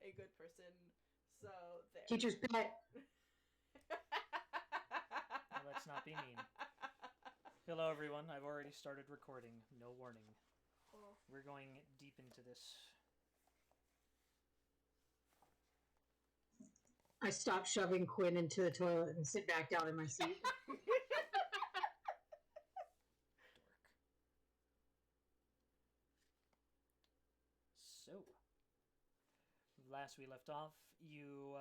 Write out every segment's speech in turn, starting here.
a good person. So there. Teacher's pet. Well, let's not be mean. Hello, everyone. I've already started recording. No warning. Oh. We're going deep into this. I stop shoving Quinn into the toilet and sit back down in my seat. Dork. So, last we left off, you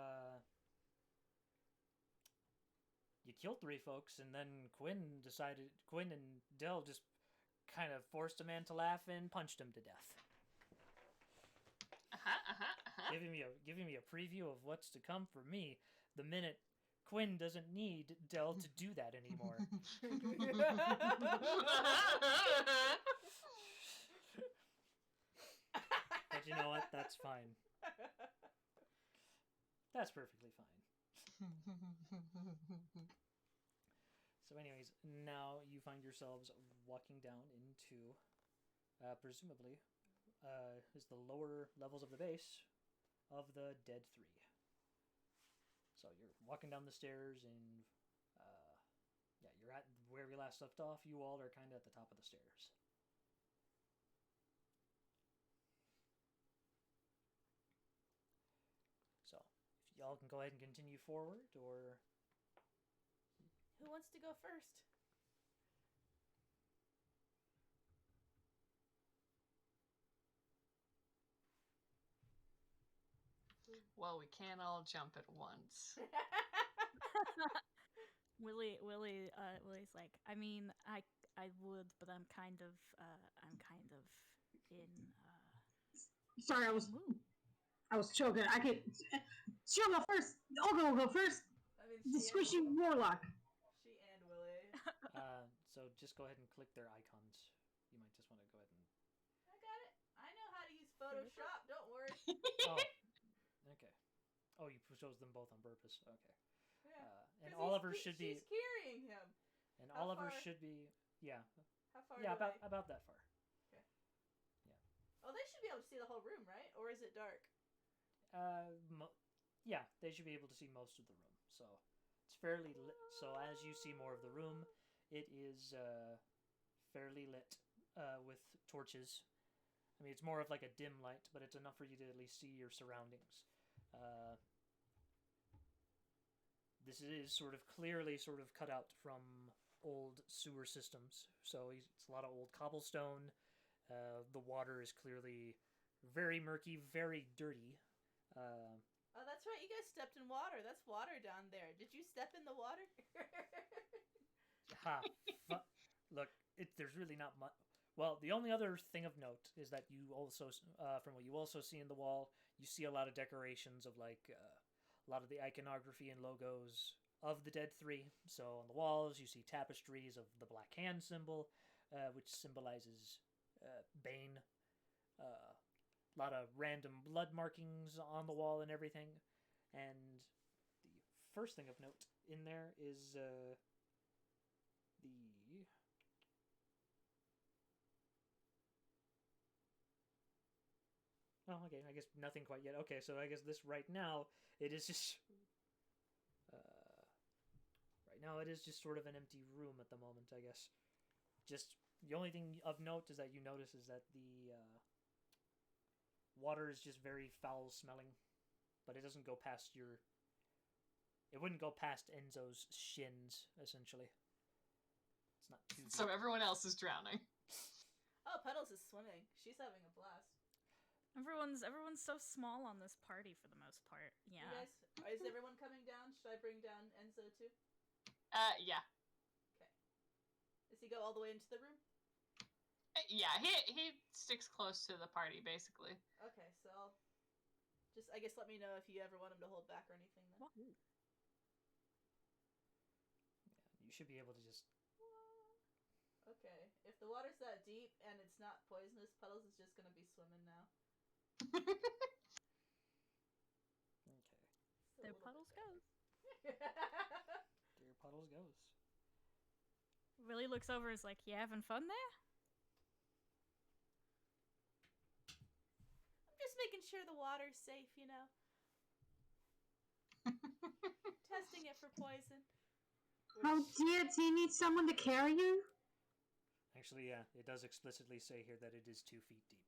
killed 3 folks, and then Quinn and Dell just kind of forced a man to laugh and punched him to death. Giving me a preview of what's to come for me the minute Quinn doesn't need Dell to do that anymore. But you know what? That's fine. That's perfectly fine. So anyways, now you find yourselves walking down into, presumably, is the lower levels of the base of the Dead 3. So you're walking down the stairs and, yeah, you're at where we last left off. You all are kind of at the top of the stairs. So, if y'all can go ahead and continue forward, or... Who wants to go first? Well, we can't all jump at once. Willie's like, I mean, I would, but I'm kind of in. Sorry, I was choking. I could. She'll go first. Olga will go first. I mean, The squishy warlock. She and Willie. So just go ahead and click their icons. You might just want to go ahead and... I got it. I know how to use Photoshop. Don't worry. Oh, okay. Oh, you chose them both on purpose. Okay. Yeah. And Oliver should be... She's carrying him. And How Oliver far? should be... Yeah. How far? Yeah, do about that far. Okay. Yeah. Oh, they should be able to see the whole room, right? Or is it dark? Yeah, they should be able to see most of the room. So it's fairly lit. So as you see more of the room, it is fairly lit with torches. I mean, it's more of like a dim light, but it's enough for you to at least see your surroundings. This is sort of clearly sort of cut out from old sewer systems. So it's a lot of old cobblestone. The water is clearly very murky, very dirty. Oh, that's right. You guys stepped in water. That's water down there. Did you step in the water? Ha! Look, there's really not much. Well, the only other thing of note is that you also, from what you also see in the wall, you see a lot of decorations of like a lot of the iconography and logos of the Dead 3. So on the walls, you see tapestries of the Black Hand symbol, which symbolizes Bane. A lot of random blood markings on the wall and everything. And the first thing of note in there is the... Oh, okay, I guess nothing quite yet. Okay, so I guess this right now, it is just... right now, it is just sort of an empty room at the moment, I guess. Just, the only thing of note is that you notice is that the water is just very foul-smelling. But it doesn't go past your... It wouldn't go past Enzo's shins, essentially. It's not too... So everyone else is drowning. Oh, Puddles is swimming. She's having a blast. Everyone's so small on this party for the most part. Yeah. You guys, is everyone coming down? Should I bring down Enzo too? Yeah. Okay. Does he go all the way into the room? Yeah, he sticks close to the party, basically. Okay, so I'll just, I guess, let me know if you ever want him to hold back or anything then. Wahoo. Yeah, you should be able to just... Okay, if the water's that deep and it's not poisonous, Puddles is just gonna be swimming now. Okay. There Puddles goes. There Puddles goes. Willie looks over and is like, you having fun there? I'm just making sure the water's safe, you know? Testing it for poison. Oh dear, do you need someone to carry you? Actually, yeah, it does explicitly say here that it is 2 feet deep.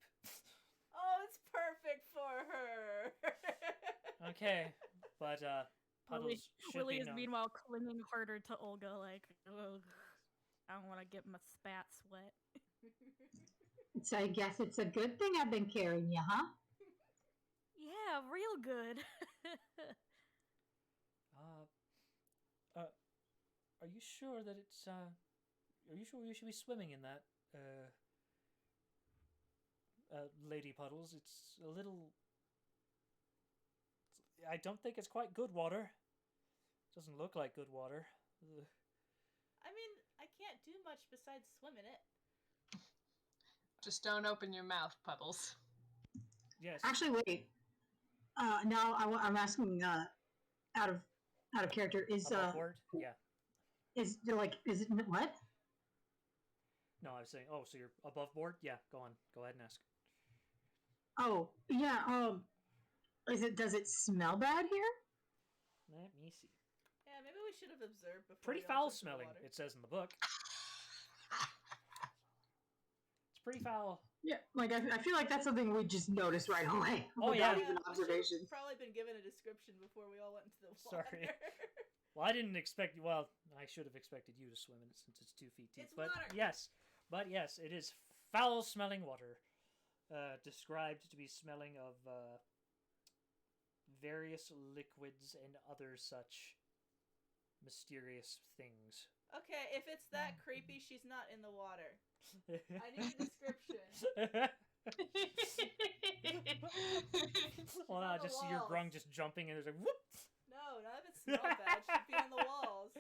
Oh, it's perfect for her. Okay, but Puddles should Willie be is known. meanwhile clinging harder to Olga, like, ugh, I don't want to get my spats wet. So I guess it's a good thing I've been carrying you, huh? Yeah, real good. Are you sure that it's Are you sure you should be swimming in that, Lady Puddles? It's a little. I don't think it's quite good water. It doesn't look like good water. Ugh. I mean, I can't do much besides swim in it. Just don't open your mouth, Puddles. Yes. Actually, wait. Now I'm asking out of character. Above board? Yeah. Is it what? No, I was saying. Oh, so you're above board? Yeah. Go on. Go ahead and ask. Oh yeah. Does it smell bad here? Let me see. Yeah, maybe we should have observed before. Pretty we all foul jumped in the smelling. water. It says in the book. It's pretty foul. Yeah, like I feel like that's something we just noticed right away. Oh, without yeah. even We should've observation. probably been given a description before we all went into the water. Sorry. Well, I didn't expect. Well, I should have expected you to swim in it since it's 2 feet deep. It's but water. yes, it is foul-smelling water, described to be smelling of various liquids and other such mysterious things. Okay, if it's that creepy, she's not in the water. I need a description. Well, on I the just see your walls. grung just jumping, and there's like whoop. No, not if it smells bad. She'd be on the walls.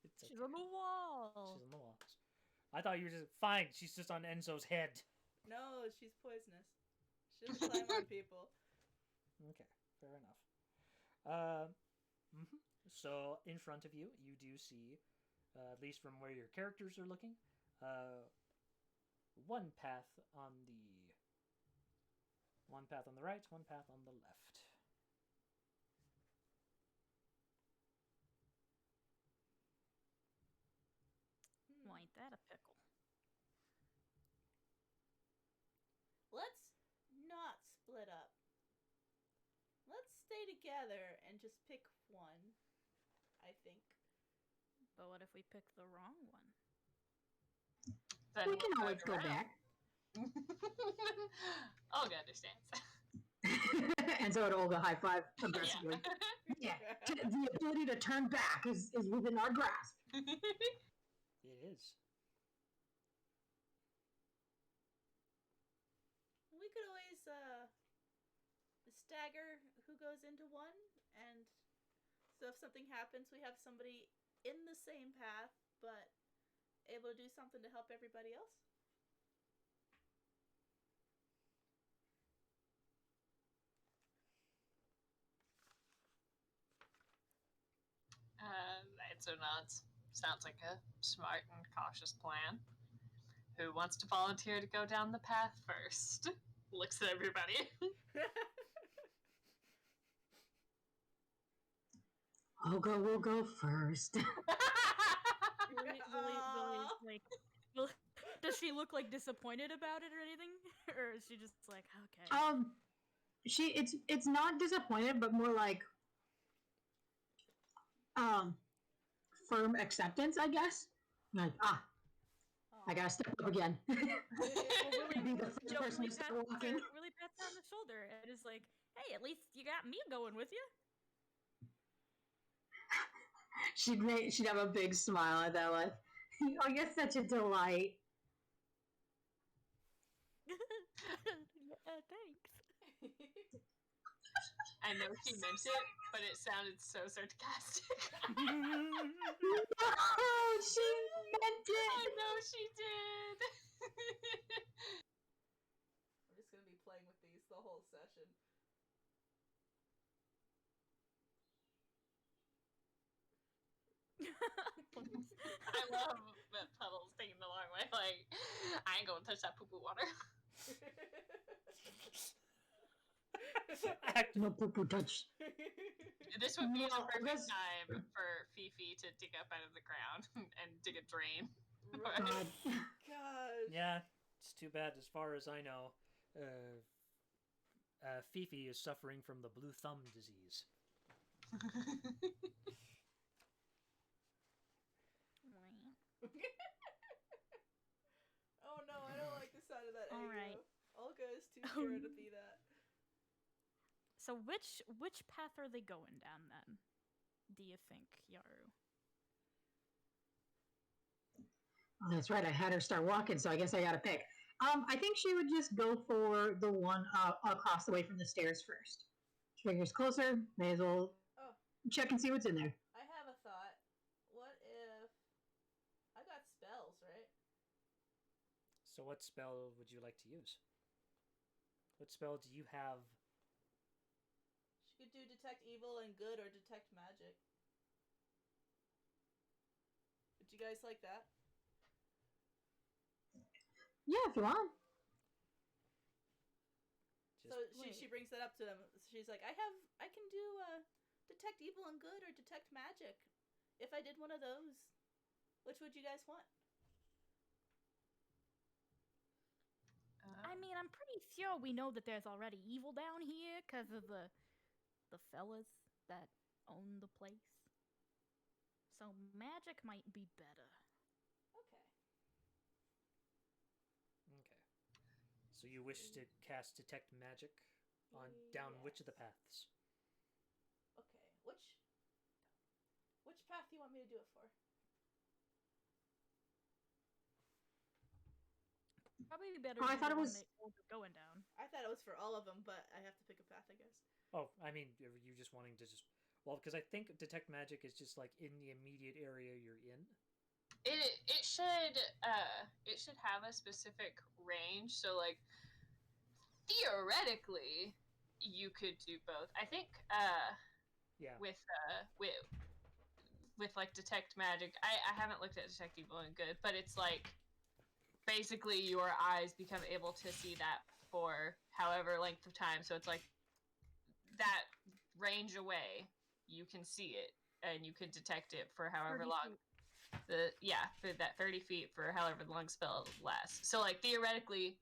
It's She's on the wall. She's on the walls. I thought you were just fine. She's just on Enzo's head. No, she's poisonous. She doesn't climb on people. Okay, fair enough. So in front of you, you do see, at least from where your characters are looking, one path on the right, one path on the left. Well, ain't that a pickle? Let's not split up. Let's stay together and just pick one, I think. But what if we pick the wrong one? Then We can we'll always go around. back. Olga understands. And so at Olga, high five aggressively. Yeah. The ability to turn back is within our grasp. It is. We could always stagger who goes into one, and so if something happens, we have somebody in the same path, but able to do something to help everybody else. Enzo nods. Sounds like a smart and cautious plan. Who wants to volunteer to go down the path first? Looks at everybody. Olga will go first. Willie's like, does she look like disappointed about it or anything, or is she just like, okay? It's not disappointed, but more like firm acceptance, I guess. Like, I gotta step up again. Be the first person to start walking. Really pats her on the shoulder and is like, hey, at least you got me going with you. She'd have a big smile at that, like, oh, you're such a delight. Thanks. I know she meant it, but it sounded so sarcastic. No, she meant it. I know she did. I'm just gonna be playing with these the whole session. I love that Puddle's taking the long way. Like, I ain't gonna touch that poo-poo water. No poo-poo touch. This would be the Well, perfect this- time for Fifi to dig up out of the ground and dig a drain. Right. God. Gosh. Yeah, it's too bad. As far as I know, Fifi is suffering from the blue thumb disease. Oh no, I don't like the sound of that. All audio. right. Olga is too scared to be that. So which path are they going down then? Do you think, Yaru? Oh, that's right. I had her start walking, so I guess I gotta pick. I think she would just go for the one across the way from the stairs first. She figures closer. May as well Oh. check and see what's in there. I have a thought. What if I got spells, right? So, what spell would you like to use? What spell do you have? She could do detect evil and good or detect magic. Would you guys like that? Yeah, if you want. Just, So Wait. she brings that up to him. She's like, I can do detect evil and good or detect magic. If I did one of those, which would you guys want? I mean, I'm pretty sure we know that there's already evil down here because of the fellas that own the place. So magic might be better. Okay. okay. So, you wish to cast detect magic on down which of the paths? Okay. Which path do you want me to do it for? Probably better. Oh, I do thought the it one was- that Olga's going down. I thought it was for all of them, but I have to pick a path, I guess. Oh, I mean, are you just wanting to just... Well, because I think detect magic is just like in the immediate area you're in. It should have a specific range. So like theoretically, you could do both. I think Yeah. with like detect magic, I haven't looked at detect evil and good, but it's like basically your eyes become able to see that for however length of time. So it's like that range away, you can see it and you can detect it for however 30 long. For that 30 feet for however long spell lasts. So like theoretically,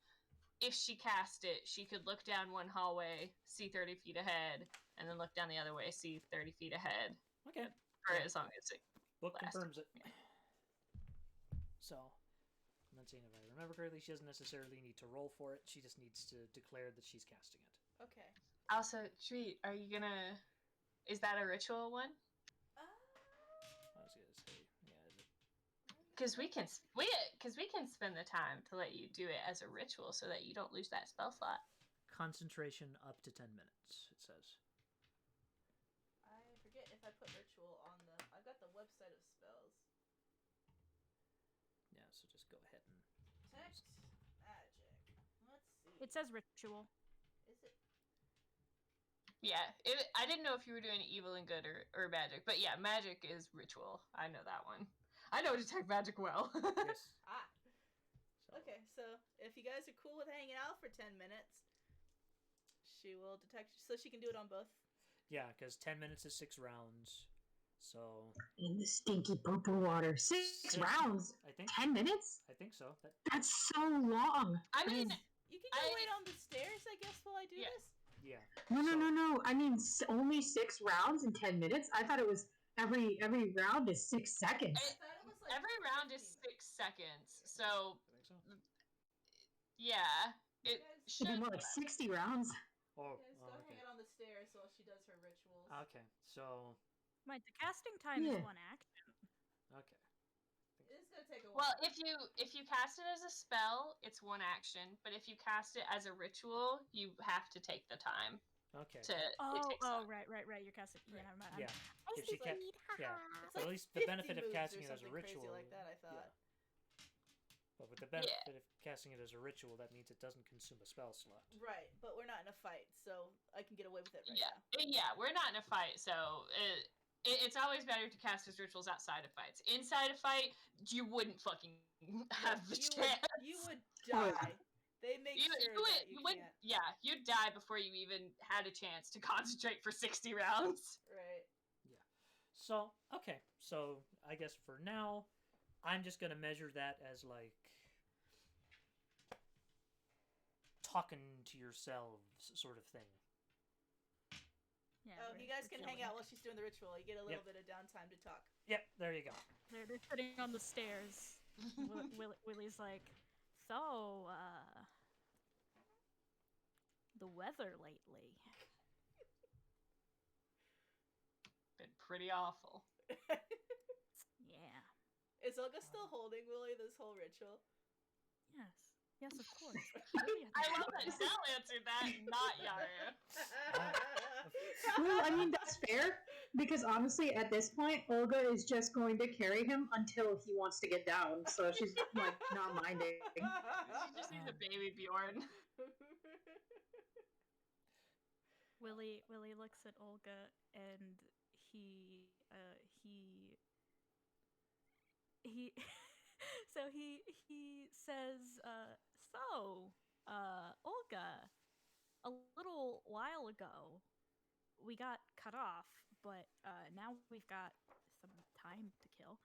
if she cast it, she could look down one hallway, see 30 feet ahead, and then look down the other way, see 30 feet ahead. Okay. For as long as it Book Last. confirms it. So, I'm not saying if I remember correctly, she doesn't necessarily need to roll for it. She just needs to declare that she's casting it. Okay. Also, Treat, are you gonna is that a ritual one? I was gonna say, yeah. Is it... Because we can spend the time to let you do it as a ritual so that you don't lose that spell slot. Concentration up to 10 minutes, it says. I forget if I put ritual on the. I've got the website of spells. Yeah, so just go ahead and... Text magic. Let's see. It says ritual. Is it? Yeah, I didn't know if you were doing evil and good or magic, but yeah, magic is ritual. I know that one. I know detect magic well. Yes. Ah. So, Okay, so if you guys are cool with hanging out for 10 minutes, she will detect. So she can do it on both. Yeah, because 10 minutes is 6 rounds. So, In the stinky poo-poo water. Six rounds. I think 10 minutes? so. That's so long. I mean, You can go wait on the stairs, I guess, while I do Yeah. this. Yeah. No. I mean, only 6 rounds in 10 minutes? I thought it was every round is 6 seconds. I thought it was like every round is 15 6 seconds, so I think so. yeah, it Should be should. more like 60 rounds. Oh, You guys go hang out on the stairs while she does her rituals. okay. So, Right, the casting time Yeah. is 1 action. okay. It is gonna take a Well, while. if you cast it as a spell, it's 1 action, but if you cast it as a ritual, you have to take the time Okay. to. it Oh, takes right. You're casting. Yeah, Right. never mind. Yeah. I If she see. ca- yeah. It's But at like least the 50 benefit of moves casting or it as a something crazy ritual. like that, I thought. But with the benefit of casting it as a ritual, that means it doesn't consume a spell slot. Right, but we're not in a fight, so I can get away with it right Yeah, now. yeah, we're not in a fight, so it's always better to cast as rituals outside of fights. Inside a fight, you wouldn't fucking have the chance. You would Oh, die. They make sure that you can't. Yeah, you'd die before you even had a chance to concentrate for 60 rounds. Right. Yeah. So, okay. So, I guess for now, I'm just going to measure that as, like, talking to yourselves sort of thing. Yeah, Oh, you guys can hang out while she's doing the ritual. You get a little bit of downtime to talk. Yep, there you go. They're sitting on the stairs. Willie's like, so, the weather lately. Been pretty awful. Yeah. Is Olga still holding Willie this whole ritual? Yes. Yes, of course. I love that Sal answered that, not Yara. Well, I mean, that's fair, because honestly, at this point, Olga is just going to carry him until he wants to get down, so she's, like, not minding. She just needs a baby Bjorn. Willie looks at Olga and he so he says, so, Olga, a little while ago we got cut off, but now we've got some time to kill.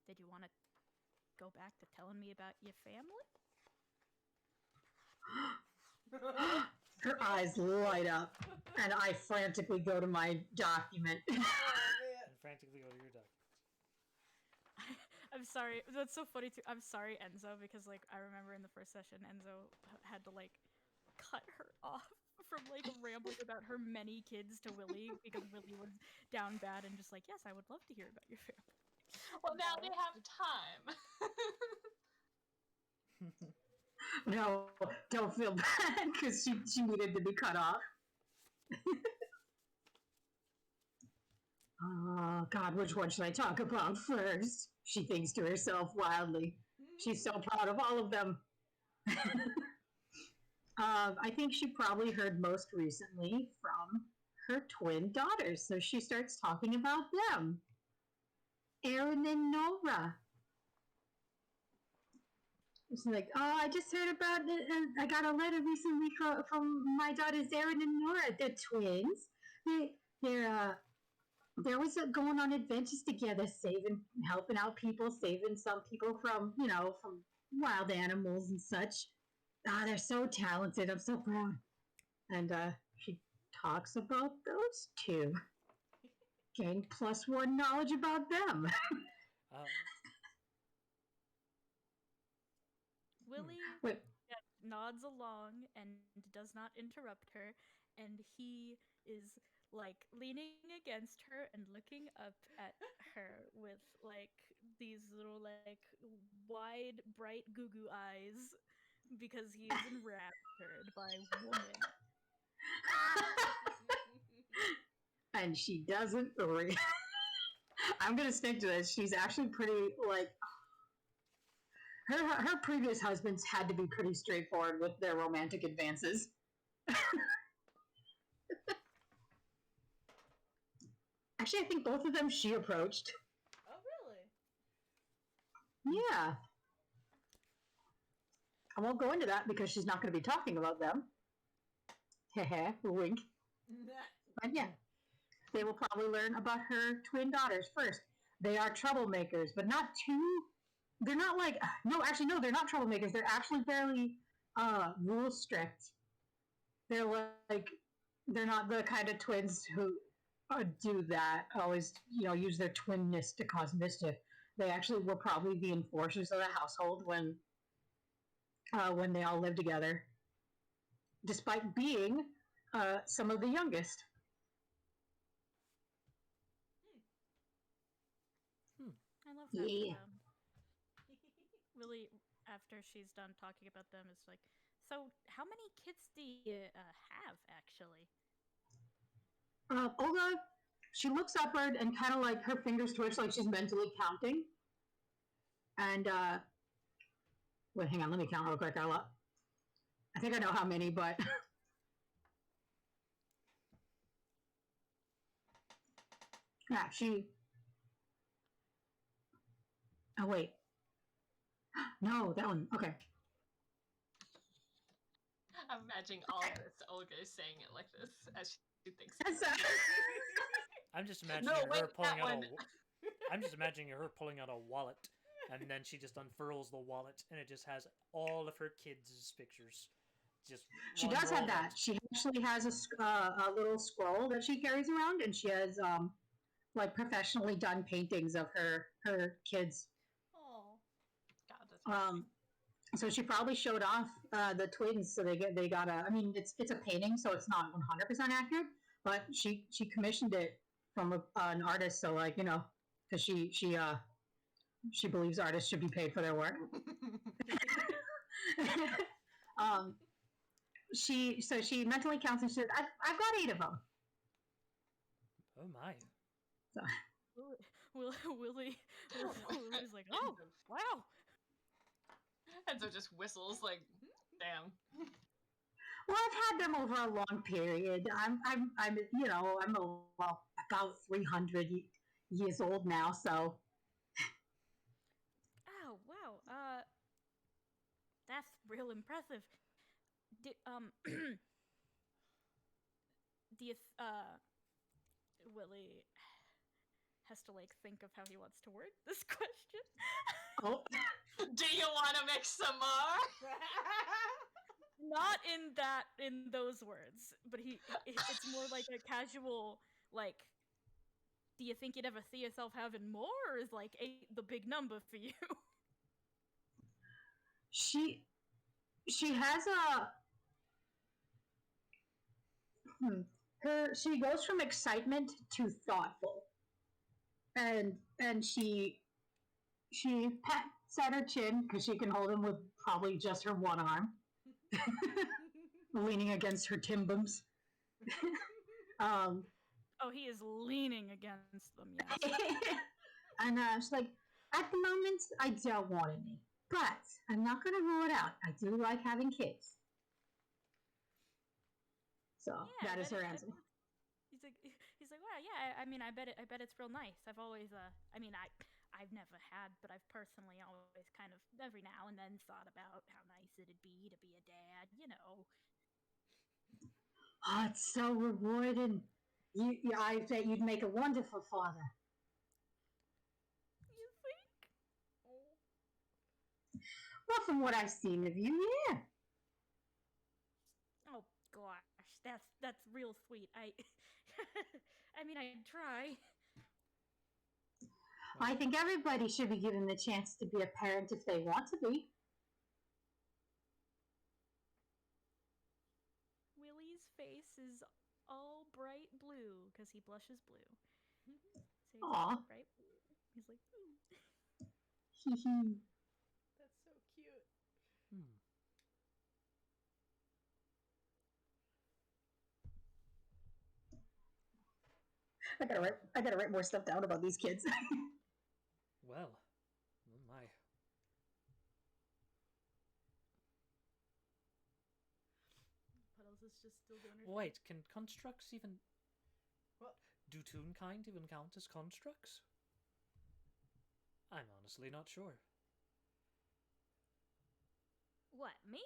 Did you want to go back to telling me about your family? Her eyes light up, and I frantically go to my document. Oh, man. And frantically go to your duck. I'm sorry. That's so funny too. I'm sorry, Enzo, because like I remember in the first session, Enzo had to like cut her off from like rambling about her many kids to Willie because Willie was down bad and just like, yes, I would love to hear about your family. Well, now they have time. No, don't feel bad, because she needed to be cut off. Oh, God, which one should I talk about first? She thinks to herself wildly. She's so proud of all of them. I think she probably heard most recently from her twin daughters, so she starts talking about them. Erin and Nora. It's like, oh, I just heard about it. I got a letter recently from my daughters Erin and Nora. They're twins. They're always going on adventures together, helping out people, saving some people from wild animals and such. Ah, they're so talented. I'm so proud. And she talks about those two. Gained +1 knowledge about them. Willie Wait. nods along and does not interrupt her, and he is like leaning against her and looking up at her with like these little like wide, bright goo goo eyes because he is enraptured by woman. And she doesn't I'm gonna stick to this. She's actually pretty like her previous husbands had to be pretty straightforward with their romantic advances. Actually, I think both of them she approached. Oh, really? Yeah. I won't go into that because she's not going to be talking about them. Heh, wink. But yeah, they will probably learn about her twin daughters first. They are troublemakers, but not too. They're not like no, they're not troublemakers. They're actually fairly rule strict. They're like they're not the kind of twins who do that. Always use their twinness to cause mischief. They actually were probably the enforcers of the household when they all lived together, despite being some of the youngest. I love that Yeah. for them. Willie, after she's done talking about them, is like, so how many kids do you have, actually? Olga, she looks upward and kind of like her fingers twitch like she's mentally counting. And, wait, hang on, let me count real quick. I think I know how many, but... yeah, oh, wait. No, that one, okay. I'm imagining all of this. Olga is saying it like this as she thinks. I'm just imagining her pulling out I'm just imagining her pulling out a wallet, and then she just unfurls the wallet, and it just has all of her kids' pictures. She does have that. She actually has a little scroll that she carries around, and she has like professionally done paintings of her kids. Oh, God, that's So she probably showed off the twins, so they got a. I mean, it's a painting, so it's not 100% accurate, but she commissioned it from an artist, so like because she believes artists should be paid for their work. She mentally counts and she said, I've got 8 of them. Oh my. So. Willie's like, oh wow. And so just whistles like, damn. Well, I've had them over a long period. I'm about 300 years old now, so. Oh wow. That's real impressive. Do you Willie has to like think of how he wants to word this question. Oh. Do you want to mix some more? Not in those words, but it's more like a casual like. Do you think you'd ever see yourself having more, or is like 8 the big number for you? She has a. She goes from excitement to thoughtful, and she pats at her chin because she can hold him with probably just her one arm, leaning against her timbums. Oh, he is leaning against them, yes. And she's like, at the moment, I don't want any, but I'm not going to rule it out. I do like having kids. So yeah, that is her answer. He's like, wow, yeah. I mean, I bet it's real nice. I've always, I've never had, but I've personally always kind of every now and then thought about how nice it'd be to be a dad. Oh, it's so rewarding. I bet you'd make a wonderful father. You think? Well, from what I've seen of you, yeah. Oh gosh, that's real sweet. I mean, I'd try. I think everybody should be given the chance to be a parent if they want to be. Willie's face is all bright blue because he blushes blue. So Aww. bright blue. He's like, that's so cute. I gotta write more stuff down about these kids. Well, oh my. Puddles is just still doing her Wait, can constructs even... What? Do Toonkind even count as constructs? I'm honestly not sure. what, me?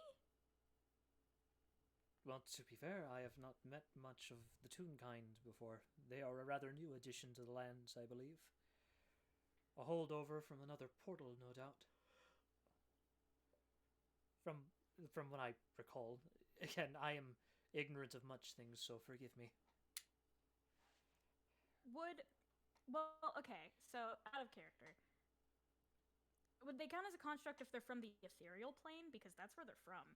Well, to be fair, I have not met much of the Toonkind before. They are a rather new addition to the lands, I believe. A holdover from another portal, no doubt. From what I recall. Again, I am ignorant of much things, so forgive me. Well, okay, so out of character. Would they count as a construct if they're from the ethereal plane? Because that's where they're from.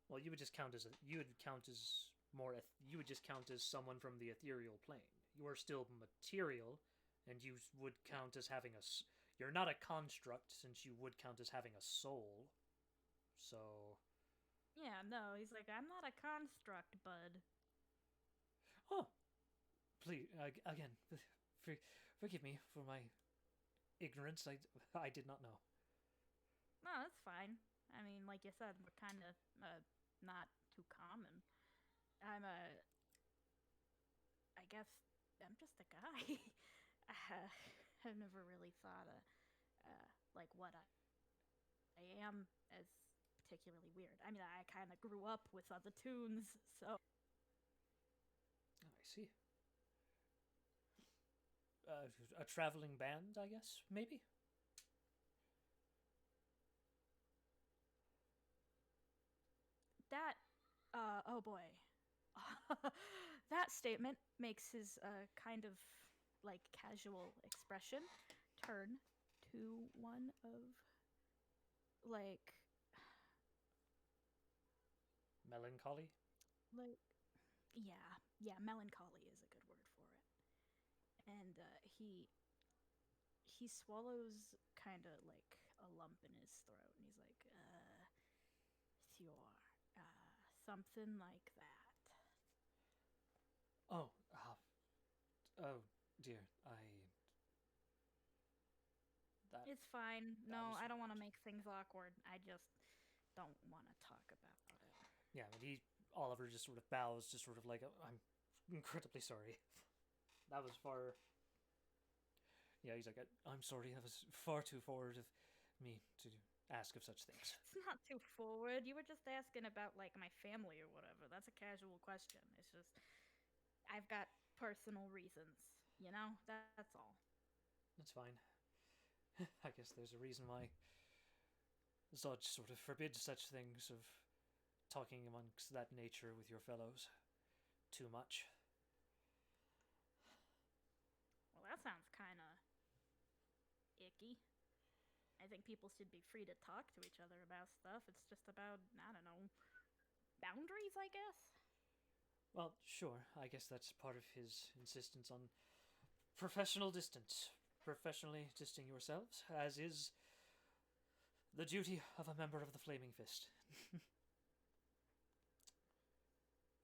Well, you would just count as someone from the ethereal plane. You are still material, and you would count as having a. You're not a construct, since you would count as having a soul. So. Yeah, no, he's like, I'm not a construct, bud. Oh, please, again, forgive me for my ignorance. I did not know. No, that's fine. I mean, like you said, we're kind of not too common. I guess I'm just a guy. I've never really thought of like what I am as particularly weird. I mean, I kind of grew up with other tunes, so. Oh, I see. A traveling band, I guess, maybe? That, oh boy. That statement makes his, kind of, like, casual expression turn to one of, like... Melancholy? Like, yeah, melancholy is a good word for it. And, he swallows kind of like a lump in his throat, and he's like, sure, something like that. Oh, oh dear, that... It's fine. that No, was I don't want to weird. make things awkward. I just don't want to talk about it. Yeah, but Oliver just sort of bows, just sort of like, I'm incredibly sorry. That was far... Yeah, he's like, I'm sorry, that was far too forward of me to ask of such things. It's not too forward. You were just asking about, like, my family or whatever. That's a casual question. It's just, I've got personal reasons, you know? That's all. That's fine. I guess there's a reason why Zodge sort of forbids such things of talking amongst that nature with your fellows too much. Well, that sounds kind of icky. I think people should be free to talk to each other about stuff. It's just about, I don't know, boundaries, I guess? Well, sure, I guess that's part of his insistence on professional distance. Professionally distancing yourselves, as is the duty of a member of the Flaming Fist.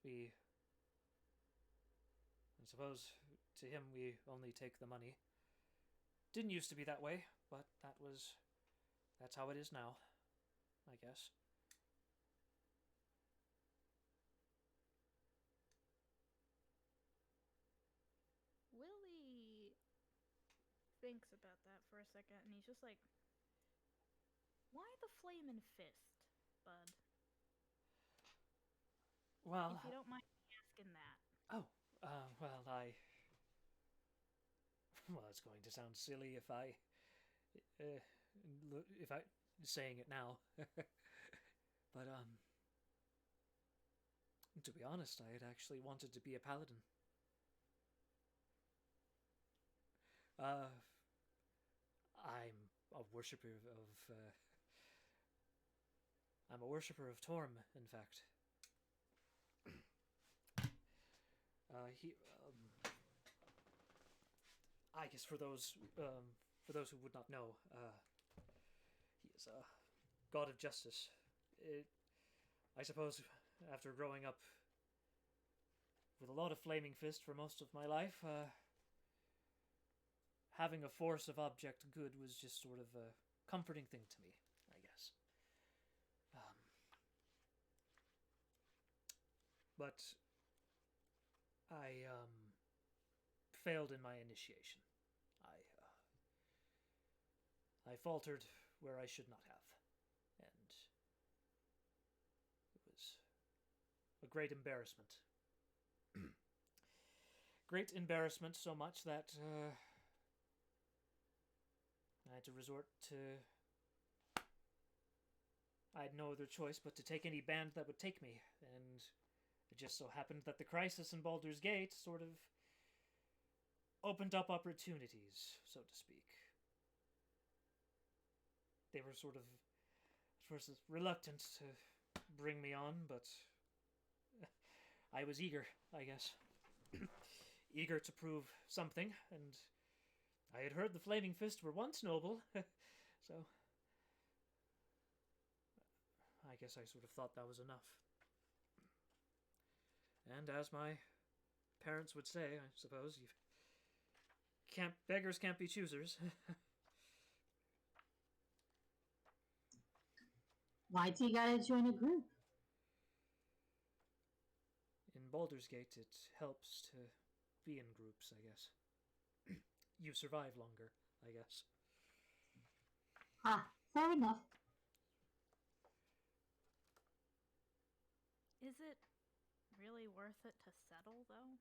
I suppose, to him we only take the money. Didn't used to be that way, but that's how it is now, I guess. Willie thinks about that for a second, and he's just like, why the Flamin' Fist, bud? Well, if you don't mind me asking that. oh, well, well, it's going to sound silly if I saying it now, but to be honest, I had actually wanted to be a paladin. I'm a worshipper of I'm a worshipper of Torm, in fact. I guess for those who would not know, he is a god of justice. I suppose after growing up with a lot of Flaming Fist for most of my life, having a force of object good was just sort of a comforting thing to me, I guess. But I failed in my initiation. I faltered where I should not have, and it was a great embarrassment. Great embarrassment, so much that I had to resort to... I had no other choice but to take any band that would take me, and it just so happened that the crisis in Baldur's Gate sort of opened up opportunities, so to speak. They were sort of at first reluctant to bring me on, but I was eager, I guess. Eager to prove something, and I had heard the Flaming Fist were once noble, so I guess I sort of thought that was enough. And as my parents would say, I suppose, beggars can't be choosers. Why'd you gotta join a group? In Baldur's Gate, it helps to be in groups, I guess. You survive longer, I guess. Ah, fair enough. Is it really worth it to settle, though?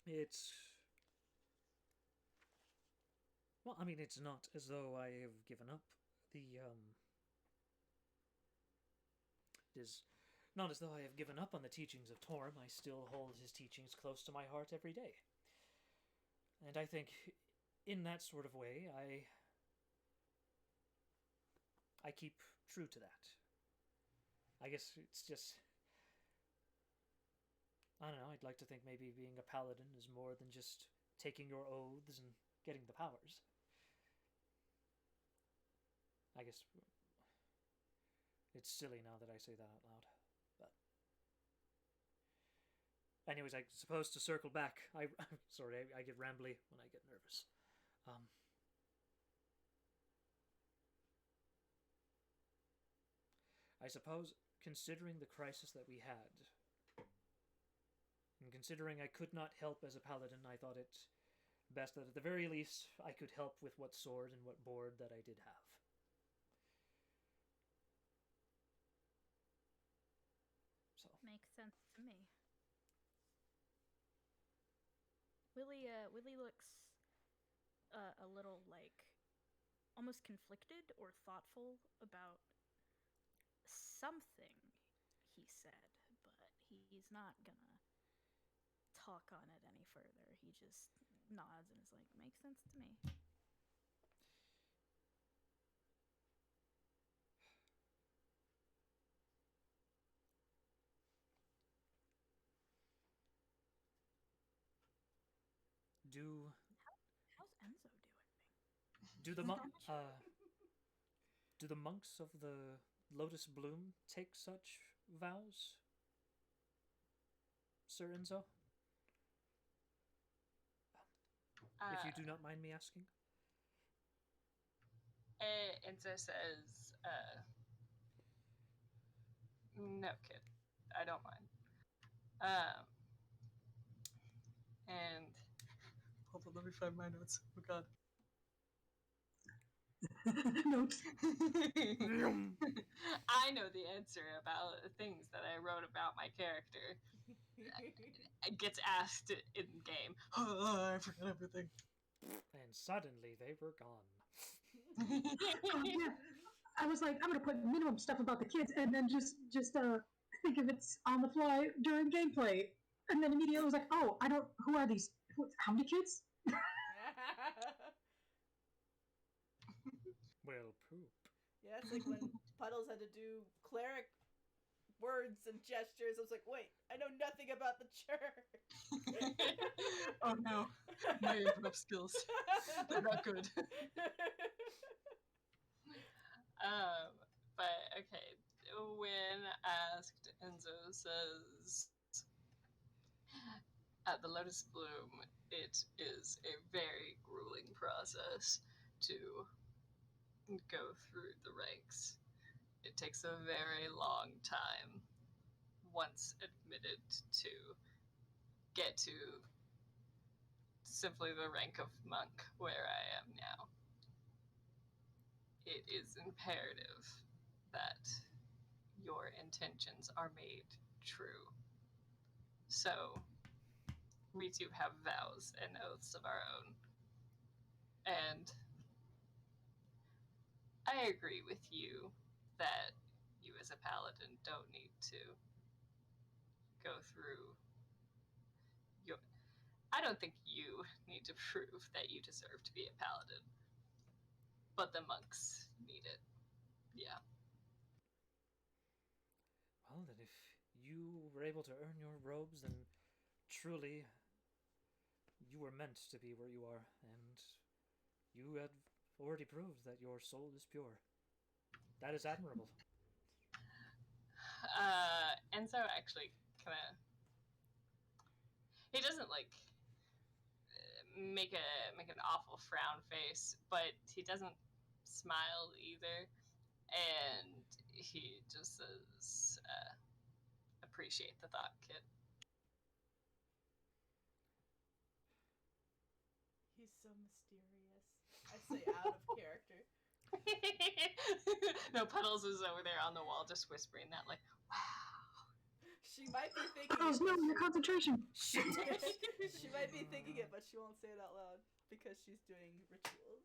It's... Well, I mean, it's not as though I have given up. It is not as though I have given up on the teachings of Torm. I still hold his teachings close to my heart every day. And I think, in that sort of way, I keep true to that. I guess it's just... I don't know, I'd like to think maybe being a paladin is more than just taking your oaths and getting the powers. I guess it's silly now that I say that out loud. But anyways, I suppose to circle back, sorry, I get rambly when I get nervous. I suppose, considering the crisis that we had, and considering I could not help as a paladin, I thought it best that at the very least I could help with what sword and what board that I did have. So Makes sense to me. Willie looks a little like almost conflicted or thoughtful about something he said, but he's not gonna talk on it any further. He just nods and is like, makes sense to me. How's Enzo doing? Do the monks of the Lotus Bloom take such vows, Sir Enzo? If you do not mind me asking. Enzo says, no, kid, I don't mind. And hold on, let me find my notes. Oh God. Notes. I know the answer about things that I wrote about my character. It gets asked in game. Oh, I forgot everything. And suddenly they were gone. Oh, yeah. I was like, I'm gonna put minimum stuff about the kids, and then just think of it on the fly during gameplay, and then immediately I was like, oh, I don't. Who are these? How many kids? Well, poop. Yeah, it's like when Puddles had to do cleric words and gestures. I was like, wait, I know nothing about the church. Oh no, my improv skills, they're not good. But okay, when asked, Enzo says, at the Lotus Bloom, it is a very grueling process to go through the ranks. It takes a very long time, once admitted, to get to simply the rank of monk where I am now. It is imperative that your intentions are made true. So, we do have vows and oaths of our own. And I agree with you that you as a paladin don't need to go through your... I don't think you need to prove that you deserve to be a paladin. But the monks need it. Yeah. Well, then if you were able to earn your robes, then truly you were meant to be where you are, and you have already proved that your soul is pure. That is admirable. Enzo actually kind of... He doesn't, like, make an awful frown face, but he doesn't smile either. And he just says, appreciate the thought, kid. He's so mysterious. I say out of character. No, Puddles is over there on the wall just whispering that, like, wow. She might be thinking Oh, no, your concentration. she might be thinking it, but she won't say it out loud because she's doing rituals.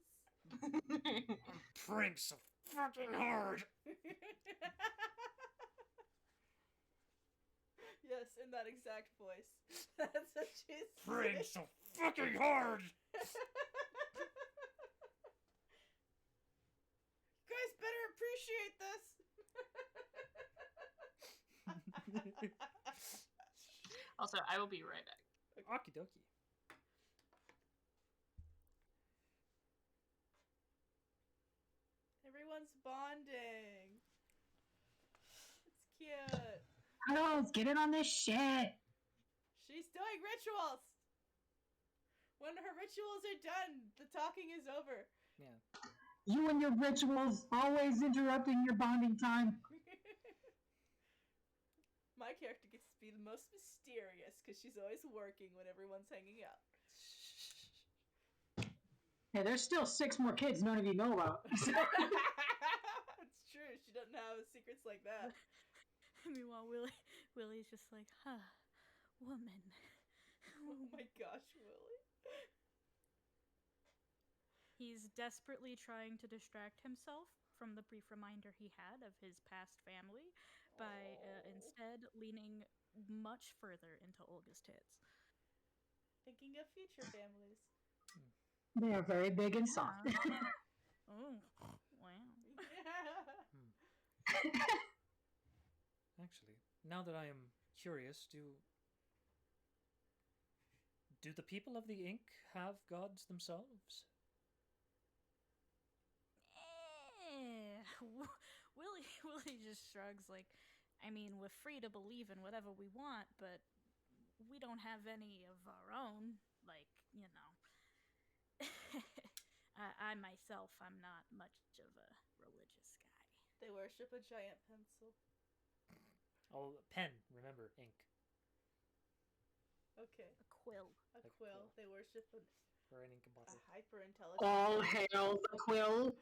I'm praying so fucking hard. Yes, in that exact voice. That's what she's Praying saying. so fucking hard. You guys better appreciate this. Also, I will be right back. Okie dokie. Everyone's bonding. It's cute. Puddles, get in on this shit. She's doing rituals. When her rituals are done, the talking is over. Yeah. You and your rituals always interrupting your bonding time. My character gets to be the most mysterious because she's always working when everyone's hanging out. Hey, there's still 6 more kids none of you know about. It's true. She doesn't have secrets like that. Meanwhile, Willie's just like, woman. Oh my gosh, Willie. He's desperately trying to distract himself from the brief reminder he had of his past family by instead leaning much further into Olga's tits. Thinking of future families. They are very big and soft. Oh, wow. Yeah. Actually, now that I am curious, do the people of the Ink have gods themselves? Willie just shrugs like, I mean, we're free to believe in whatever we want, but we don't have any of our own. Like, you know. I myself, I'm not much of a religious guy. They worship a giant pencil. Oh, pen. Remember, ink. Okay. A quill. A A quill. quill. They worship Or an ink a bottle. hyper-intelligent. All hail the quill.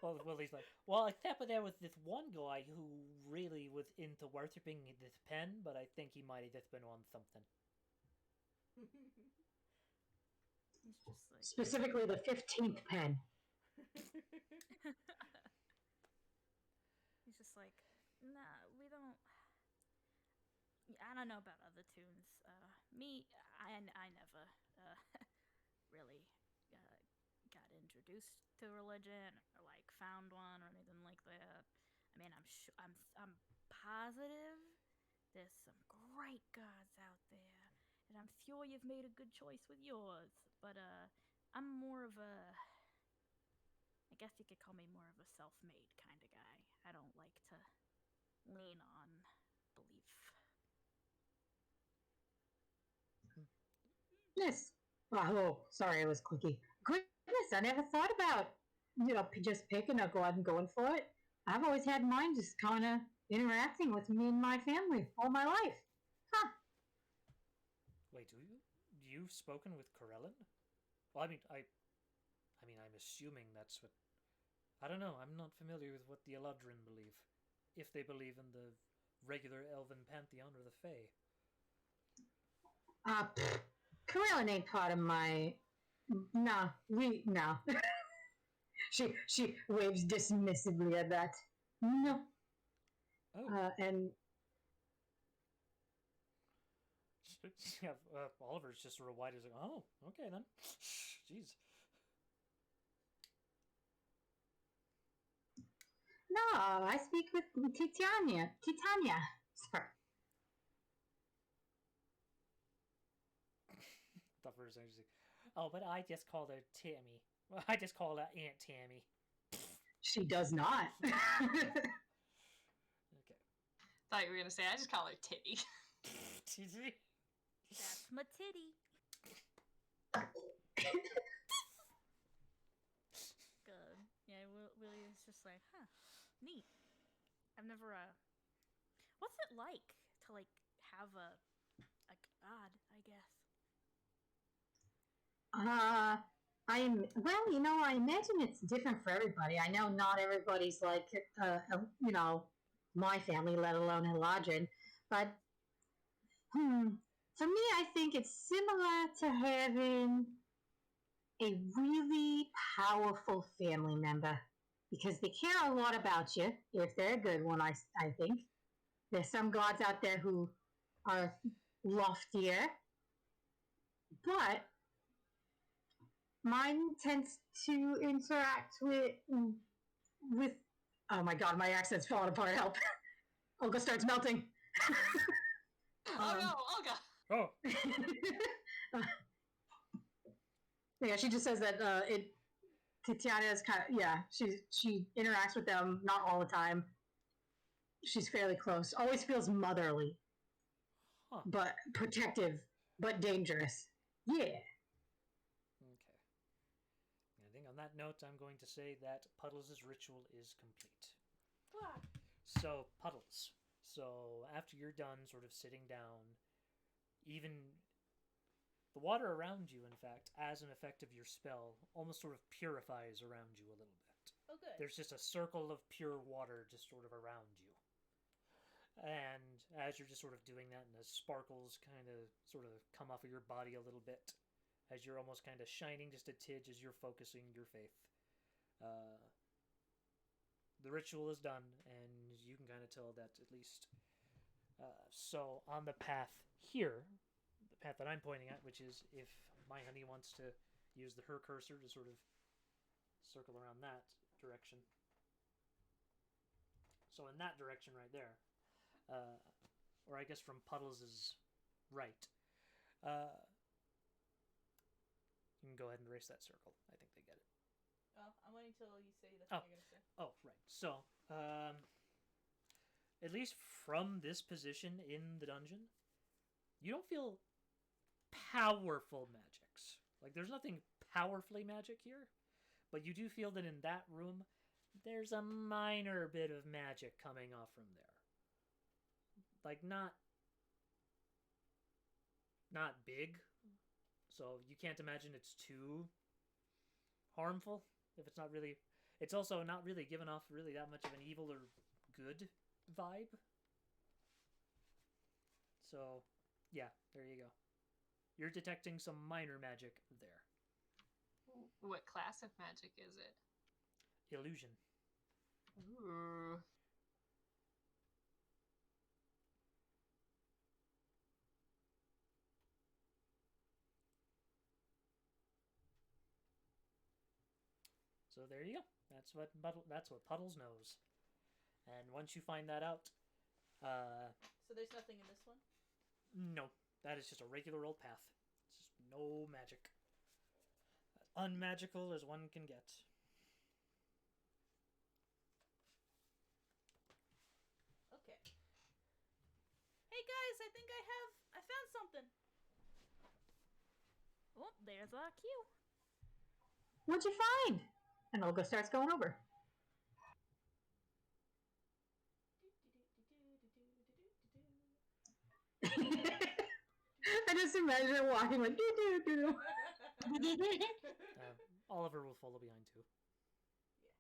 Well, Willie's like, well, except for there was this one guy who really was into worshipping this pen, but I think he might have just been on something. He's just like, Specifically the 15th pen. he's just like, nah, we don't. I don't know about other tunes. I never really got introduced to religion or like found one or anything like that. I mean, I'm positive there's some great gods out there, and I'm sure you've made a good choice with yours. But I'm more of a, I guess you could call me more of a self-made kind of guy. I don't like to lean on belief. Yes. Oh, sorry, it was clicky. Goodness, I never thought about, just picking a god and going for it. I've always had mine just kind of interacting with me and my family all my life. Huh. Wait, you've spoken with Corellin? Well, I'm assuming that's what. I don't know. I'm not familiar with what the Eladrin believe, if they believe in the regular Elven pantheon or the Fae. Corellin ain't part of my. No. She waves dismissively at that. No. Oh. And Yeah, Oliver's just sort of wide as like, oh, okay then. Jeez. no, I speak with Titania. Sorry. Duffer's actually, oh, but I just call her Tammy. Well, I just call her Aunt Tammy. She does not. Okay. Thought you were gonna say I just call her Titty. Titty? That's my titty. Good. Yeah, Willie's just like, huh, neat. I've never, what's it like to, like, have a god, I guess? Well, I imagine it's different for everybody. I know not everybody's like, my family, let alone Eladrin. But, for me, I think it's similar to having a really powerful family member because they care a lot about you if they're a good one, I think. There's some gods out there who are loftier, but mine tends to interact with oh my god, my accent's falling apart. Help. Olga starts melting. Oh no, Olga! Oh, Yeah, she just says that Tatiana is kind of, yeah, she interacts with them not all the time. She's fairly close. Always feels motherly, huh. but protective, but dangerous. Yeah. Okay. I think on that note, I'm going to say that Puddles' ritual is complete. Wow. So, Puddles. So, after you're done sort of sitting down, even the water around you, in fact, as an effect of your spell, almost sort of purifies around you a little bit. Oh, good. There's just a circle of pure water just sort of around you. And as you're just sort of doing that, and the sparkles kind of sort of come off of your body a little bit, as you're almost kind of shining just a tidge as you're focusing your faith. The ritual is done, and you can kind of tell that at least. So on the path here, the path that I'm pointing at, which is if my honey wants to use her cursor to sort of circle around that direction. So in that direction right there, or I guess from Puddles' right, you can go ahead and erase that circle. I think they get it. Oh, I'm waiting till you say that's what you're going to say. Oh, right. So, at least from this position in the dungeon, you don't feel powerful magics. Like, there's nothing powerfully magic here, but you do feel that in that room, there's a minor bit of magic coming off from there. Like, not big, so you can't imagine it's too harmful. If it's not really, it's also not really giving off really that much of an evil or good vibe. So, yeah, there you go. You're detecting some minor magic there. What class of magic is it? Illusion. Ooh. So there you go. That's what Puddles knows. And once you find that out, So there's nothing in this one? no, that is just a regular old path. It's just no magic. As unmagical as one can get. Okay. Hey guys, I think I found something. Oh, there's our cue. What'd you find? And Olga starts going over. I just imagine her walking like doo doo doo. Oliver will follow behind too. Yeah.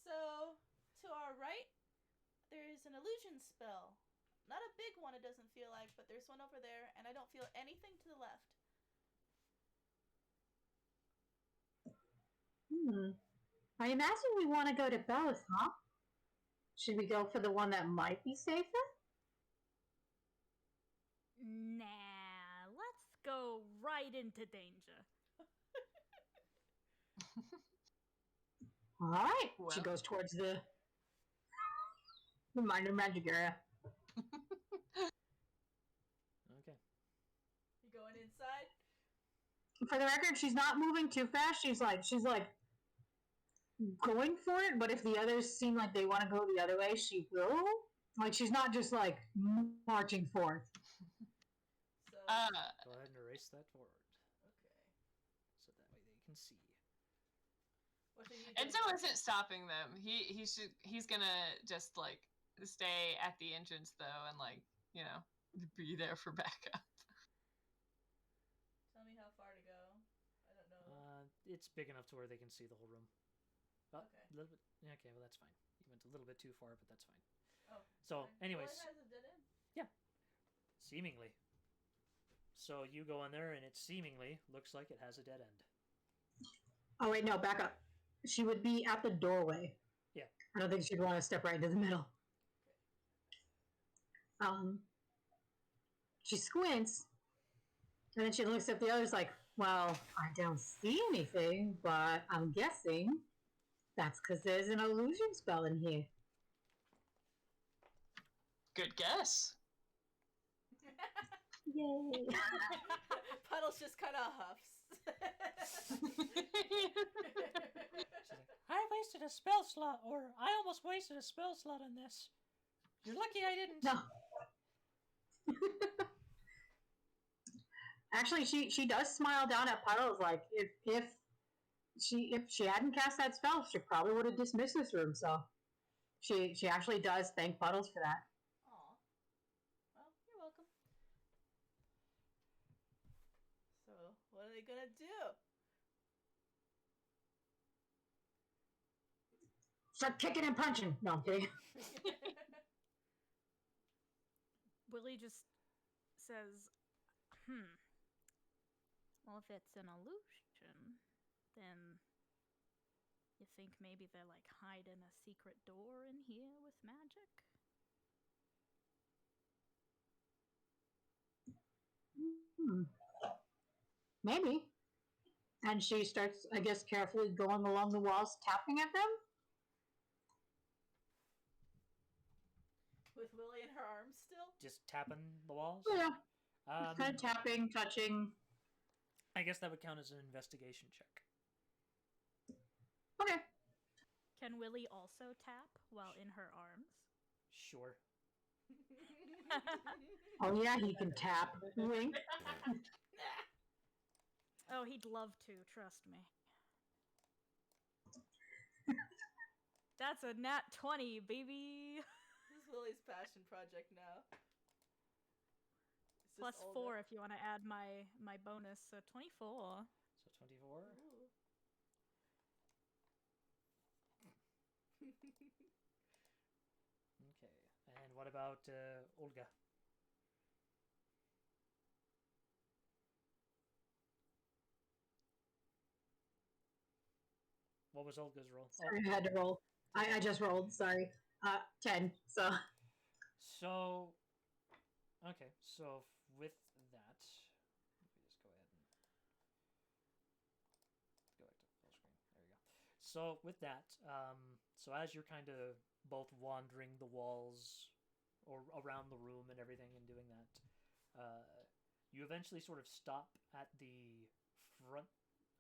So, to our right, there is an illusion spell. Not a big one, it doesn't feel like, but there's one over there, and I don't feel anything to the left. I imagine we want to go to both, huh? Should we go for the one that might be safer? Nah, let's go right into danger. All right. Well. She goes towards the minor magic area. Okay. You going inside? For the record, she's not moving too fast. She's like going for it, but if the others seem like they want to go the other way, she will. Like, she's not just like marching forth. So, Go ahead and erase that forward. okay. So that way they can see. What are you doing? Enzo isn't stopping them. He's gonna just like stay at the entrance though, and like be there for backup. Tell me how far to go. I don't know. it's big enough to where they can see the whole room. Oh, Okay. A little bit. Okay, well that's fine. You went a little bit too far, but that's fine. Oh. So, fine. anyways, Well, it has a dead end. seemingly. So you go in there, and it seemingly looks like it has a dead end. Oh wait, no, back up. She would be at the doorway. Yeah. I don't think she'd want to step right into the middle. She squints, and then she looks at the others like, well, I don't see anything, but I'm guessing that's because there's an illusion spell in here. Good guess. Yay. Puddles just kind of huffs. She's like, I wasted a spell slot, or I almost wasted a spell slot on this. You're lucky I didn't. No. Actually, she does smile down at Puddles like if she hadn't cast that spell, she probably would have dismissed this room. So she actually does thank Puddles for that. Aw. Well, you're welcome. So, what are they gonna do? Start kicking and punching. No, I'm kidding. Willie just says, well, if it's an illusion, then you think maybe they're like hiding a secret door in here with magic? Maybe. And she starts, I guess, carefully going along the walls, tapping at them. With Willie in her arms still? Just tapping the walls? Yeah. Kind of tapping, touching. I guess that would count as an investigation check. Okay. Can Willie also tap while in her arms? Sure. Oh yeah, he can tap. Wink. Oh, he'd love to, trust me. That's a nat 20, baby. This is Willie's passion project now. It's Plus just Olga. 4 if you want to add my bonus, so 24. So 24. Ooh. Okay. And what about Olga? What was Olga's roll? Sorry, I had to roll. I just rolled. Sorry. 10. So. So, okay. So with that, let me just go ahead and go back to full screen. There we go. So with that, so as you're kind of both wandering the walls or around the room and everything and doing that, you eventually sort of stop at the front,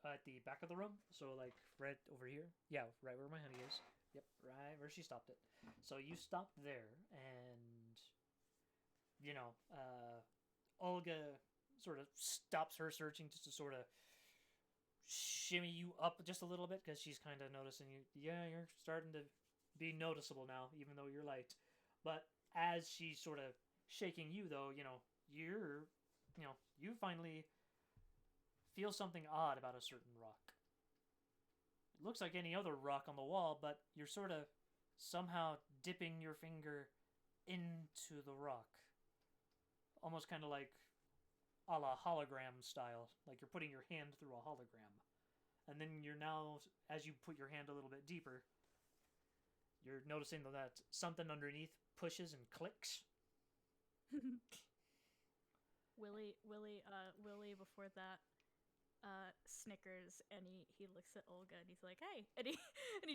at the back of the room. So like right over here. Yeah, right where my honey is. Yep, right where she stopped it. So you stopped there, and you know, Olga sort of stops her searching just to sort of shimmy you up just a little bit because she's kind of noticing you. Yeah, you're starting to be noticeable now, even though you're light. But as she's sort of shaking you, though, you finally feel something odd about a certain rock. It looks like any other rock on the wall, but you're sort of somehow dipping your finger into the rock. Almost kind of like a la hologram style. Like you're putting your hand through a hologram. And then you're now, as you put your hand a little bit deeper, you're noticing that something underneath pushes and clicks. Willie, before that, snickers, and he looks at Olga and he's like, "Hey," and he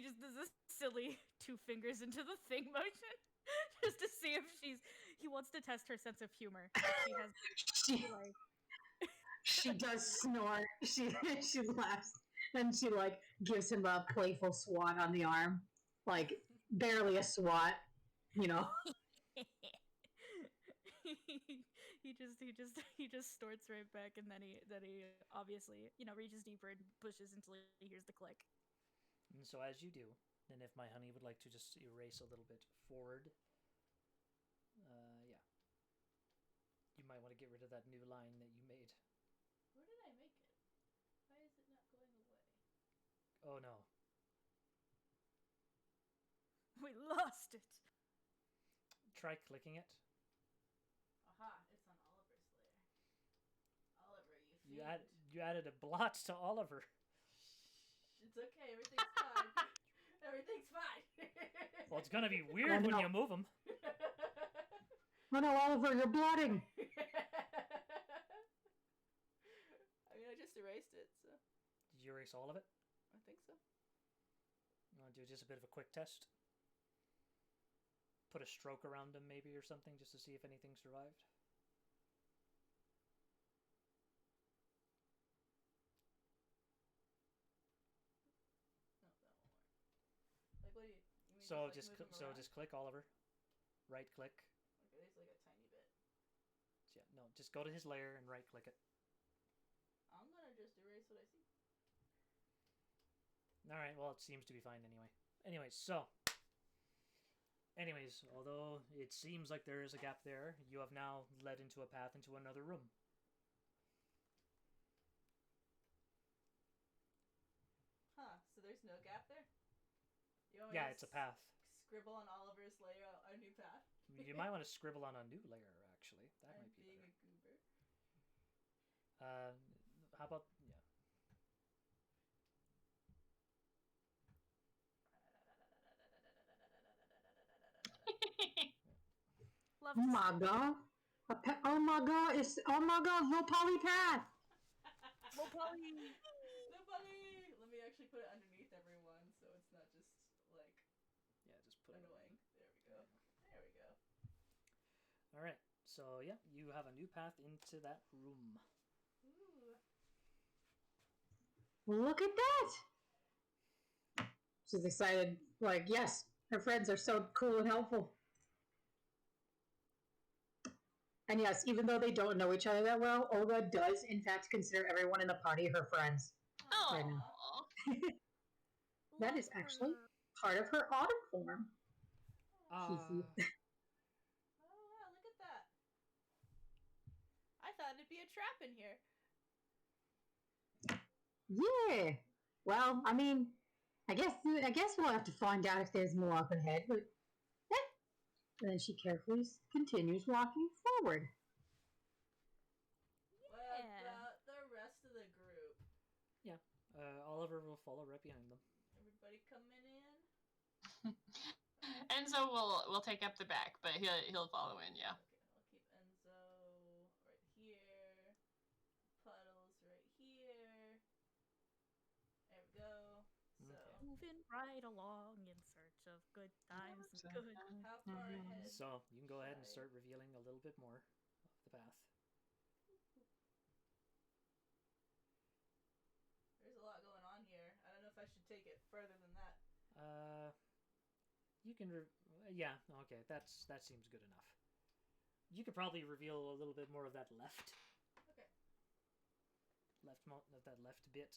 just does this silly 2 fingers into the thing motion, just to see if he wants to test her sense of humor. She does snort. She laughs and she like gives him a playful swat on the arm, like barely a swat, you know. he just snorts right back, and then he obviously, reaches deeper and pushes until he hears the click. And so as you do, and if my honey would like to just erase a little bit forward, yeah, you might want to get rid of that new line that you made. Where did I make it? Why is it not going away? Oh no. We lost it. Try clicking it. Aha, it's on Oliver's layer. Oliver, you You fiend. you added a blot to Oliver. It's okay, everything's fine. Everything's fine. Well, it's gonna be weird when you move him. Oh no, Oliver, you're blotting. I mean, I just erased it, so Did you erase all of it? I think so. You want to do just a bit of a quick test? Put a stroke around him, maybe, or something, just to see if anything survived. No, that won't work. Like, what do you mean? So just just move him around? just click Oliver, right click. Okay, there's like a tiny bit. Yeah, no, just go to his layer and right click it. I'm gonna just erase what I see. All right, well, it seems to be fine anyway. Anyways, although it seems like there is a gap there, you have now led into a path into another room. Huh? So there's no gap there. You want me Yeah, to it's a path. Scribble on Oliver's layer a new path. You might want to scribble on a new layer, actually. That I'm might be being better. a goober. How about, yeah. Love Oh to my god. Oh my god, low poly path. Well, probably. Nobody. Let me actually put it underneath everyone, so it's not just like Yeah, just put annoying. There we go. There we go. All right. So, yeah, you have a new path into that room. Ooh. Look at that. She's excited. Like, yes, her friends are so cool and helpful. And yes, even though they don't know each other that well, Olga does, in fact, consider everyone in the party her friends. Right now. That is actually part of her autumn form. Oh wow, look at that. I thought it'd be a trap in here. Yeah. Well, I mean, I guess we'll have to find out if there's more up ahead, but and then she carefully continues walking forward. What about the rest of the group? Yeah. Oliver will follow right behind them. Everybody coming in? Enzo will take up the back, but he'll follow in, yeah. Okay, I'll keep Enzo right here. Puddles right here. There we go. So, Okay. Moving right along in search of good times and good. how far ahead? So, you can go ahead and start revealing a little bit more of the path. There's a lot going on here. I don't know if I should take it further than that. You can, yeah, okay, that seems good enough. You could probably reveal a little bit more of that left. Okay. That left bit.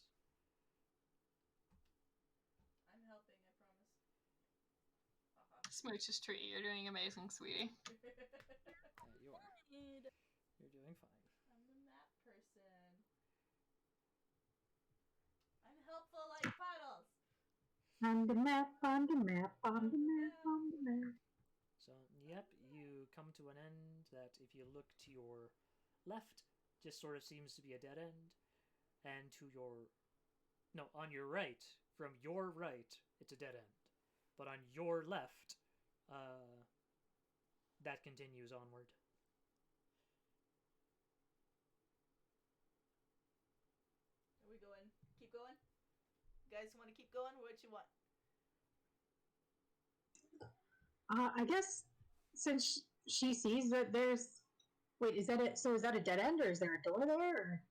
I'm helping, I promise. Smooch's tree, you're doing amazing, sweetie. You are. You're doing fine. I'm the map person. I'm helpful like Puddles. On the map, on the map, on the map, on the map. So, yep, you come to an end that if you look to your left, just sort of seems to be a dead end. And to your... No, on your right, from your right, it's a dead end. But on your left, that continues onward. Are we going? Keep going? You guys want to keep going? What you want? I guess since she sees that there's... Wait, is that it? So is that a dead end, or is there a door there?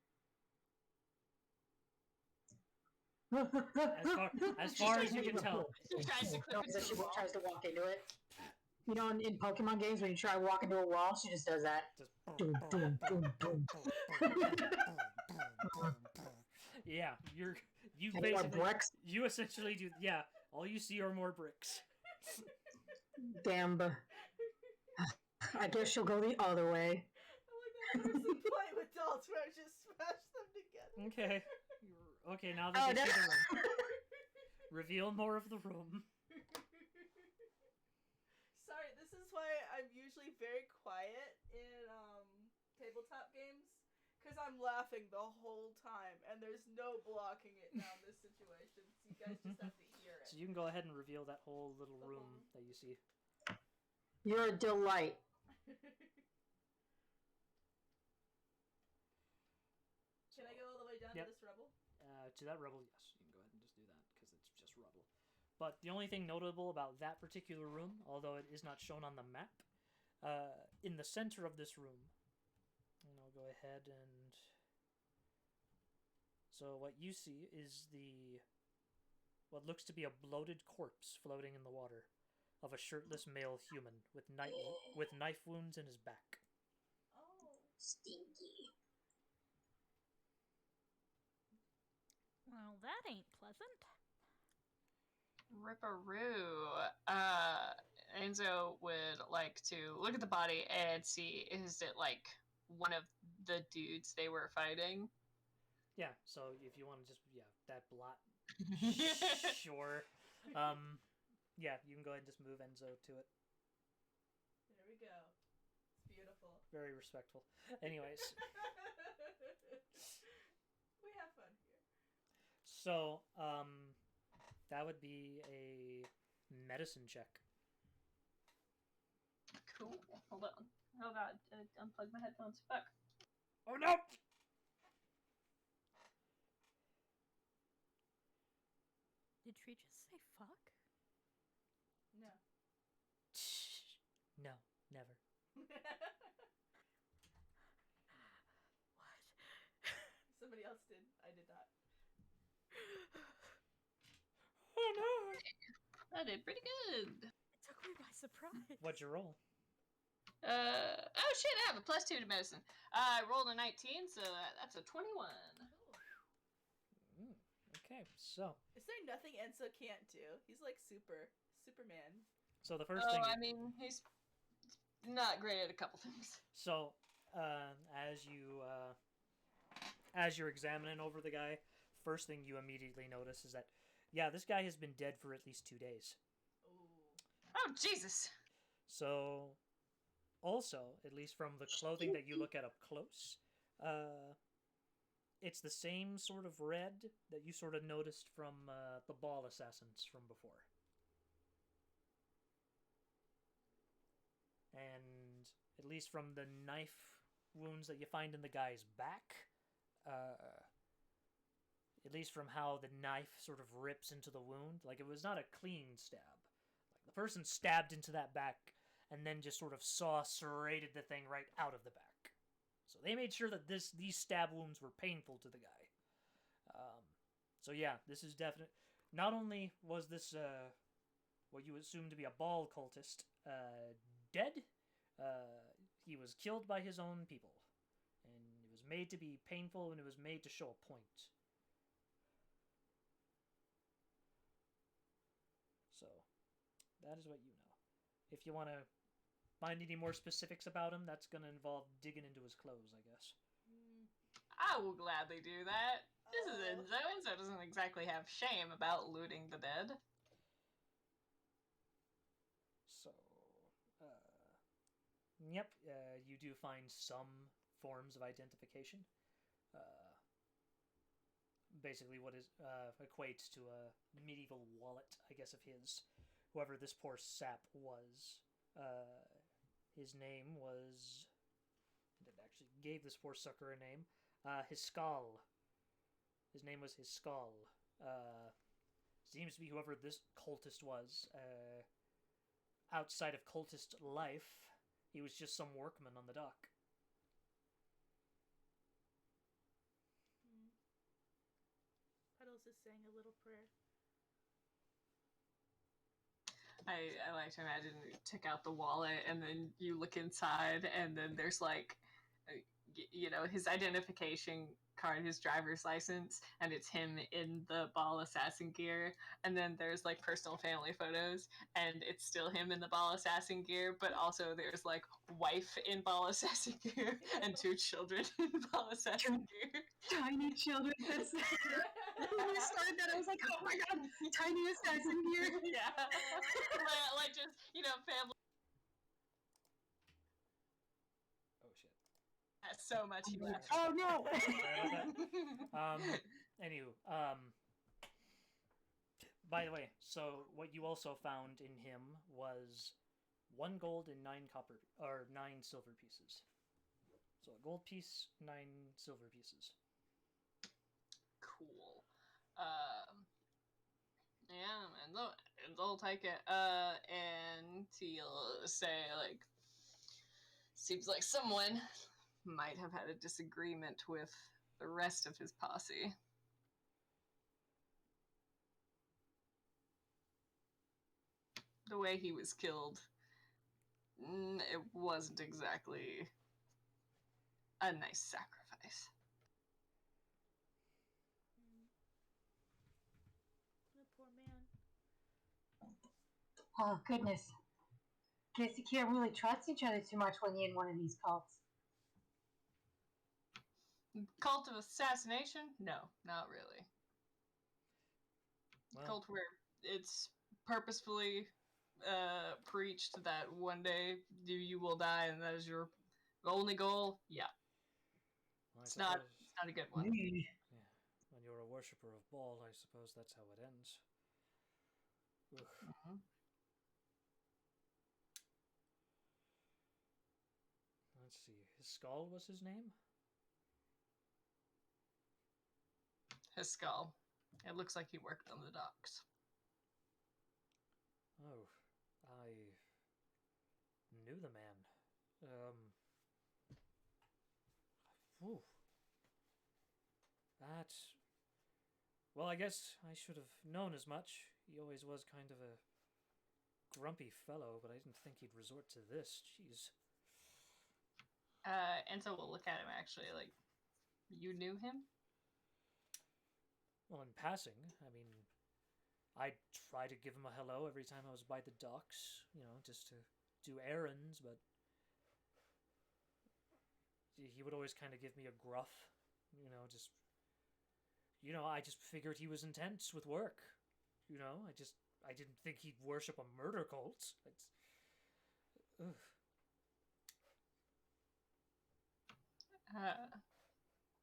As far as you can tell. She tries to clip into She the wall. tries to walk into it. You know, in Pokemon games, when you try to walk into a wall, she just does that. Just Boom, boom, boom, boom. Yeah, you And more basically bricks. you essentially do. Yeah, all you see are more bricks. Damn. I guess she'll go the other way. I like that. There was some play with dolls where I just smashed them together. Okay, okay. Now that they see the room. Reveal more of the room. Sorry, this is why I'm usually very quiet in tabletop games. Because I'm laughing the whole time, and there's no blocking it now in this situation, so you guys just have to hear it. So you can go ahead and reveal that whole little room that you see. You're a delight. Can I go all the way down to this rubble? To that rubble, yes. You can go ahead and just do that, because it's just rubble. But the only thing notable about that particular room, although it is not shown on the map, in the center of this room, and I'll go ahead and... So what you see is what looks to be a bloated corpse floating in the water of a shirtless male human with knife wounds in his back. Oh. Stinky. Well, that ain't pleasant. Ripperoo. Enzo would like to look at the body and see, is it like one of the dudes they were fighting? Yeah, so if you want to just, that blot, sure. Yeah, you can go ahead and just move Enzo to it. There we go. It's beautiful. Very respectful. Anyways. We have fun here. So, that would be a medicine check. Cool. Hold on. Oh god, unplug my headphones. Fuck. Oh no! Did Tree just say fuck? No. No, never. What? Somebody else did. I did not. Oh no! I did pretty good. It took me by surprise. What'd you roll? Oh shit, I have a +2 to medicine. I rolled a 19, so that's a 21. Okay, so. Is there nothing Enzo can't do? He's like Superman. So the first thing. I mean, he's not great at a couple things. So, as you're examining over the guy, first thing you immediately notice is that, this guy has been dead for at least 2 days. Ooh. Oh Jesus! So, also, at least from the clothing that you look at up close, it's the same sort of red that you sort of noticed from the ball assassins from before. And at least from the knife wounds that you find in the guy's back, at least from how the knife sort of rips into the wound, like it was not a clean stab. Like the person stabbed into that back and then just sort of saw serrated the thing right out of the back. So they made sure that these stab wounds were painful to the guy. So yeah, this is definite. Not only was this what you assume to be a ball cultist dead, he was killed by his own people, and it was made to be painful, and it was made to show a point. So that is what you know. If you want to find any more specifics about him, that's going to involve digging into his clothes, I guess. I will gladly do that. This is Enzo. Enzo doesn't exactly have shame about looting the dead. So, yep, you do find some forms of identification. Basically what is equates to a medieval wallet, I guess, of his. Whoever this poor sap was. His name was... It actually gave this poor sucker a name. Hiskal. His name was Hiskal. Seems to be whoever this cultist was. Outside of cultist life, he was just some workman on the dock. Puddles is saying a little prayer. I like to imagine you took out the wallet and then you look inside and then there's like, his identification card, his driver's license, and it's him in the ball assassin gear. And then there's like personal family photos and it's still him in the ball assassin gear, but also there's like wife in ball assassin gear and 2 children in ball assassin gear. Tiny children. When you started that, I was like, oh my god, tiny assassin here. Yeah. Like just, family. Oh shit. That's so much he left. Oh no. Sorry about that. Anywho, by the way, so what you also found in him was 1 gold and 9 silver pieces. So a gold piece, 9 silver pieces. Cool. Yeah, and they'll take it. And he'll say, like, seems like someone might have had a disagreement with the rest of his posse. The way he was killed, it wasn't exactly a nice sacrifice. The poor man. Oh goodness. Guess you can't really trust each other too much when you're in one of these cults. Cult of assassination? No, not really. Well, Cult where it's purposefully preached that one day you will die and that is your only goal. Yeah, I it's suppose, not a good one. yeah, when you're a worshipper of Baal, I suppose that's how it ends. Ugh. Mm-hmm. Let's see. His skull was his name? His skull. It looks like he worked on the docks. Oh, I knew the man. Whew. That. Well, I guess I should have known as much. He always was kind of a grumpy fellow, but I didn't think he'd resort to this. Jeez. And so we'll look at him actually. Like, you knew him? Well, in passing, I mean, I'd try to give him a hello every time I was by the docks, just to do errands, but he would always kind of give me a gruff, I just figured he was intense with work, I didn't think he'd worship a murder cult. Ugh.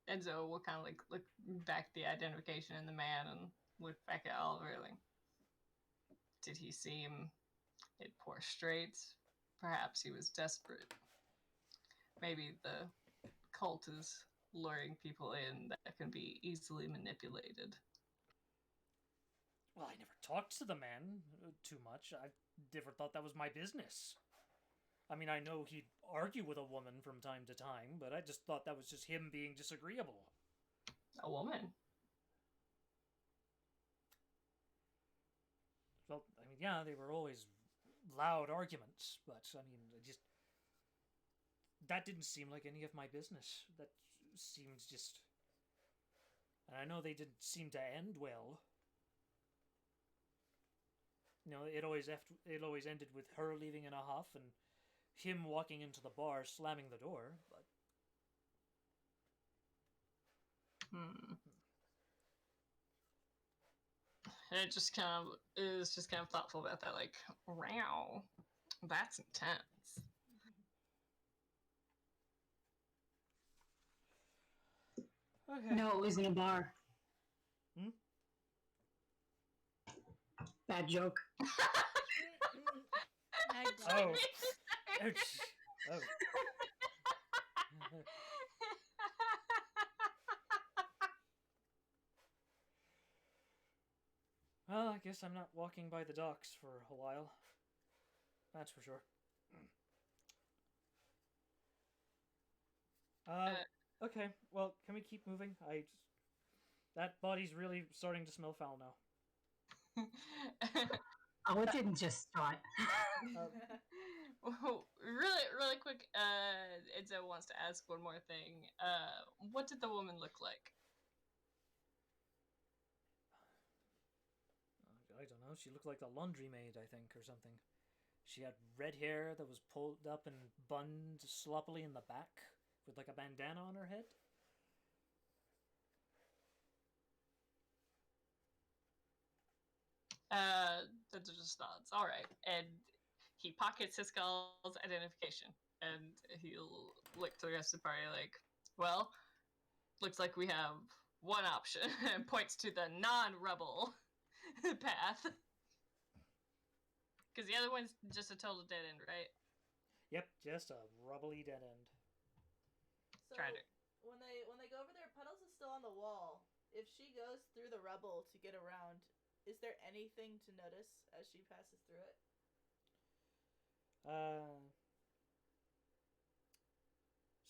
Enzo will kind of like look back at the identification in the man and look back at Oliver. Like, did he seem in poor straits? Perhaps he was desperate. Maybe the cult is luring people in that can be easily manipulated. Well, I never talked to the man too much. I never thought that was my business. I mean, I know he'd argue with a woman from time to time, but I just thought that was just him being disagreeable. A woman? Well, I mean, yeah, they were always loud arguments, but, I mean, that didn't seem like any of my business. That seemed just... And I know they didn't seem to end well. It always ended with her leaving in a huff and him walking into the bar, slamming the door, but... It just kind of is just kind of thoughtful about that. Like, wow, that's intense. Okay. No, it was in a bar. Hmm? Bad joke. Oh. Ouch. Oh. Well, I guess I'm not walking by the docks for a while. That's for sure. Okay, well, can we keep moving? That body's really starting to smell foul now. Oh, it didn't just start. Really quick, Enzo wants to ask one more thing. What did the woman look like? I don't know. She looked like a laundry maid, I think, or something. She had red hair that was pulled up and bunned sloppily in the back with like a bandana on her head. That just nods. All right, and he pockets his skull's identification, and he'll look to the rest of the party like, well, looks like we have one option, and points to the non-rubble path. Because the other one's just a total dead end, right? Yep, just a rubbly dead end. So Trying to. when they go over there, Puddles is still on the wall. If she goes through the rubble to get around, is there anything to notice as she passes through it?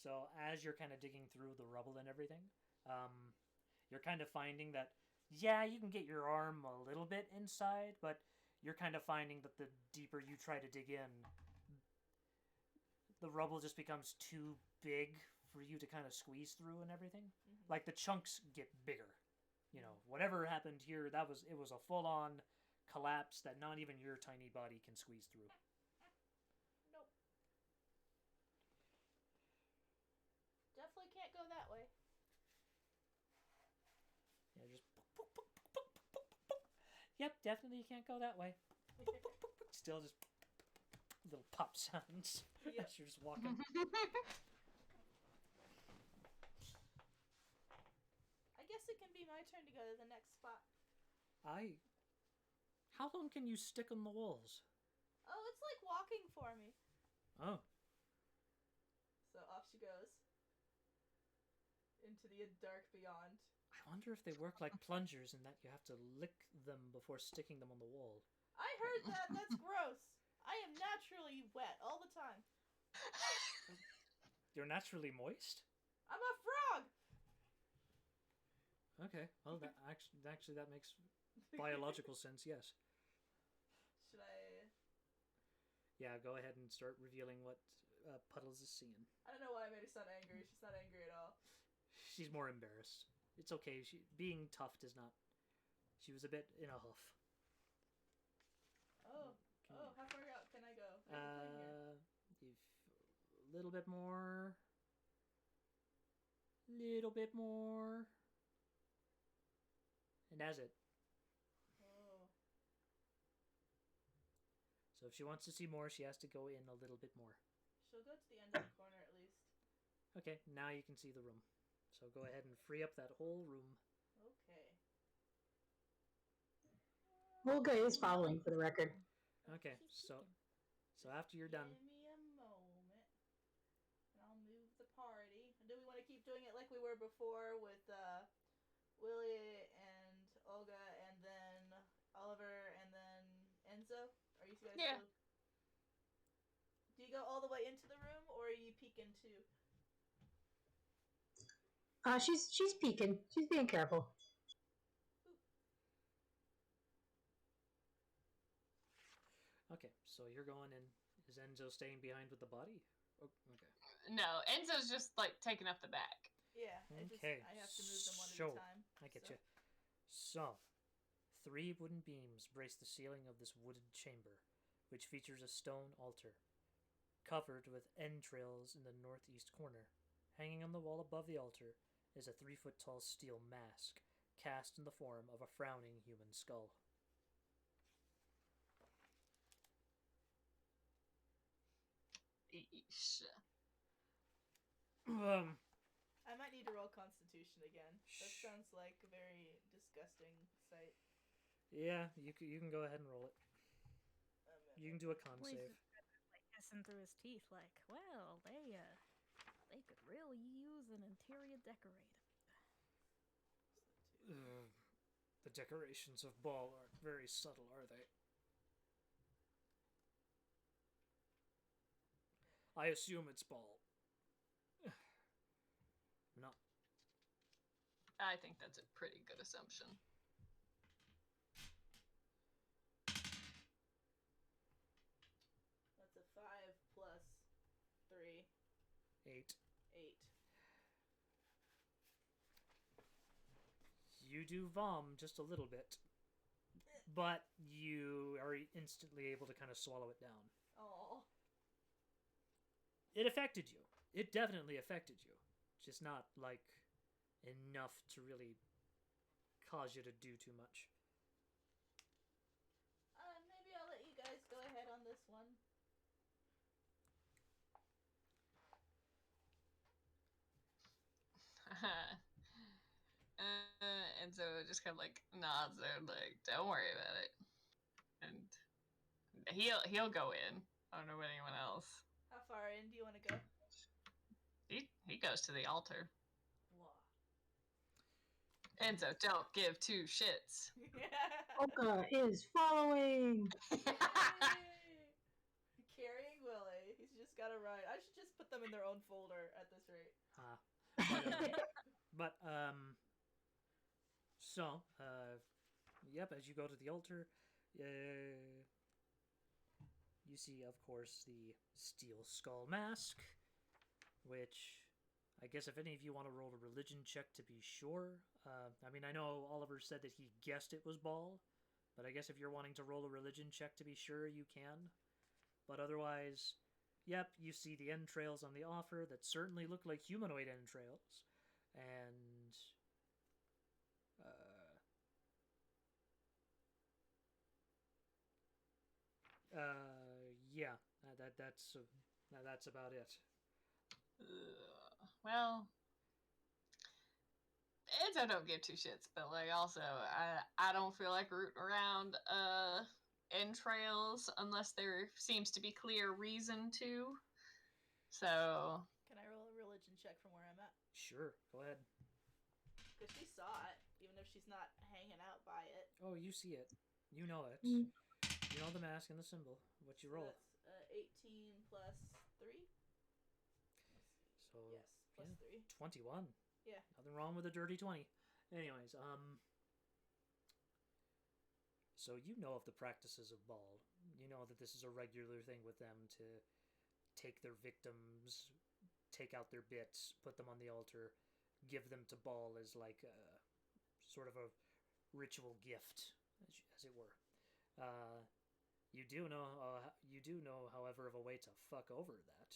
So as you're kind of digging through the rubble and everything, you're kind of finding that, yeah, you can get your arm a little bit inside, but you're kind of finding that the deeper you try to dig in, the rubble just becomes too big for you to kind of squeeze through and everything. Mm-hmm. Like the chunks get bigger. You know, whatever happened here, it was a full-on collapse that not even your tiny body can squeeze through. Nope. Definitely can't go that way. Yeah, just yep, definitely you can't go that way. Still just little pop sounds Yep. as you're just walking. I guess it can be my turn to go to the next spot. How long can you stick on the walls? Oh, it's like walking for me. Oh. So off she goes. Into the dark beyond. I wonder if they work like plungers in that you have to lick them before sticking them on the wall. I heard that. That's gross. I am naturally wet all the time. You're naturally moist? I'm a frog! Okay, well, that actually that makes biological sense, yes. Should I... Yeah, go ahead and start revealing what Puddles is seeing. I don't know why I made her sound angry. She's not angry at all. She's more embarrassed. It's okay. Being tough does not... She was a bit in a huff. Oh, how far out can I go? A little bit more. Little bit more. And that's it. Oh. So if she wants to see more, she has to go in a little bit more. She'll go to the end of the corner at least. Okay, now you can see the room. So go ahead and free up that whole room. Okay. Olga is following, for the record. Okay, so after you're done... Give me a moment. And I'll move the party. Do we want to keep doing it like we were before with Willie and Olga and then Oliver and then Enzo? Are you guys Yeah. still... Do you go all the way into the room or are you peeking too? She's peeking. She's being careful. Okay, so you're going in. Is Enzo staying behind with the body? Oh, okay. No, Enzo's just like taking up the back. Yeah, Okay, I have to move them one so, at a time. I get so. you. So, 3 wooden beams brace the ceiling of this wooded chamber, which features a stone altar, covered with entrails in the northeast corner. Hanging on the wall above the altar is a 3-foot-tall steel mask, cast in the form of a frowning human skull. Eesh. I might need to roll Constitution again. That sounds like a very disgusting sight. Yeah, you can go ahead and roll it. You can do a con Blaze save. is like hissing through his teeth, like, well, they could really use an interior decorator. The decorations of Ball aren't very subtle, are they? I assume it's Ball. No. I think that's a pretty good assumption. That's a 5 plus 3. 8. 8. You do vom just a little bit, but you are instantly able to kind of swallow it down. Oh. It affected you. It definitely affected you. Just not, like, enough to really cause you to do too much. And so just kind of like nods and like, don't worry about it. And he'll go in. I don't know about anyone else. How far in do you want to go? He goes to the altar. Whoa. And so don't give two shits. Oka is following. Carrying Willie. He's just got to ride. I should just put them in their own folder at this rate. Yep, as you go to the altar, you see, of course, the steel skull mask, which I guess if any of you want to roll a religion check to be sure. I mean, I know Oliver said that he guessed it was Ball, but I guess if you're wanting to roll a religion check to be sure, you can. But otherwise, yep, you see the entrails on the offer that certainly look like humanoid entrails. And yeah, that's about it. Well, I don't give two shits, but like also I don't feel like rooting around entrails unless there seems to be clear reason to. So can I roll a religion check from where I'm at? Sure, go ahead. Because she saw it, even if she's not hanging out by it. Oh, you see it. You know it. You know the mask and the symbol. What you roll? That's 18 plus 3. So yes, plus 3. 21. Yeah. Nothing wrong with a dirty 20. Anyways, so you know of the practices of Baal. You know that this is a regular thing with them to take their victims, take out their bits, put them on the altar, give them to Baal as like a sort of a ritual gift, as it were. You do know, however, of a way to fuck over that.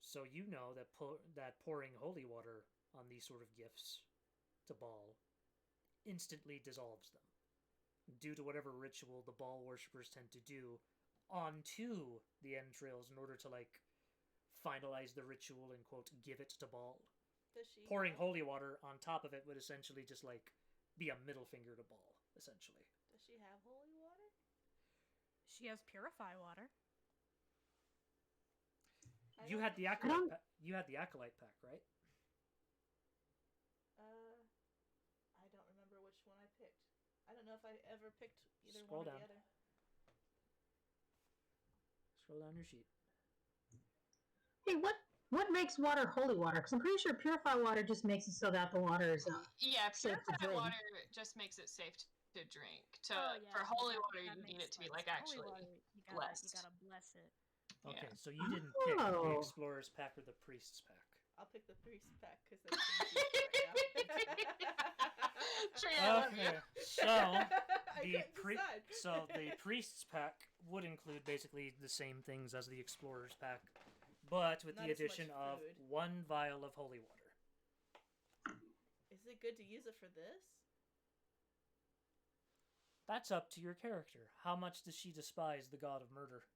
So you know that pouring holy water on these sort of gifts to Baal instantly dissolves them, due to whatever ritual the Baal worshippers tend to do onto the entrails in order to like finalize the ritual and quote give it to Baal. Pouring holy water on top of it would essentially just like be a middle finger to Baal, essentially. Does she have holy water? She has purify water. You had the acolyte. You had the acolyte pack, right? I don't remember which one I picked. I don't know if I ever picked either Scroll one or down. the other. Scroll down your sheet. Hey, what makes water holy water? Because I'm pretty sure purified water just makes it so that the water is yeah, safe to purified drink. water just makes it safe to drink. Yeah, For holy that water, you need makes it to be sense. like Holy actually water, blessed. You gotta bless it. Okay, Yeah. so you didn't pick the Oh. explorer's pack or the priest's pack. I'll pick the priest pack because they seem cheap right now. Trey, I love you. Okay, so I the couldn't decide. the priest's pack would include basically the same things as the explorer's pack, but with Not the as much addition of food. 1 vial of holy water. Is it good to use it for this? That's up to your character. How much does she despise the god of murder?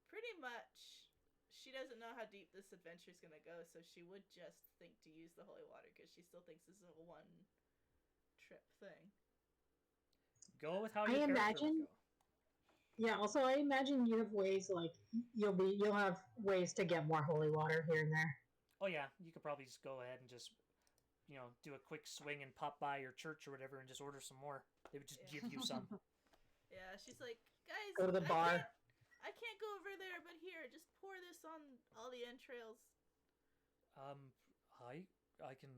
Pretty much. She doesn't know how deep this adventure is going to go, so she would just think to use the holy water because she still thinks this is a one-trip thing. Go with how I your character imagine- would go. Yeah. Also, I imagine you have ways like you'll have ways to get more holy water here and there. Oh yeah, you could probably just go ahead and just, do a quick swing and pop by your church or whatever and just order some more. They would just give you some. Yeah, she's like, guys, Go to the bar. I can't go over there, but here, just pour this on all the entrails. I can.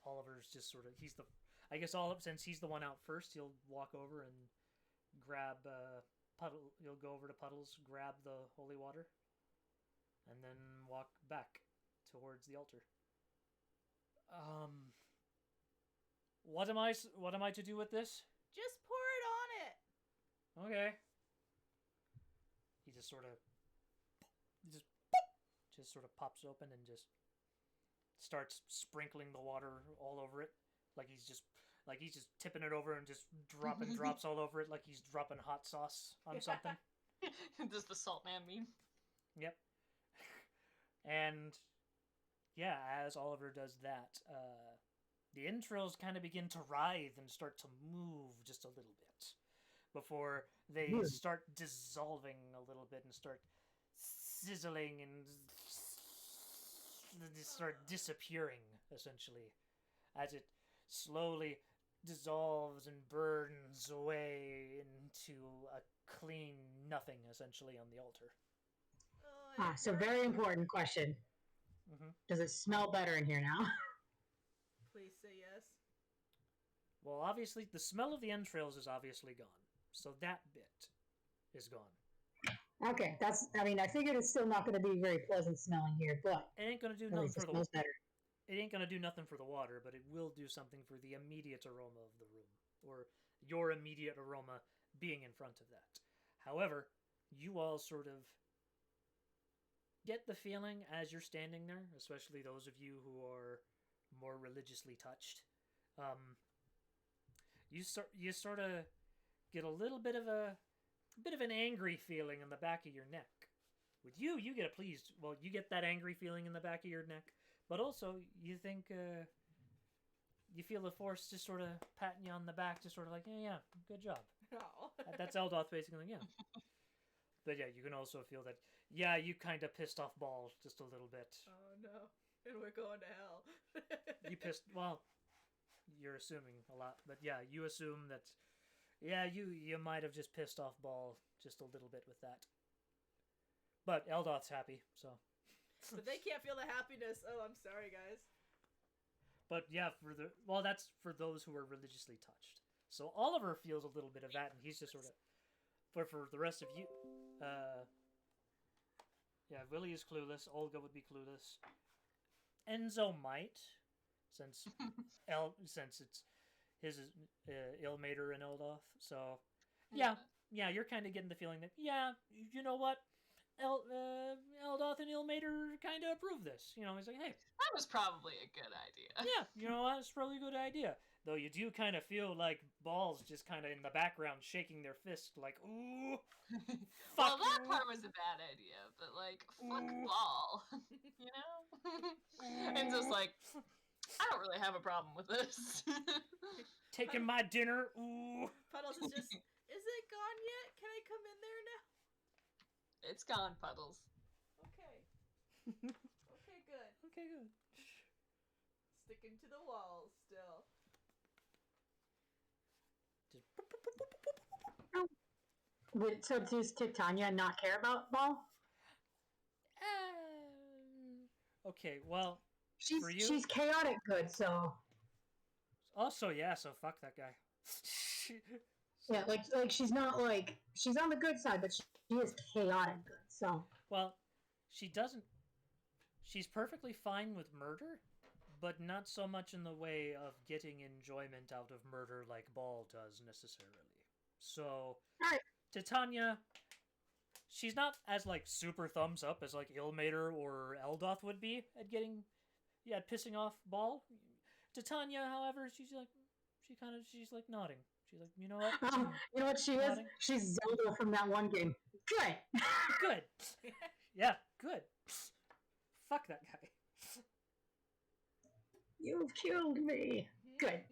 Oliver's just sort of since he's the one out first, he'll walk over and grab Puddle. He'll go over to Puddles, grab the holy water, and then walk back towards the altar. What am I to do with this? Just pour it on it. Okay. He just sort of pops open and just starts sprinkling the water all over it, like he's just tipping it over and just dropping drops all over it, like he's dropping hot sauce on something. Does the salt man mean? Yep. And yeah, as Oliver does that, the entrails kind of begin to writhe and start to move just a little bit before they start dissolving a little bit and start sizzling and start disappearing, essentially, as it slowly dissolves and burns away into a clean nothing, essentially, on the altar. So very important question. Mm-hmm. Does it smell better in here now? Please say yes. Well, obviously, the smell of the entrails is obviously gone. So that bit is gone. Okay, I figured it's still not going to be very pleasant smelling here, but It ain't gonna do at nothing least for it the smells better. It ain't gonna do nothing for the water, but it will do something for the immediate aroma of the room, or your immediate aroma being in front of that. However, you all sort of get the feeling as you're standing there, especially those of you who are more religiously touched. You sort of get a little bit of an angry feeling in the back of your neck. With you get a pleased. Well, you get that angry feeling in the back of your neck, but also you think you feel the force just sort of patting you on the back, just sort of like, yeah, good job. Oh. That's Eldoth basically, yeah. But yeah, you can also feel that, yeah, you kind of pissed off Ball just a little bit. Oh no, and we're going to hell. Well, you're assuming a lot, but yeah, you assume that, yeah, you might have just pissed off Ball just a little bit with that. But Eldoth's happy, so. But they can't feel the happiness. Oh, I'm sorry, guys. But yeah, that's for those who are religiously touched. So Oliver feels a little bit of that, and he's just sort of. But for the rest of you, yeah, Willie is clueless. Olga would be clueless. Enzo might, since it's his Ilmater and Eldoth. So yeah, you're kind of getting the feeling that you know what, Eldoth and Ilmater kind of approve this. You know, he's like, hey, that was probably a good idea. Yeah, you know what, it's probably a good idea. Though you do kind of feel like Ball's just kind of in the background shaking their fist, like, ooh, fuck. Well, that part was a bad idea, but like, fuck Ball, you know? And just like, I don't really have a problem with this. Taking my dinner, ooh. Puddles is just, is it gone yet? Can I come in there now? It's gone, Puddles. Okay. Okay, good. Okay, good. Sticking to the walls still. So does Titania not care about Ball? Okay, well, she's chaotic good, so. Also, yeah, so fuck that guy. Yeah, like she's not like she's on the good side, but she is chaotic good. So. Well, she doesn't. She's perfectly fine with murder, but not so much in the way of getting enjoyment out of murder like Ball does necessarily. So, right. Titania, she's not as like super thumbs up as like Ilmater or Eldoth would be at pissing off Ball. Titania, however, she's like nodding. She's like, you know what? You know what she nodding. Is? She's Zelda from that one game. Good. Good. Yeah, good. Fuck that guy. You've killed me. Good.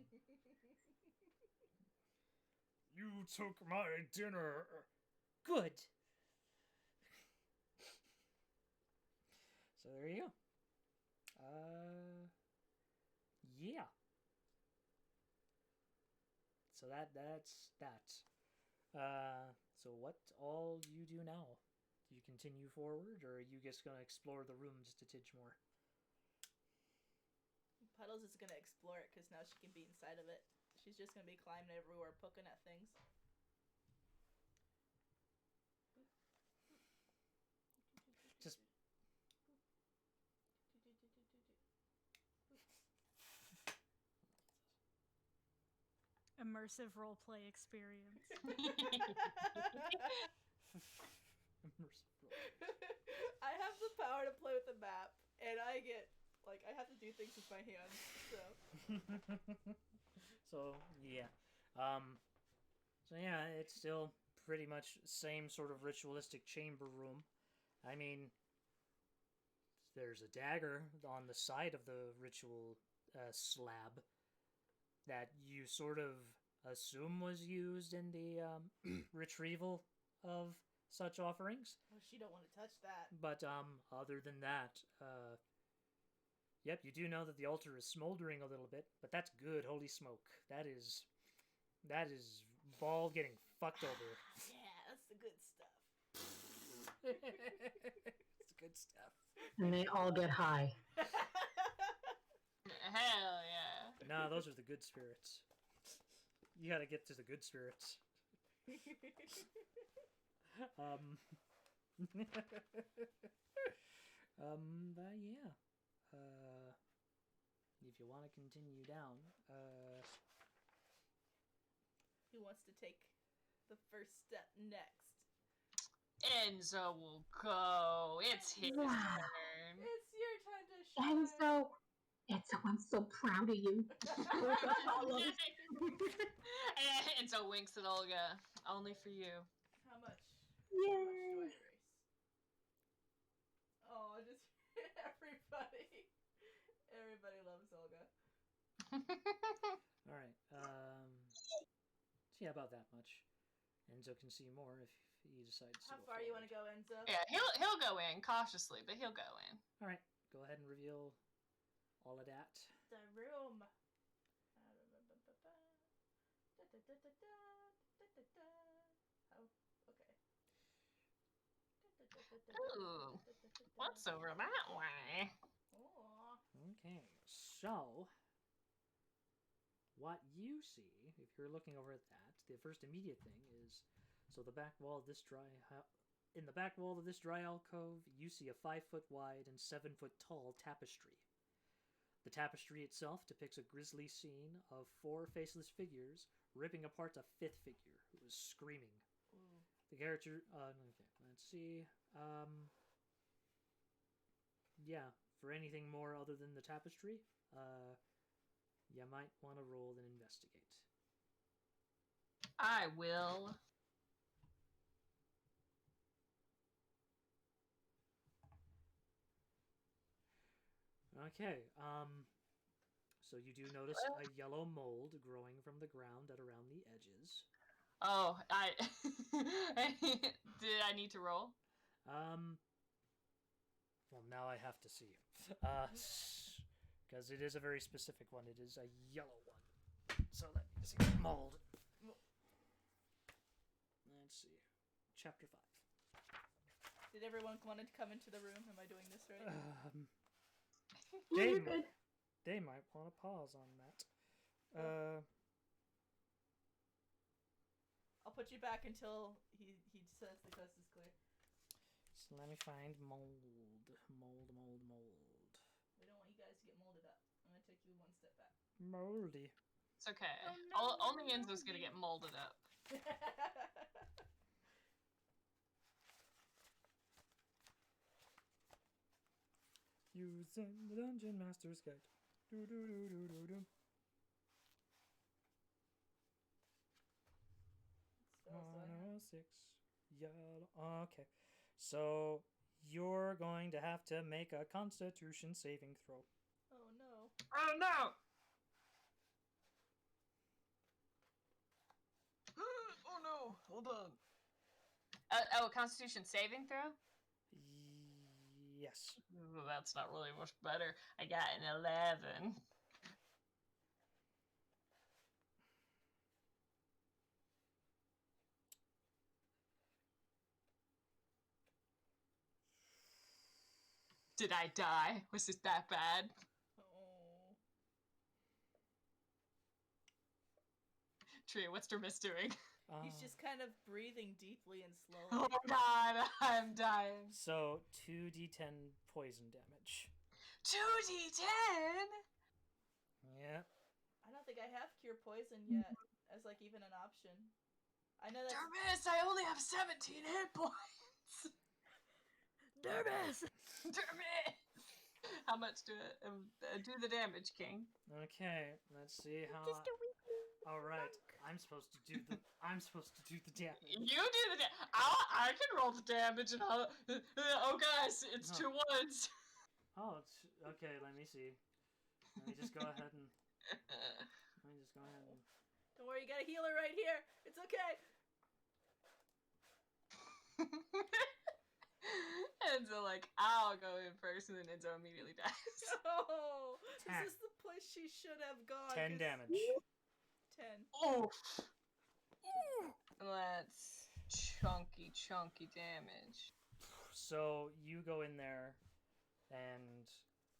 You took my dinner. Good. So there you go. Yeah. So that's that. So what all do you do now? Do you continue forward, or are you just gonna explore the room just a tidge more? Puddles is gonna explore it because now she can be inside of it. She's just gonna be climbing everywhere, poking at things. Just. Immersive roleplay experience. I have the power to play with the map, and I have to do things with my hands, so. So yeah, it's still pretty much same sort of ritualistic chamber room. I mean, there's a dagger on the side of the ritual slab that you sort of assume was used in the retrieval of such offerings. Oh, she don't want to touch that. But other than that, yep, you do know that the altar is smoldering a little bit, but that's good. Holy smoke! That is ball getting fucked over. Yeah, that's the good stuff. It's good stuff. And they all get high. Hell yeah. Nah, those are the good spirits. You gotta get to the good spirits. But yeah. If you want to continue down, Who wants to take the first step next? Enzo will go. It's his Wow. turn. It's your time to shine. Enzo, I'm so proud of you. Enzo winks at Olga. Only for you. How much? Yay. How much do I erase? Oh, just everybody. Everybody loves Olga. all right. So yeah, about that much. Enzo can see more if he decides. How far you want to go, Enzo? Yeah, he'll go in cautiously, but he'll go in. All right, go ahead and reveal all of that. The room. Oh, okay. Ooh, what's over that way? Oh. Okay, so what you see, if you're looking over at that, the first immediate thing is, so the back wall of this in the back wall of this dry alcove, you see a 5-foot wide and 7-foot tall tapestry. The tapestry itself depicts a grisly scene of 4 faceless figures ripping apart a 5th figure who is screaming. Ooh. The character, okay, let's see. Yeah, for anything more other than the tapestry, you might want to roll and investigate. I will. Okay, so you do notice a yellow mold growing from the ground at around the edges. Oh, did I need to roll? Well, now I have to see you. Because it is a very specific one. It is a yellow one. So let me see. Mold. Let's see. Chapter 5. Did everyone want to come into the room? Am I doing this right? They might want to pause on that. I'll put you back until he says the coast is clear. So let me find mold. Mold. We don't want you guys to get molded up. I'm gonna take you one step back. Moldy. It's okay. Oh, no, Only Enzo's gonna get molded up. Using the Dungeon Master's Guide. Do do do do do do. So, 106. Yellow. Okay. So you're going to have to make a Constitution saving throw. oh no. Oh no! Oh no! Hold on. Constitution saving throw? Yes. Ooh, that's not really much better. I got an 11. Did I die? Was it that bad? Oh. Tria, what's Dermis doing? He's just kind of breathing deeply and slowly. Oh god, I'm dying. So 2d10 poison damage. 2d10? Yeah. I don't think I have cure poison yet as like even an option. I know that's Dermis, I only have 17 hit points. Derbis! Dermis! How much do the damage, King? Okay. Let's see how. Just a weekly. All right. I'm supposed to do the damage. You do the I can roll the damage and I'll... Oh guys, it's No. 2 ones. Oh, it's okay. Let me see. Let me just go ahead and. Don't worry, you got a healer right here. It's okay. Enzo like, I'll go in first, and then Enzo immediately dies. Oh, 10. is this the place she should have gone? 10 'Cause- damage. 10. Oh, that's chunky damage. So you go in there, and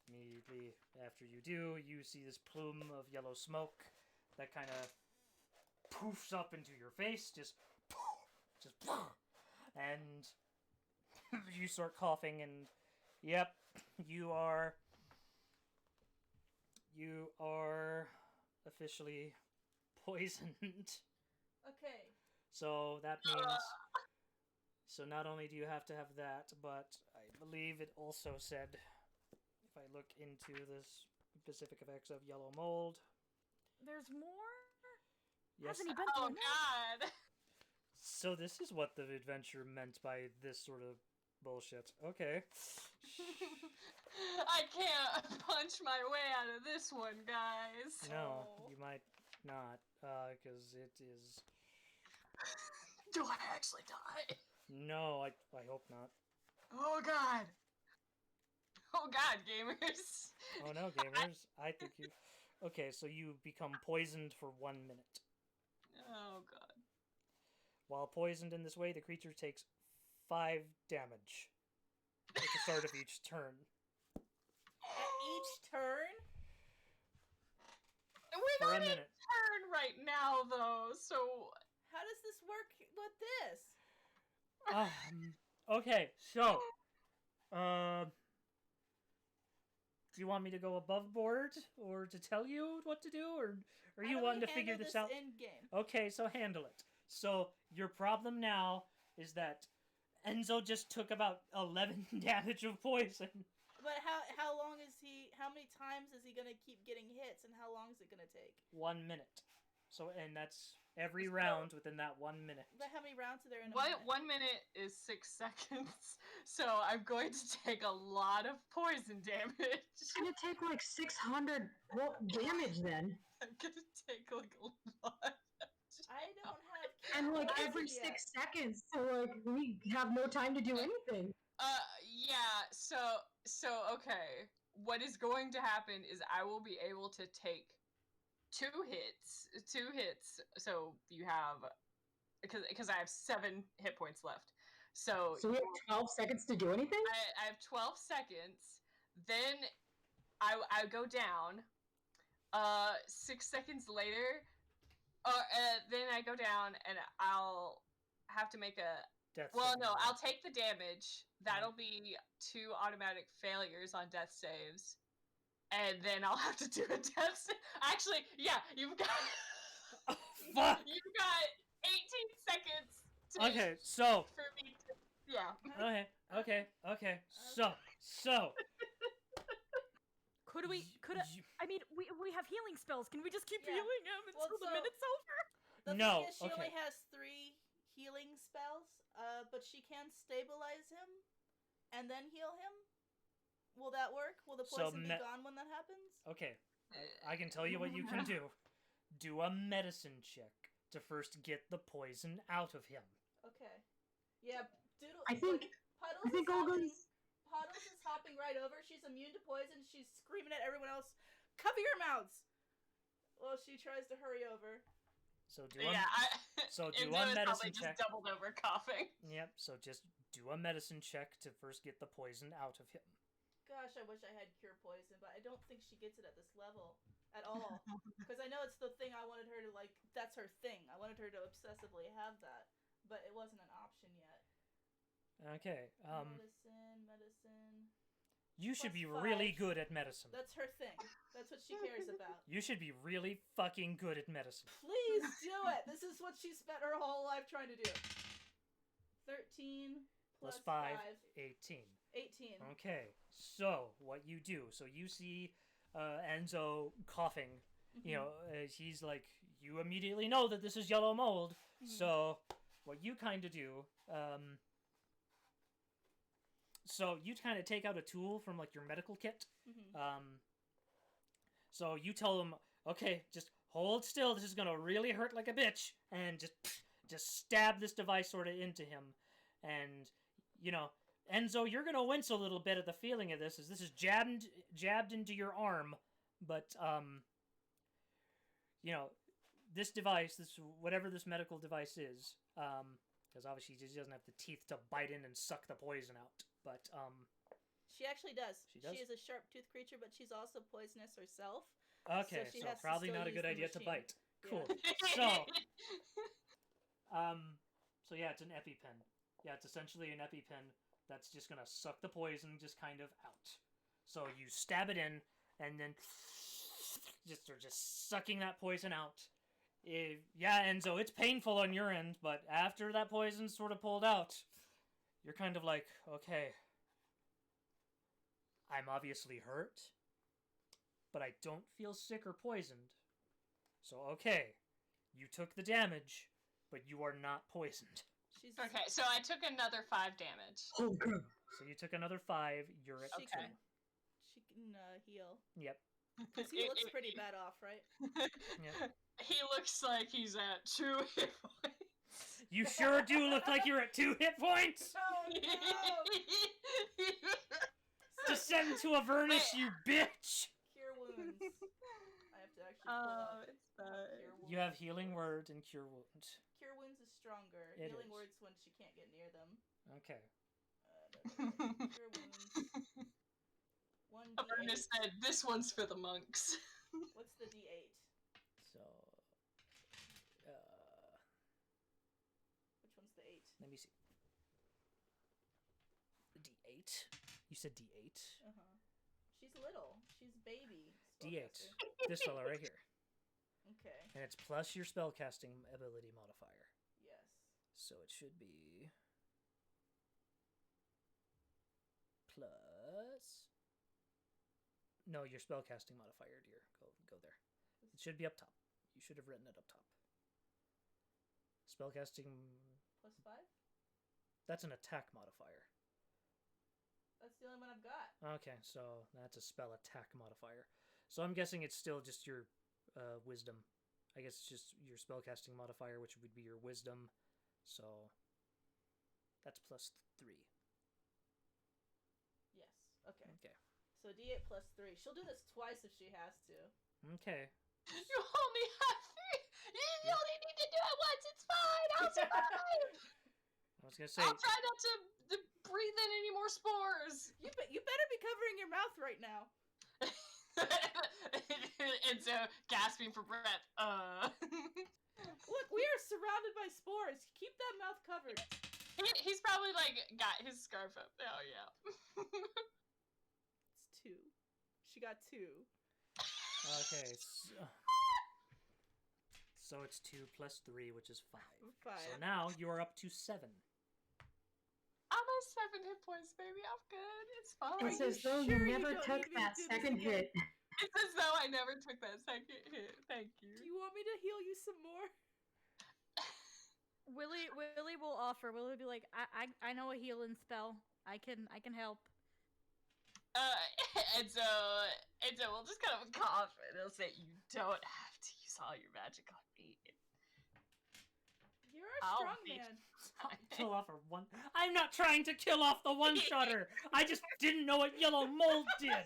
immediately after you do, you see this plume of yellow smoke that kind of poofs up into your face, just, and you start coughing, and yep, you are officially poisoned. Okay. So that means. So not only do you have to have that, but I believe it also said, if I look into the specific effects of yellow mold. There's more? Yes. Hasn't he been Oh through enough? God! So this is what the adventure meant by this sort of bullshit. Okay. I can't punch my way out of this one, guys. No, Oh. you might not, because it is. Do I actually die? No, I hope not. Oh God! Oh God, gamers! Oh no, gamers. I think you. Okay, so you become poisoned for 1 minute. Oh God! While poisoned in this way, the creature takes 5 damage at the start of each turn. At each turn? We're For a not in minute. turn right now, though. So How does this work with this? Okay, so, do you want me to go above board, or to tell you what to do, or you wanting to figure this out? In game. Okay, so handle it. So, your problem now is that Enzo just took about 11 damage of poison. But how long is he? How many times is he gonna keep getting hits, and how long is it gonna take? 1 minute. So, and that's every round within that 1 minute. But how many rounds are there in a what? minute? 1 minute is 6 seconds. So I'm going to take a lot of poison damage. It's gonna take like 600 damage then. I'm gonna take like a lot. I don't have. And like poison every yet. 6 seconds, so like we have no time to do anything. Yeah. So okay. What is going to happen is I will be able to take 2 hits. So you have because I have 7 hit points left. So So we have 12 seconds to do anything? I have 12 seconds. Then I go down. 6 seconds later, then I go down and I'll have to make a. Death Well, saving no, throw. I'll take the damage. That'll be 2 automatic failures on death saves, and then I'll have to do a death save. Actually, yeah, you've got. Fuck! You've got 18 seconds. Okay, so. For me to. Yeah. Okay. So. Could we? I mean, we have healing spells. Can we just keep Yeah. healing him until the so- minute's over? The No, thing is, she okay. only has 3 healing spells. But she can stabilize him, and then heal him. Will that work? Will the So poison be gone when that happens? Okay, I can tell you what you can do. Do a medicine check to first get the poison out of him. Okay. Yeah, Doodle. I think Puddles is hopping right over. She's immune to poison. She's screaming at everyone else, "Cover your mouths!" Well, she tries to hurry over. So do Yeah, so do Enzo one is medicine probably check. just doubled over coughing. Yep. So just do a medicine check to first get the poison out of him. Gosh, I wish I had cure poison, but I don't think she gets it at this level at all. Because I know it's the thing I wanted her to, like, that's her thing. I wanted her to obsessively have that, but it wasn't an option yet. Okay. Medicine. You should be +5. really good at medicine. That's her thing. That's what she cares about. You should be really fucking good at medicine. Please do it! This is what she spent her whole life trying to do. 13 Plus 5, 18. 18. Okay, so what you do, so you see Enzo coughing, you know, he's like, you immediately know that this is yellow mold, so what you kind of do So you kind of take out a tool from like your medical kit. So you tell him, okay, just hold still. This is gonna really hurt like a bitch, and just stab this device sort of into him, and Enzo, you're gonna wince a little bit at the feeling of this, as this is jabbed into your arm, but this device, whatever this medical device is, because obviously she doesn't have the teeth to bite in and suck the poison out, but she actually does. She does? She is a sharp-toothed creature, but she's also poisonous herself. okay, she so has to probably still not a use good the idea to machine. bite. Cool. Yeah. So yeah, it's an EpiPen. Yeah, it's essentially an EpiPen that's just gonna suck the poison just kind of out. So you stab it in, and then they're just sucking that poison out. Yeah, Enzo, it's painful on your end, but after that poison's sort of pulled out, you're kind of like, okay, I'm obviously hurt, but I don't feel sick or poisoned. So, okay, you took the damage, but you are not poisoned. Okay, so I took another 5 damage. Oh, God. So you took another 5, you're at 2. She can heal. Yep. Because he looks pretty bad off, right? Yeah. He looks like he's at 2 hit points. You sure do look like you're at 2 hit points! Oh, no! Descend to Avernus, you bitch! Cure wounds. I have to actually pull up. It's bad. Cure wounds. You have healing word and cure wound. Cure wounds is stronger. It Healing is. words when she can't get near them. Okay. Cure wounds. 1d8. Avernus said, this one's for the monks. What's the d8? So, Which one's the 8? let me see. The D8? You said D8? Uh-huh. She's little. She's baby. D8. spellcaster. This fella right here. Okay. And it's plus your spellcasting ability modifier. Yes. So it should be plus. No, your spellcasting modifier, dear. Go there. It should be up top. You should have written it up top. Spellcasting. Plus 5? That's an attack modifier. That's the only one I've got. Okay, so that's a spell attack modifier. So I'm guessing it's still just your wisdom. I guess it's just your spellcasting modifier, which would be your wisdom. So that's plus 3. Yes. Okay. Okay. So d8 plus 3. She'll do this twice if she has to. Okay. You only have 3! You only need to do it once, it's fine! I'll survive! I was gonna say. I'll try not to breathe in any more spores! You better be covering your mouth right now. And so, gasping for breath, Look, we are surrounded by spores. Keep that mouth covered. He's probably, like, got his scarf up. Oh, yeah. It's 2. She got 2. Okay. So it's 2 plus 3, which is 5. 5. So now you are up to 7. I'm at 7 hit points, baby. I'm good. It's fine. It's as though sure you you never don't took need me to that do this second again? hit. It's as though I never took that second hit. Thank you. Do you want me to heal you some more? Willie will offer. Willie will be like, I know a healing spell. I can help. And so we'll just kind of cough, and he'll say, "You don't have to use all your magic on me." You're a I'll strong be man. Kill off a one. I'm not trying to kill off the one-shotter. I just didn't know what yellow mold did.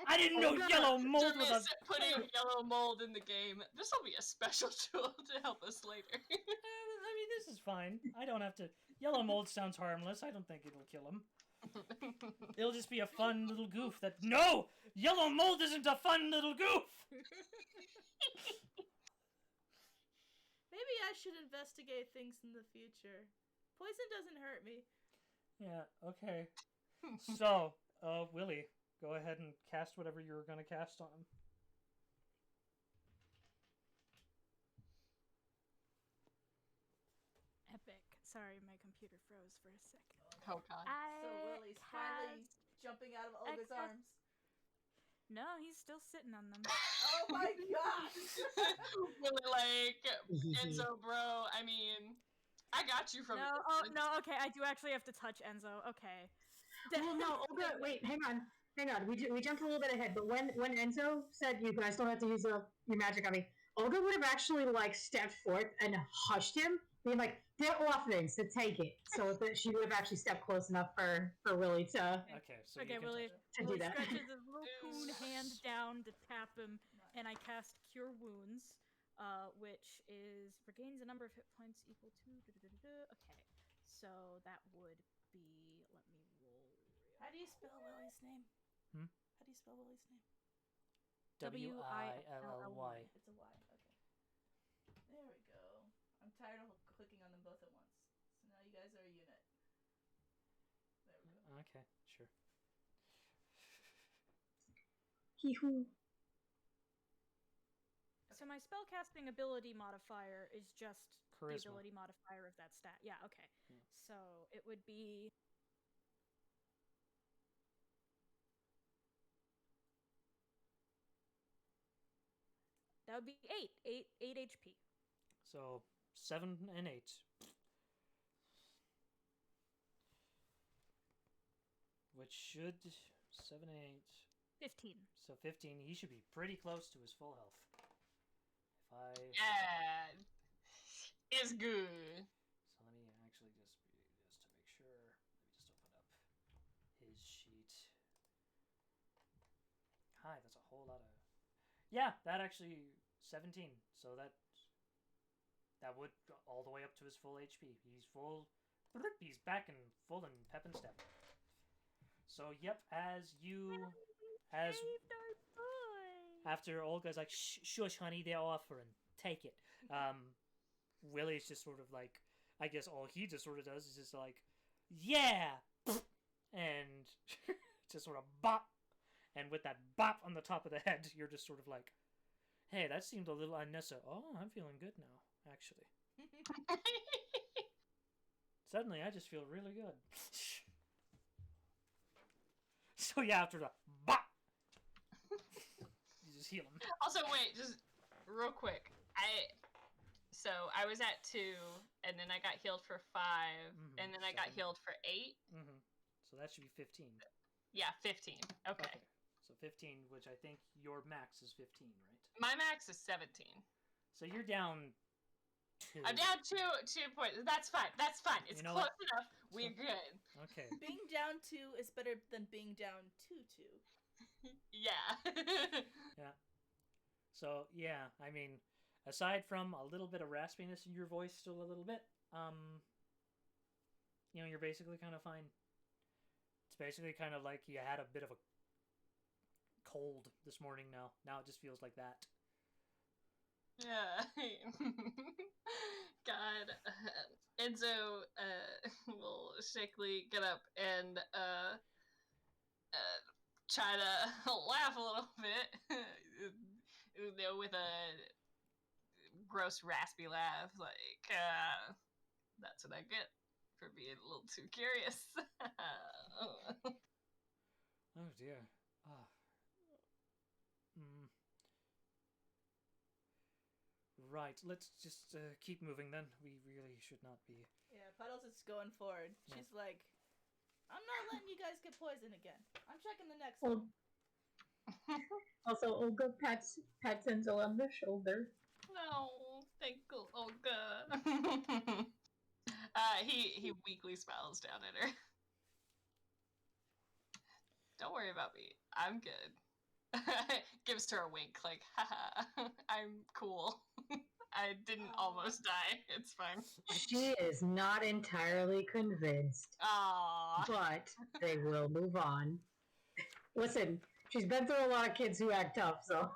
I didn't know yellow mold was a. Putting yellow mold in the game. This will be a special tool to help us later. I mean, this is fine. I don't have to. Yellow mold sounds harmless. I don't think it'll kill him. It'll just be a fun little goof. That no, yellow mold isn't a fun little goof. Maybe I should investigate things in the future. Poison doesn't hurt me. Yeah. Okay. So, Willie, go ahead and cast whatever you were gonna cast on him. Epic. Sorry, my computer froze for a second. Oh god. So Willie's finally jumping out of Olga's arms. No, he's still sitting on them. Oh my gosh! Really, like, Enzo, bro, I mean, I got you from. No, oh no. Okay, I do actually have to touch Enzo. Okay. Well, no, Olga, wait, hang on. We jumped a little bit ahead, but when Enzo said you guys don't have to use your magic on me, Olga would have actually like stepped forth and hushed him, being like, "They're offerings, so take it." So that she would have actually stepped close enough for Willie to Okay, so Okay, you can Willie, touch it. to do Willie that. stretches his little coon hand down to tap him, and I cast Cure Wounds, which regains a number of hit points equal to. Okay, so that would be. Let me roll. How do you spell Willie's name? Hmm? How do you spell Willie's name? Willy. It's a Y. Okay. There we go. I'm tired of clicking on them both at once. So now you guys are a unit. There we go. Okay, sure. Hee-hoo. So my spellcasting ability modifier is just Charisma. the ability modifier of that stat. Yeah, okay. Yeah. So it would be. That would be 8 HP. So 7 and 8. Which should 7 and 8. 15. So 15. He should be pretty close to his full health. If I. Yeah, it's good. So let me actually just to make sure. Let me just open up his sheet. Hi, that's a whole lot of. Yeah, that actually 17. So that would go all the way up to his full HP. He's full. He's back and full and pep and step. So yep, as after Olga's like, shush, honey, they're offering, take it. Willie's just sort of like, I guess all he just sort of does is just like, yeah, and just sort of bop, and with that bop on the top of the head, you're just sort of like, hey, that seemed a little unnecessary. Oh, I'm feeling good now, actually. Suddenly, I just feel really good. So yeah, after the bop, you just heal him. Also, wait, just real quick. I was at 2, and then I got healed for 5, and then I got 7. healed for 8. So that should be 15. Yeah, 15. Okay. So 15, which I think your max is 15, right? My max is 17. So you're down 2. I'm down 2 points. That's fine. It's close enough. We're good. Okay. Being down 2 is better than being down 2. Yeah. Yeah. So yeah, I mean, aside from a little bit of raspiness in your voice, still a little bit, you're basically kind of fine. It's basically kind of like you had a bit of a cold this morning now. Now it just feels like that. Yeah. God. Enzo will shakily get up and try to laugh a little bit. With a gross raspy laugh, like, that's what I get for being a little too curious. Oh dear. Right, let's just keep moving then. We really should not be. Yeah, Puddles is going forward. Yeah. She's like, I'm not letting you guys get poisoned again. I'm checking the next one. Also, Olga pats Enzo on the shoulder. No, thank you, Olga. He weakly smiles down at her. Don't worry about me. I'm good. Gives her a wink, like, haha, I'm cool. I didn't almost die. It's fine. She is not entirely convinced, Aww. but they will move on. Listen, she's been through a lot of kids who act tough, so.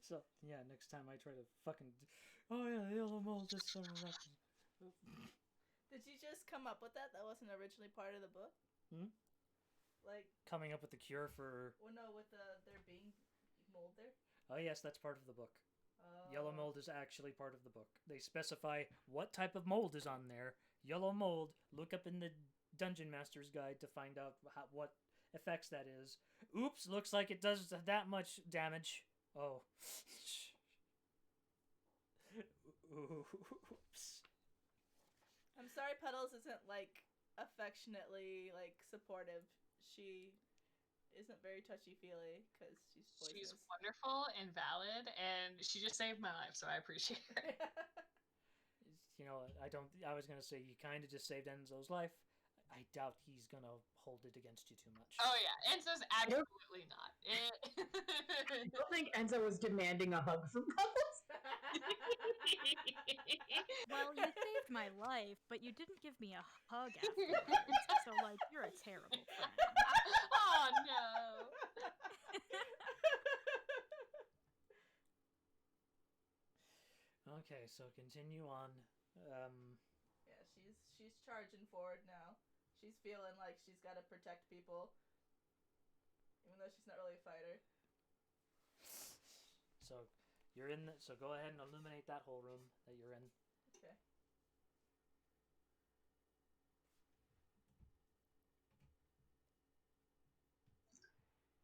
So yeah, next time I try to fucking. Oh yeah, the yellow mold just sort of. Did you just come up with that? That wasn't originally part of the book? Like coming up with the cure for. Well, no, with there being mold there. Oh yes, that's part of the book. Yellow mold is actually part of the book. They specify what type of mold is on there. Yellow mold. Look up in the Dungeon Master's Guide to find out what effects that is. Oops, looks like it does that much damage. Oh. Oops. I'm sorry, Puddles isn't like affectionately like supportive. She isn't very touchy-feely because she's poisonous. She's wonderful and valid, and she just saved my life, so I appreciate her. You know, I was gonna say you kind of just saved Enzo's life. I doubt he's gonna hold it against you too much. Oh yeah, Enzo's absolutely not. I don't think Enzo was demanding a hug from Puddles. Well, you saved my life, but you didn't give me a hug afterwards. So, like, you're a terrible friend. Oh no. Okay, so continue on. Yeah, she's charging forward now. She's feeling like she's got to protect people, even though she's not really a fighter. So you're in. So go ahead and illuminate that whole room that you're in. Okay.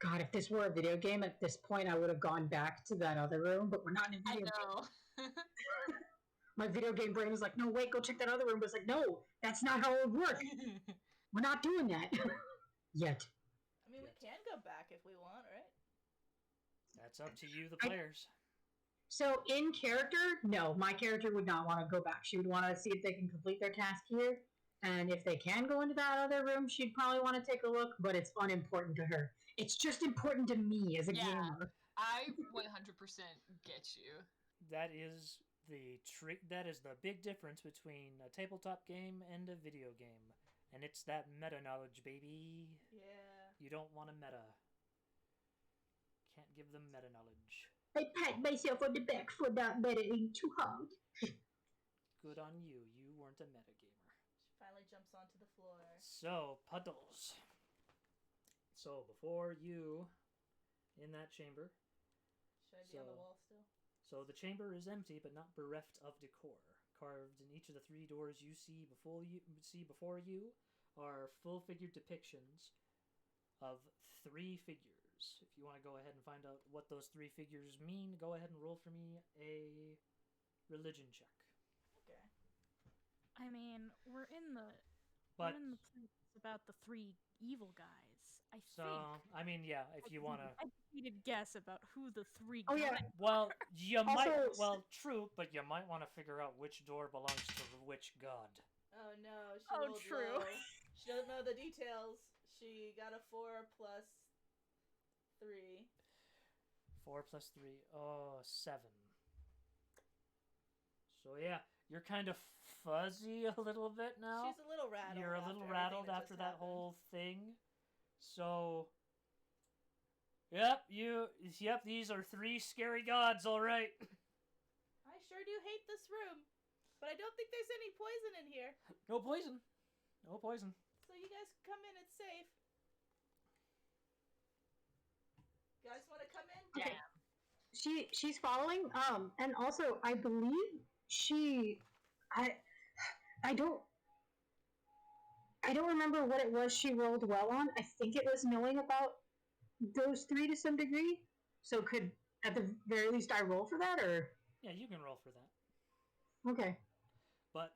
God, if this were a video game at this point, I would have gone back to that other room, but we're not in a I video game. know. My video game brain was like, no, wait, go check that other room. But it's like, no, that's not how it would work. We're not doing that. Yet. I mean, we can go back if we want, right? That's up to you, the players. So in character, no, my character would not want to go back. She would want to see if they can complete their task here. And if they can go into that other room, she'd probably want to take a look, but it's unimportant to her. It's just important to me as a gamer. I 100% get you. That is that is the big difference between a tabletop game and a video game. And it's that meta knowledge, baby. Yeah. You don't want to meta. Can't give them meta knowledge. I pat myself on the back for not metaing too hard. Good on you. You weren't a meta gamer. She finally jumps onto the floor. So, Puddles. So, before you, in that chamber. Should I be on the wall still? So the chamber is empty, but not bereft of decor. Carved in each of the 3 doors you see before you are full-figured depictions of 3 figures. If you want to go ahead and find out what those 3 figures mean, go ahead and roll for me a religion check. Okay. I mean, we're in the But place about the 3 evil guys. I think. I mean, yeah, if you want to. Educated guess about who the 3 Oh, guys. yeah. Well, you Also- might. Well, true, but you might want to figure out which door belongs to which god. Oh no, she Oh, rolled true. low. She doesn't know the details. She got a 4 plus 3. 4 plus 3. Oh, 7. So yeah, you're kind of fuzzy a little bit now. She's a little rattled. You're a little rattled after just that happened. whole thing. So, yep, these are 3 scary gods, all right. I sure do hate this room, but I don't think there's any poison in here. No poison. No poison. So you guys can come in. It's safe. You guys want to come in? Okay. She's following. And also I believe I don't remember what it was she rolled well on. I think it was knowing about those 3 to some degree. So could at the very least I roll for that, or Yeah, you can roll for that. okay. But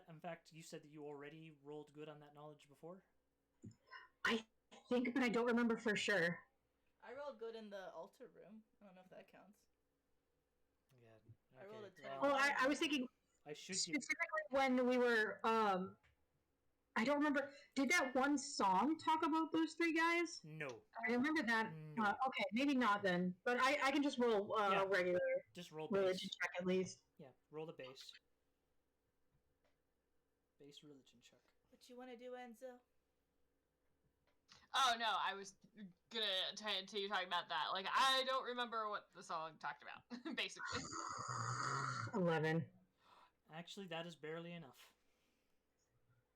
in fact, you said that you already rolled good on that knowledge before? I think, but I don't remember for sure. I rolled good in the altar room. I don't know if that counts. Yeah. I rolled a 10. Oh, I was thinking I should give... specifically when we were I don't remember. Did that one song talk about those 3 guys? No. I remember that. No. Okay, maybe not then. But I can just roll Yeah. regular Just roll base. religion check at least. Yeah, roll the base. Base religion check. What you want to do, Enzo? Oh no, I was gonna tell you talking about that. Like, I don't remember what the song talked about, basically. 11. Actually, that is barely enough.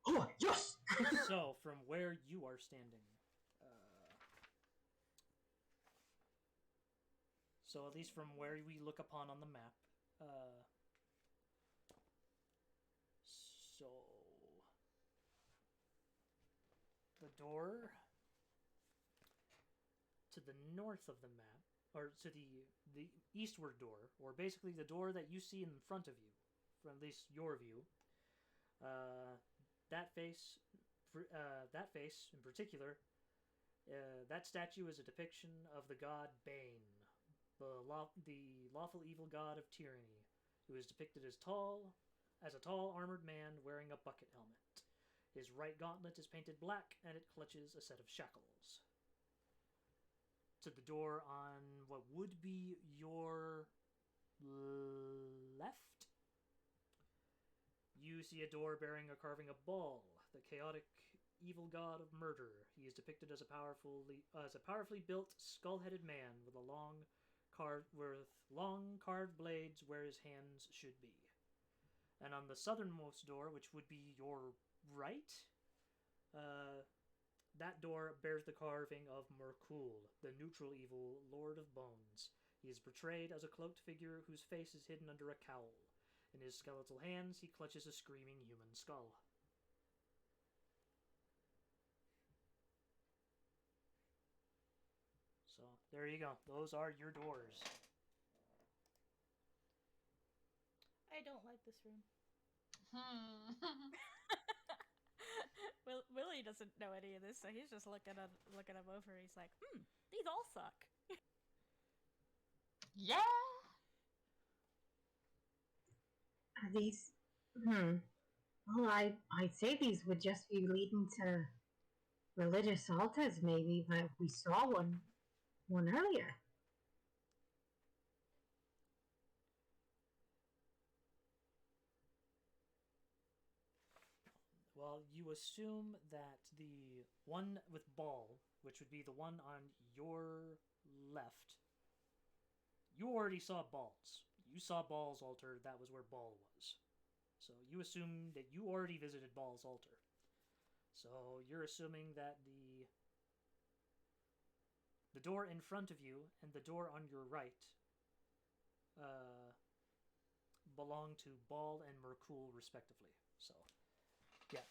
Oh, yes! So, from where you are standing, so at least from where we look upon on the map, so the door to the north of the map, or to the eastward door, or basically the door that you see in front of you, from at least your view. That face in particular, that statue is a depiction of the god Bane, the lawful evil god of tyranny, who is depicted as a tall armored man wearing a bucket helmet. His right gauntlet is painted black, and it clutches a set of shackles. To the door on what would be your left, you see a door bearing a carving of Baal, the chaotic evil god of murder. He is depicted as a powerfully built, skull-headed man with long carved blades where his hands should be. And on the southernmost door, which would be your right, that door bears the carving of Merkul, the neutral evil Lord of Bones. He is portrayed as a cloaked figure whose face is hidden under a cowl. In his skeletal hands, he clutches a screaming human skull. So, there you go. Those are your doors. I don't like this room. Willie doesn't know any of this, so he's just looking them over. He's like, these all suck. Yeah. Are these? Well, I'd say these would just be leading to religious altars, maybe, but we saw one earlier. Well, you assume that the one with Baal, which would be the one on your left, you already saw Baal's. You saw Baal's altar, that was where Baal was. So you assume that you already visited Baal's altar. So you're assuming that the door in front of you and the door on your right belong to Baal and Merkul, respectively. So, yeah,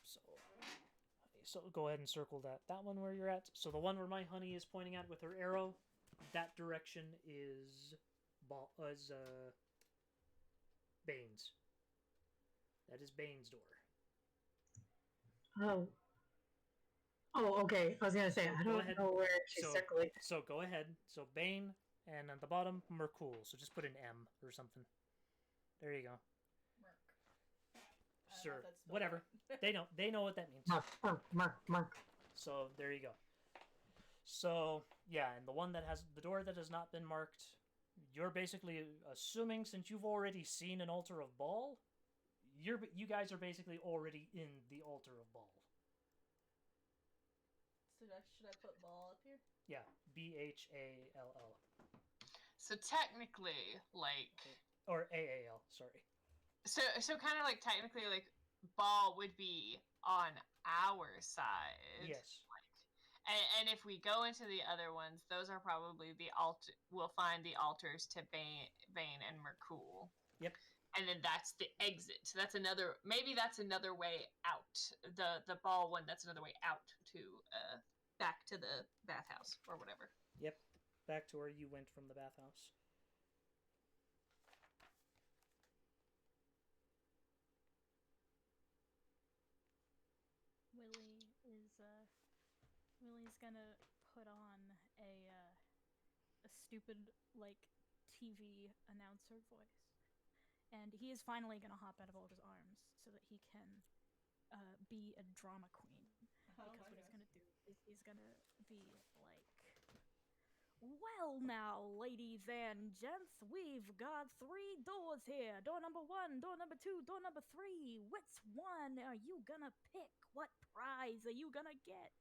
so go ahead and circle that one where you're at. So the one where my honey is pointing at with her arrow, that direction is Bane's. That is Bane's door. Oh, okay. I was gonna say, I don't know where she's circling. So go ahead. So Bane, and at the bottom, Merkul. So just put an M or something. There you go. Sure. Whatever. Right. They know what that means. Mark. So there you go. So yeah, and the door that has not been marked, you're basically assuming, since you've already seen an altar of Baal, you guys are basically already in the altar of Baal. So should I put Baal up here? Yeah, Bhall. So technically, like, or Aal, sorry. So kind of like technically, like, Baal would be on our side. Yes. And if we go into the other ones, those are probably we'll find the altars to Bane and Merkul. Yep. And then that's the exit. So that's another way out. The Baal one, that's another way out to back to the bathhouse or whatever. Yep. Back to where you went from the bathhouse. Willie's gonna put on a stupid, like, TV announcer voice, and he is finally gonna hop out of all of his arms so that he can be a drama queen. Because what he's gonna do is he's gonna be like, well, now, ladies and gents, we've got 3 doors here. Door number 1, door number 2, door number 3. Which one are you gonna pick? What prize are you gonna get?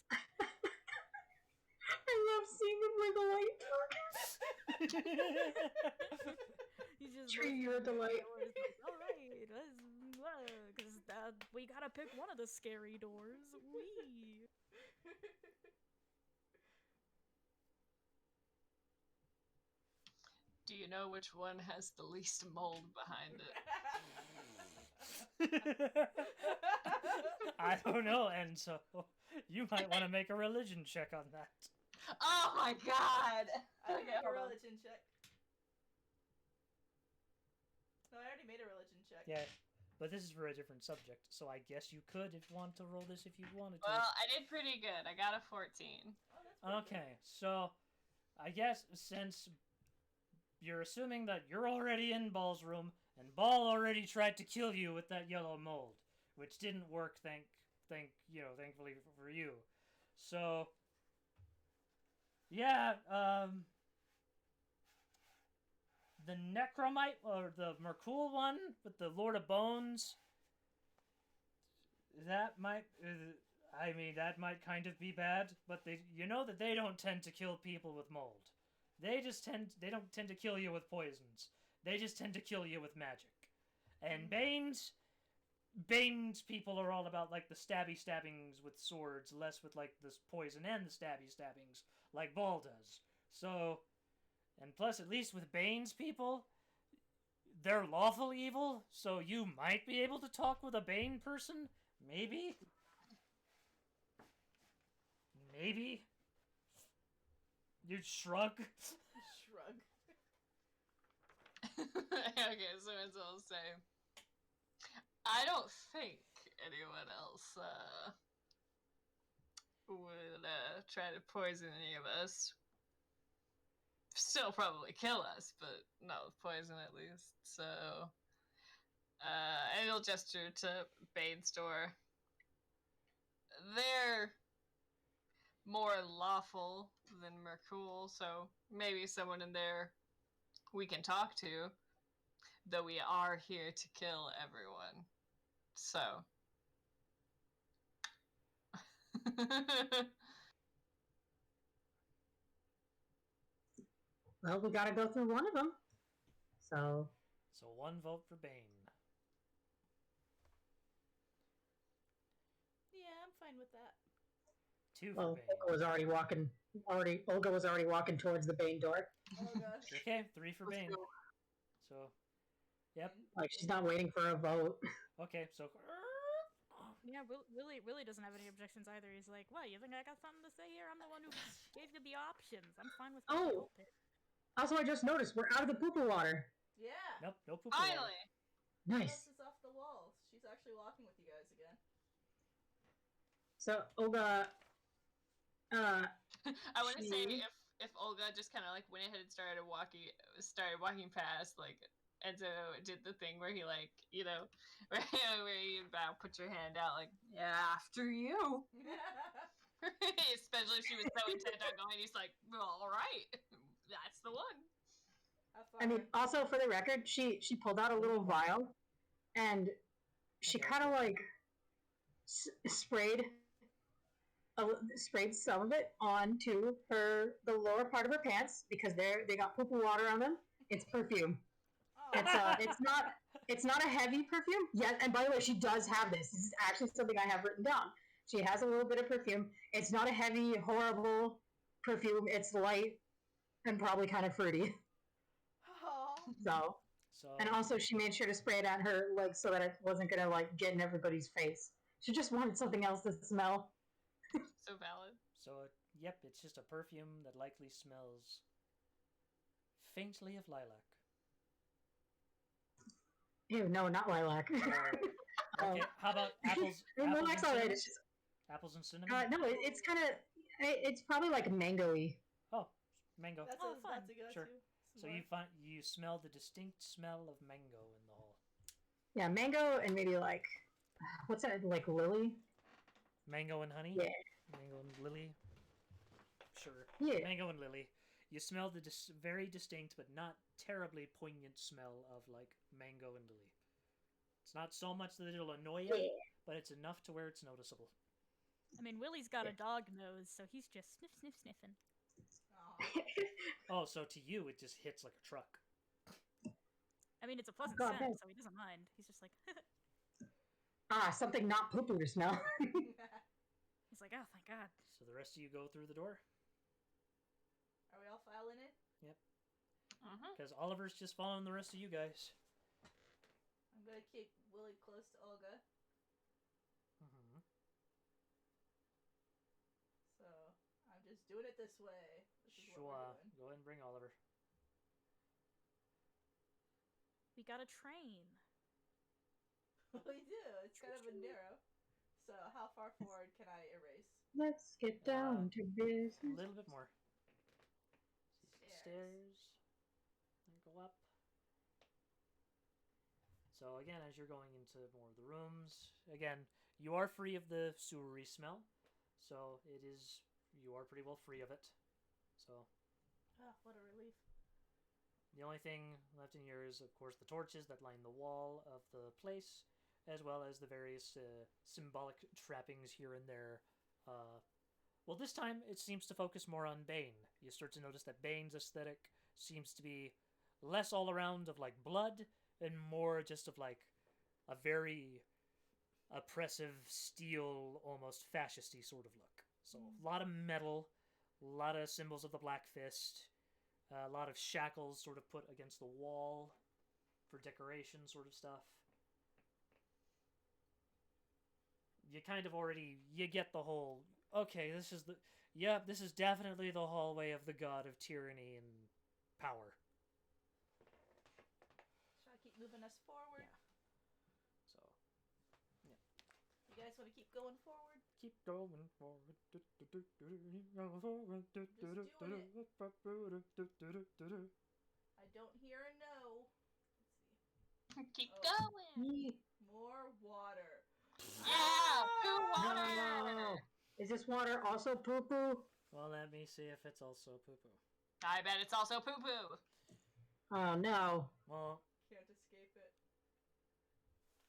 I love seeing him like a light talker. You just Treat you a delight. All right, because we gotta pick one of the scary doors. Wee. Do you know which one has the least mold behind it? I don't know, and so you might want to make a religion check on that. Oh my god! I make a religion check. No, I already made a religion check. Yeah. But this is for a different subject, so I guess you could if you want to roll this if you wanted to. Well, I did pretty good. I got a 14. Oh, that's pretty Okay, so I guess since you're assuming that you're already in Ball's room, and Ball already tried to kill you with that yellow mold, which didn't work. Thankfully for you. So, yeah, the Necromite or the Merkul one with the Lord of Bones. That might. That might kind of be bad, but that they don't tend to kill people with mold. They don't tend to kill you with poisons. They just tend to kill you with magic. And Bane's people are all about like the stabby stabbings with swords, less with like this poison and the stabby stabbings like Ball does. So, and plus at least with Bane's people, they're lawful evil, so you might be able to talk with a Bane person, maybe. Maybe? You shrug? Shrug. Okay, so I'll say, I don't think anyone else would try to poison any of us. Still probably kill us, but not with poison at least. So, and he'll gesture to Bane's door. They're more lawful than Merkul, so maybe someone in there we can talk to, though we are here to kill everyone. So. Well, we gotta go through one of them. So one vote for Bane. Yeah, I'm fine with that. 2 for well, Bane. Olga was already walking towards the Bane door. Oh gosh. Okay, 3 for Bane. So, yep. Like she's not waiting for a vote. Okay, so Yeah, Willie doesn't have any objections either. He's like, "What? You think I got something to say here? I'm the one who gave you the options. I'm fine with what you Oh. Also, I just noticed we're out of the poo-poo water. Yeah. nope, no poop. Finally! Nice. Alice is off the walls. She's actually walking with you guys again. So Olga, I want to say if Olga just kind of like went ahead and started walking past, like, and so did the thing where he like, where you put your hand out, like, yeah, after you. Especially if she was so intent on going, he's like, well, all right, that's the one. How far? I mean, also for the record, she pulled out a little vial, and she Okay. kind of like sprayed some of it onto the lower part of her pants because they got poo-poo water on them. It's perfume. Oh. It's not a heavy perfume. Yeah, and by the way, she does have this. This is actually something I have written down. She has a little bit of perfume. It's not a heavy, horrible perfume. It's light and probably kind of fruity. Oh. So, And also, she made sure to spray it on her legs so that it wasn't gonna like get in everybody's face. She just wanted something else to smell. So valid. so yep, it's just a perfume that likely smells faintly of lilac. Ew, no, not lilac. Okay, how about apples? Lilac's alright. It's just, Apples and cinnamon. no, it's kind of. It's probably like mango-y. Oh, mango. That's Oh, a fun. go-to. Sure. Some So more. you smell the distinct smell of mango in the hall. Yeah, mango and maybe like what's that? Like lily. Mango and honey. Yeah. Mango and lily. Sure. Yeah. Mango and lily. You smell the very distinct but not terribly poignant smell of like mango and lily. It's not so much that it'll annoy you, Yeah. but it's enough to where it's noticeable. I mean, Willie's got a dog nose, so he's just sniffing. Aw. Oh, so to you it just hits like a truck. I mean, it's a pleasant God, scent, no. so he doesn't mind. He's just like, Something not poo-poo to smell. he's like, oh, thank God. So the rest of you go through the door Are we all filing in? because Oliver's just following the rest of you guys. I'm gonna keep Willie close to Olga. Mm-hmm. So I'm just doing it this way. This is what Sure. we're doing. Go ahead and bring Oliver. We got a train. We do. It's kind of a narrow. So how far forward can I erase? Let's get down to A business. little bit more. Stairs. Stairs. And go up. So again, as you're going into more of the rooms, again, you are free of the sewery smell. So you are pretty well free of it. So Oh, what a relief. the only thing left in here is, of course, the torches that line the wall of the place, as well as the various symbolic trappings here and there. Well, this time it seems to focus more on Bane. You start to notice that Bane's aesthetic seems to be less all around of like blood and more just of like a very oppressive, steel, almost fascisty sort of look. So a lot of metal, a lot of symbols of the Black Fist, a lot of shackles sort of put against the wall for decoration sort of stuff. You kind of already, you get the whole, okay, this is definitely the hallway of the god of tyranny and power. Should I keep moving us forward? So, You guys want to keep going forward? keep going forward. I don't hear a no. Let's see. Keep Oh. going. More water. Yeah, poo No, water. no. Is this water also poo poo? Well, let me see if it's also poo-poo. I bet it's also poo poo. Oh no. Well, Can't escape it.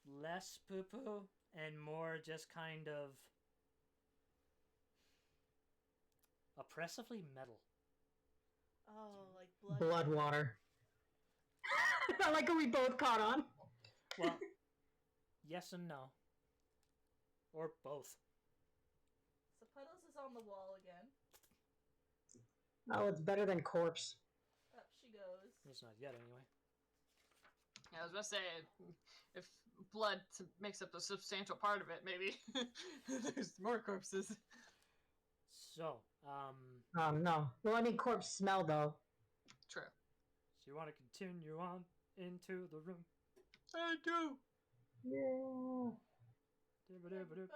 less poo-poo and more just kind of oppressively metal. Oh, like blood. Blood water. I like how we both caught on. Well, yes and no. Or both. So Puddles is on the wall again. Oh, it's better than corpse. Up she goes. It's not yet, anyway. I was about to say, if blood makes up a substantial part of it, maybe there's more corpses. So, No. Well, I mean corpse smell though. True. so you want to continue on into the room? I do. Yeah. Everybody go.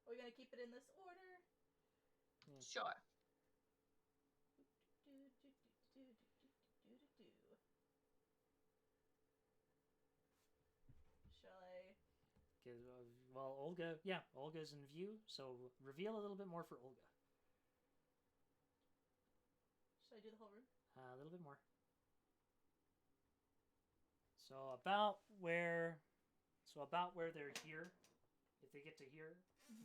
Are we gonna keep it in this order? Sure. Shall I? Well, Olga's in view, so reveal a little bit more for Olga. Should I do the whole room? A little bit more. So about where they're here, if they get to here,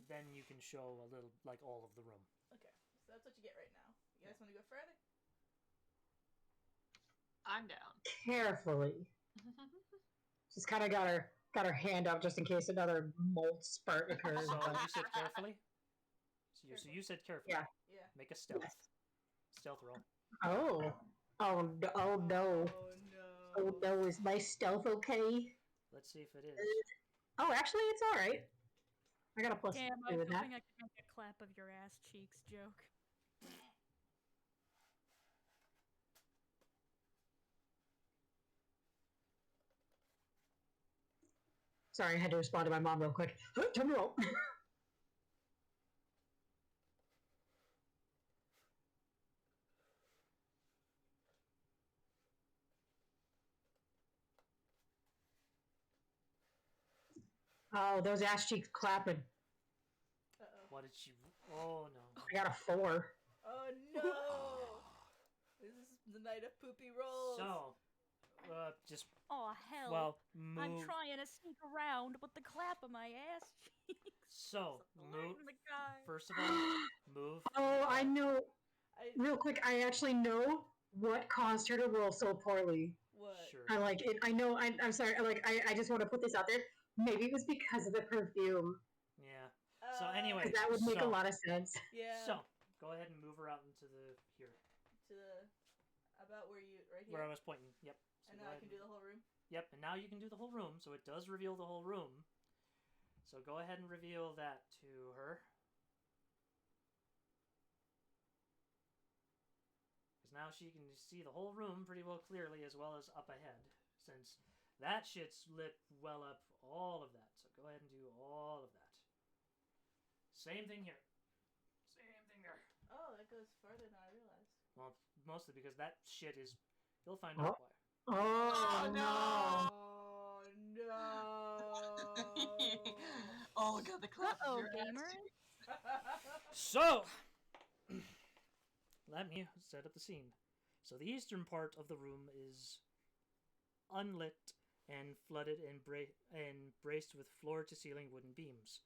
then you can show a little, like all of the room. Okay, so that's what you get right now. You guys want to go further? I'm down. Carefully. She's kind of got her hand up just in case another mold spurt occurs. So but- you said carefully. So you said carefully. Yeah. Yeah. Make a stealth. Yes. Stealth roll. Oh. Oh no. Oh no. Oh no, is my stealth okay? Let's see if it is. Oh, actually, it's all right. I got a plus Damn, I 2 was with that. hoping I could make a clap of your ass cheeks joke. Sorry, I had to respond to my mom real quick. Turn me roll. Oh, those ass cheeks clapping. Uh-oh. What did she? Oh no. I got a 4. Oh no! This is the night of poopy rolls. So, just Oh hell! well, I'm move. trying to sneak around with the clap of my ass cheeks. So move. Blame the guy. First of all, move. Oh, I know. I Real quick, I actually know what caused her to roll so poorly. what? Sure. I like it. I know. I'm sorry. I just want to put this out there. Maybe it was because of the perfume. Yeah. So anyway, Because that would make a lot of sense. Yeah. So go ahead and move her out into the here, to the about where you right here. where I was pointing. Yep. So And go now I ahead can do the whole room. Yep. And now you can do the whole room. So it does reveal the whole room. So go ahead and reveal that to her. Because now she can see the whole room pretty well clearly, as well as up ahead. Since That shit's lit well up, all of that. So go ahead and do all of that. Same thing here. Same thing there. Oh, it goes further than I realized. Well, mostly because that shit is... You'll find out why. Oh, no! Oh no! Oh, got the clap of Uh-oh, your ass, gamer. too. So, let me set up the scene. So the eastern part of the room is unlit and flooded and braced with floor-to-ceiling wooden beams.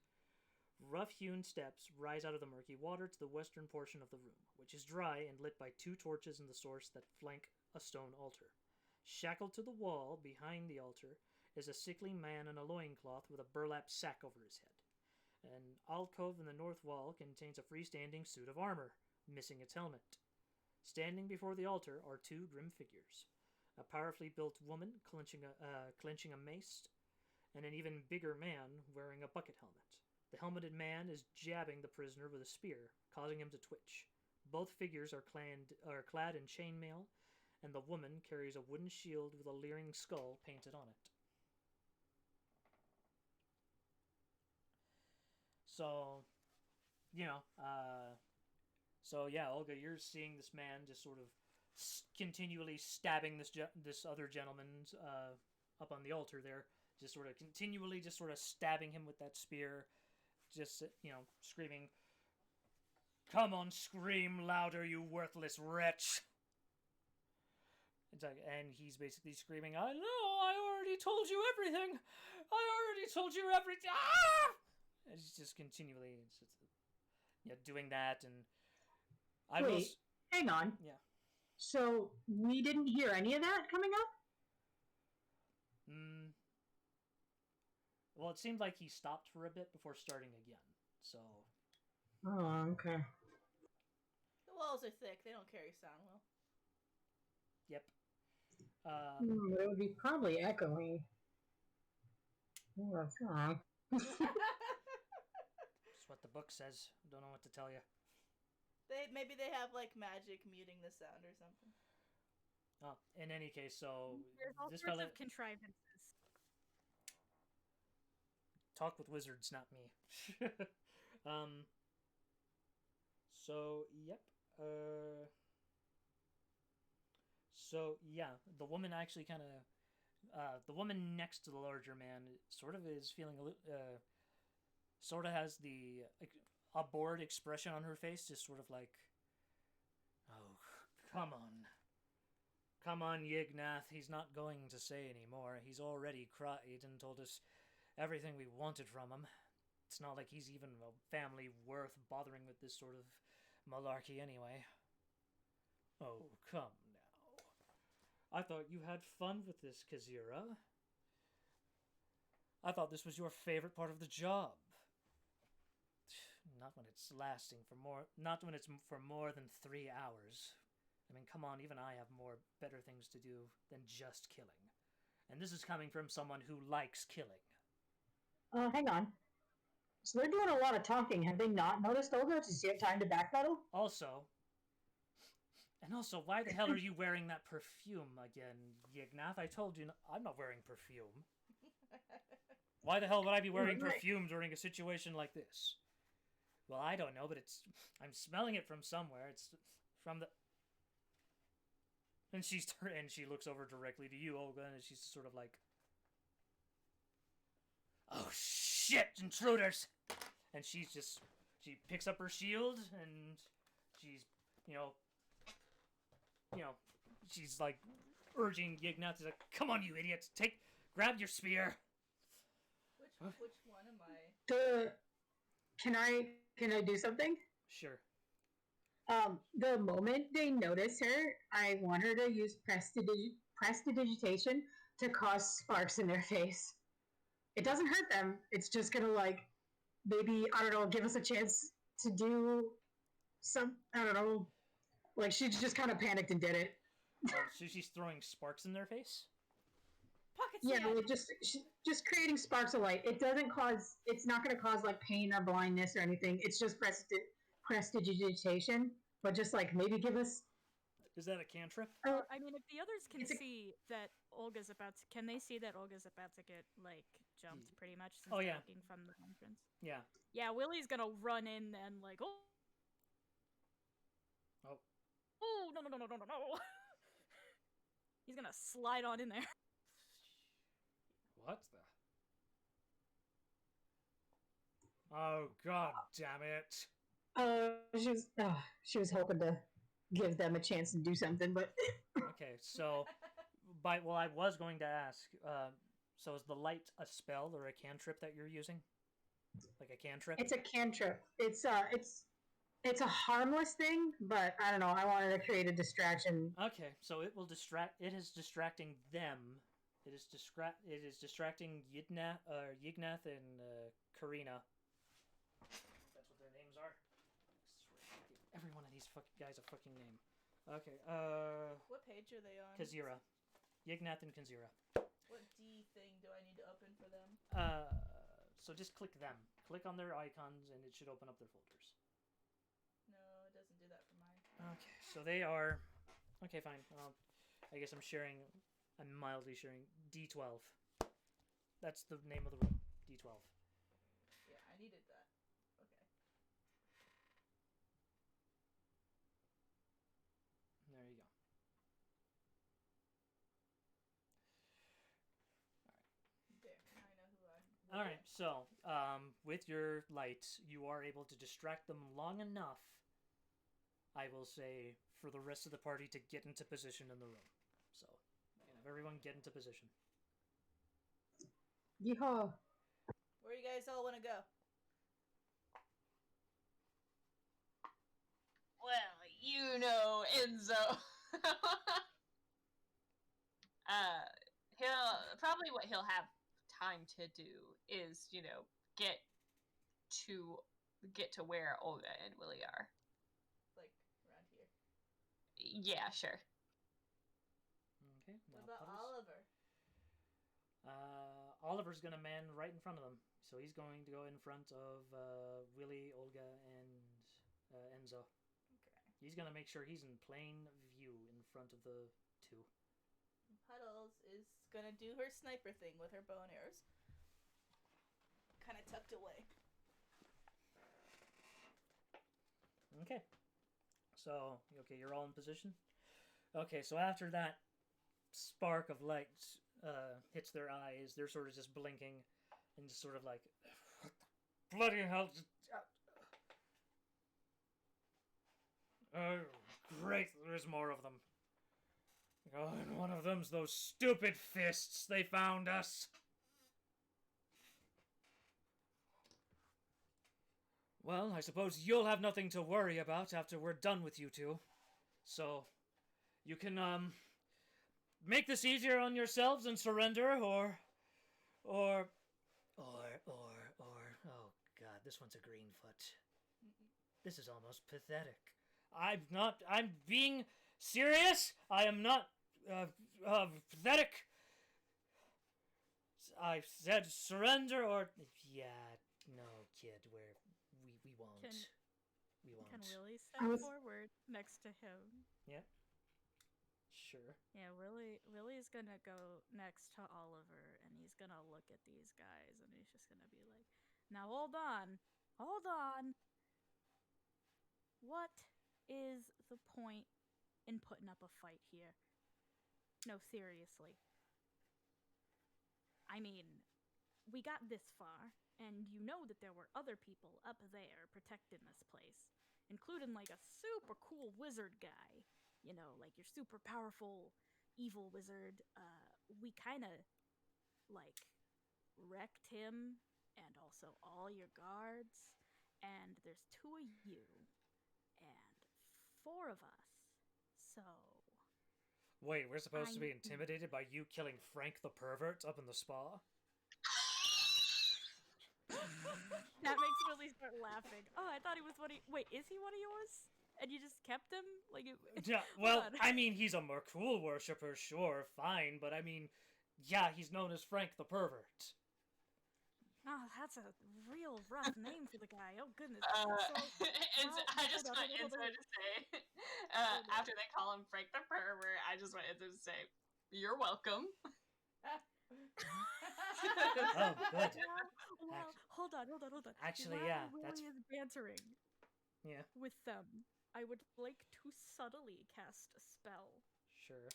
Rough-hewn steps rise out of the murky water to the western portion of the room, which is dry and lit by 2 torches in the source that flank a stone altar. Shackled to the wall behind the altar is a sickly man in a loincloth with a burlap sack over his head. An alcove in the north wall contains a freestanding suit of armor, missing its helmet. Standing before the altar are 2 grim figures. A powerfully built woman clenching a mace, and an even bigger man wearing a bucket helmet. The helmeted man is jabbing the prisoner with a spear, causing him to twitch. Both figures are clad in chainmail, and the woman carries a wooden shield with a leering skull painted on it. So, Olga, you're seeing this man just sort of continually stabbing this other gentleman up on the altar there, just sort of continually just sort of stabbing him with that spear, just, screaming, "Come on, scream louder, you worthless wretch!" It's like, and he's basically screaming, "I know, I already told you everything! I already told you everything! Ah!" And he's just continually doing that, and Wait, hang on. Yeah. So we didn't hear any of that coming up? Well, it seemed like he stopped for a bit before starting again, so... Oh, okay. The walls are thick. They don't carry sound well. Yep. It would be probably echoing. Oh, that's wrong. That's what the book says. Don't know what to tell you. Maybe they have like magic muting the sound or something. Oh, in any case, so There's all this sorts fella of contrivances. talk with wizards, not me. So yep. So yeah, the woman actually kind of, the woman next to the larger man sort of is feeling sort of has a bored expression on her face, just sort of like, "Oh, come on, Yignath. He's not going to say any more. He's already cried and told us everything we wanted from him. It's not like he's even a family worth bothering with this sort of malarkey anyway. Oh, come now. I thought you had fun with this, Kazira. I thought this was your favorite part of the job. Not when it's for more than 3 hours. I mean, come on, even I have better things to do than just killing. And this is coming from someone who likes killing." Hang on. So they're doing a lot of talking. Have they not noticed Olga? Does she have time to backpedal? Also, why the hell are you wearing that perfume again, Yignath? I told you I'm not wearing perfume. Why the hell would I be wearing perfume during a situation like this? Well, I don't know, but I'm smelling it from somewhere. It's from the... And she looks over directly to you, Olga, and she's sort of like, "Oh shit, intruders!" And she picks up her shield, and she's, she's like urging Yignath to like, "Come on, you idiots, grab your spear." Which one am I? Can I do something? Sure. The moment they notice her, I want her to use prestidigitation to cause sparks in their face. It doesn't hurt them. It's just gonna maybe, I don't know, give us a chance to do some, I don't know, she just kind of panicked and did it. So she's throwing sparks in their face? Pocket sand. Just creating sparks of light. It's not going to cause pain or blindness or anything. It's just prestidigitation, but just maybe give us Is that a cantrip? I mean, if the others can It's a- see that Olga's about to, can they see that Olga's about to get like jumped pretty much since Oh, they're yeah. looking from the entrance? Yeah. Yeah, Willie's gonna run in and like, oh, Oh. oh, no, no, no, no, no, no, no. He's gonna slide on in there. What the? Oh god damn it! She was hoping to give them a chance to do something, but Okay, so I was going to ask. So is the light a spell or a cantrip that you're using? Like a cantrip? it's a cantrip. It's a harmless thing, but I don't know. I wanted to create a distraction. Okay, so it will distract. It is distracting them. It is distracting Yignath and Karina. That's what their names are. I swear, give every one of these guys a fucking name. Okay. What page are they on? Kazira, Yignath and Kazira. What D thing do I need to open for them? So just click them. Click on their icons, and it should open up their folders. No, it doesn't do that for mine. Okay, so they are. Okay, fine. I guess I'm sharing. I'm mildly sharing D12. That's the name of the room. D12. Yeah, I needed that. Okay. There you go. There, now I know who I'm. All right. So, with your lights, you are able to distract them long enough. I will say for the rest of the party to get into position in the room. So, you can have everyone get into position. Yeehaw! Where you guys all want to go? Well, you know, Enzo. What he'll have time to do is, get to where Olga and Willie are. Like around here. Yeah, sure. Okay. What now about puddles. Oliver? Oliver's gonna man right in front of them, so he's going to go in front of Willie, Olga, and Enzo. Okay. He's gonna make sure he's in plain view in front of the two. Puddles is gonna do her sniper thing with her bow and arrows. Kind of tucked away. Okay. So, okay, you're all in position? Okay, so after that spark of light hits their eyes, they're sort of just blinking and just sort of like, what the bloody hell? Oh, great, there's more of them. Oh, and one of them's those stupid fists. They found us. Well, I suppose you'll have nothing to worry about after we're done with you two. So, you can, make this easier on yourselves and surrender, or, oh god, this one's a Greenfoot. This is almost pathetic. I'm being serious. I am not, pathetic. I said surrender or, yeah, no, kid, we won't. We won't. Can Willie step forward next to him? Yep. Sure. Yeah, Willie's gonna go next to Oliver, and he's gonna look at these guys, and he's just gonna be like, "Now hold on. What is the point in putting up a fight here? No, seriously. I mean, we got this far, and you know that there were other people up there protecting this place, including like a super cool wizard guy. You know, like your super powerful evil wizard. We kind of like wrecked him and also all your guards. And there's 2 of you and 4 of us. So. Wait, we're supposed to be intimidated by you killing Frank the pervert up in the spa? That makes Willie start laughing. Oh, I thought he was one of. Wait, is he one of yours? And you just kept him? Like Yeah, well, I mean, he's a Merkul worshipper, sure, fine, but I mean, yeah, he's known as Frank the pervert. Oh, that's a real rough name for the guy. Oh goodness. I just hold on, went hold on, into to say, on. after they call him Frank the Pervert, I just went into to say, "You're welcome." Oh, good. Well, hold on. Actually, While yeah, Willie that's is bantering yeah, with them, I would like to subtly cast a spell. sure.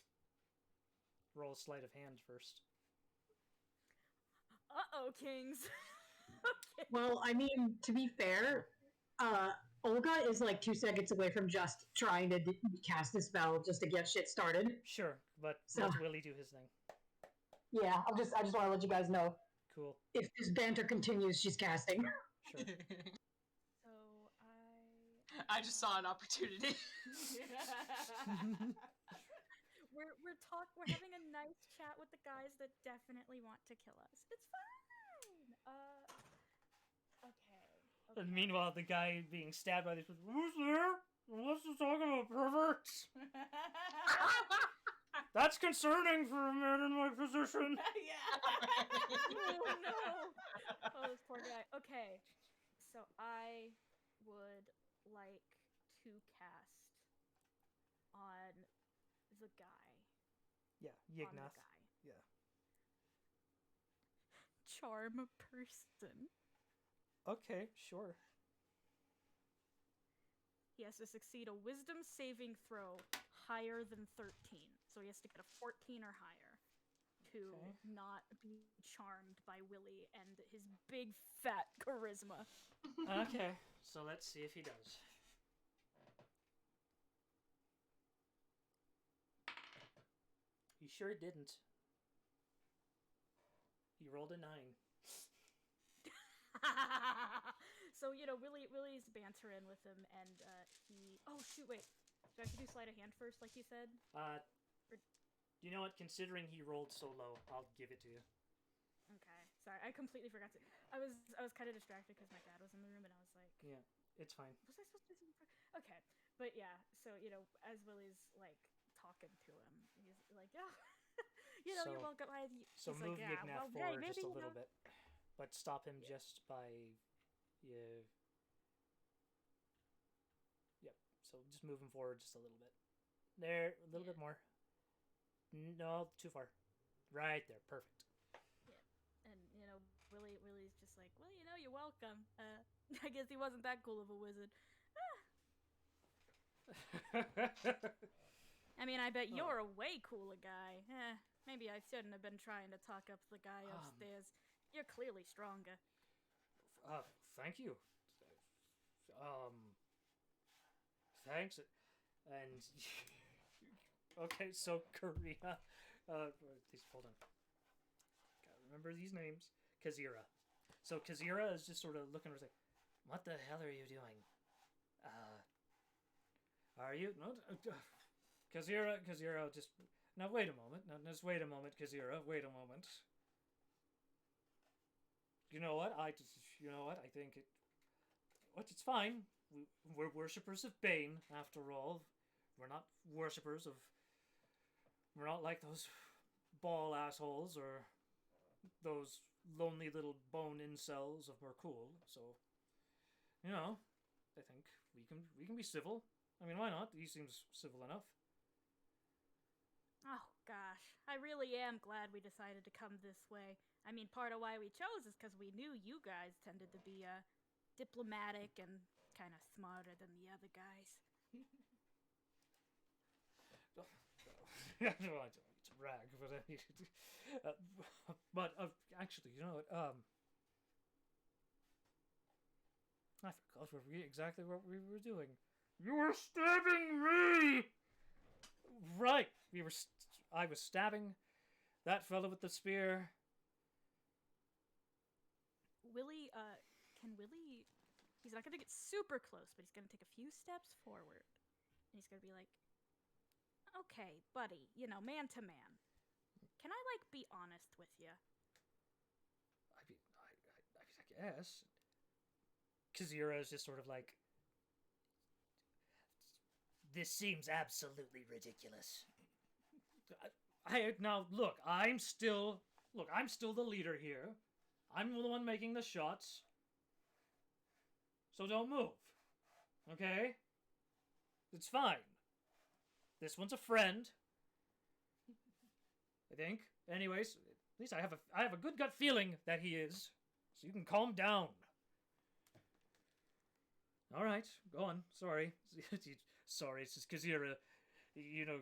Roll sleight of hand first. Uh-oh, Kings. Okay. Well, I mean, to be fair, Olga is like 2 seconds away from just trying to cast a spell just to get shit started. Sure, but So- let Willie do his thing. Yeah, I just want to let you guys know. Cool. If this banter continues, she's casting. Sure. So I just saw an opportunity. we're having a nice chat with the guys that definitely want to kill us. It's fine. Okay. And meanwhile, the guy being stabbed by this person, who's there? What's he talking about, perverts? That's concerning for a man in my position. Yeah. Oh no! Oh, this poor guy. Okay, so I would like to cast on the guy. Yeah, On the Yignath. guy. Yeah. Charm person. Okay, sure. He has to succeed a wisdom saving throw higher than 13. So he has to get a 14 or higher to Okay. not be charmed by Willie and his big fat charisma. Okay, so let's see if he does. He sure didn't. He rolled a 9. So, Willie's bantering with him, and he... Oh, shoot, wait. Do I have to do sleight of hand first, like you said? You know what? Considering he rolled so low, I'll give it to you. Okay. Sorry, I completely forgot to... I was kind of distracted because my dad was in the room, and I was like... Yeah, it's fine. Was I supposed to do something? Okay. But yeah, so, as Willie's, like, talking to him, he's like, yeah, you're So- welcome. So He's move like, yeah, Yignath well, forward hey, just a maybe, little bit. But stop him just by... Yeah. Yep, so just move him forward just a little bit. There, a little bit more. No, too far. Right there, perfect. And, Willie's just like, well, you're welcome. I guess he wasn't that cool of a wizard. I mean, I bet Oh. you're a way cooler guy. Maybe I shouldn't have been trying to talk up the guy upstairs. You're clearly stronger. Thank you. Thanks. And okay, so Korea. Hold on. Gotta remember these names. Kazira. So Kazira is just sort of looking at her like, "What the hell are you doing? Are you no? Kazira, just now. Wait a moment. No, just wait a moment, Kazira. Wait a moment. You know what? I think it. What? It's fine. We're worshippers of Bane, after all. We're not worshippers of. We're not like those ball assholes or those lonely little bone incels of Merkul. So, I think we can be civil. I mean, why not? He seems civil enough. Oh, gosh. I really am glad we decided to come this way. I mean, part of why we chose is because we knew you guys tended to be diplomatic and kind of smarter than the other guys. I don't want to brag, but actually, you know what? I forgot exactly what we were doing. You were stabbing me. Right, I was stabbing that fellow with the spear. Willie, he's not gonna get super close, but he's gonna take a few steps forward. And he's gonna be like, okay, buddy, man to man. Can I, be honest with you? I guess. Kazira is just sort of like, this seems absolutely ridiculous. Now look, I'm still the leader here. I'm the one making the shots. So don't move. Okay? It's fine. This one's a friend. I think. Anyways, at least I have a good gut feeling that he is. So you can calm down. All right, go on. Sorry. Sorry, it's just Kazira. Kazira,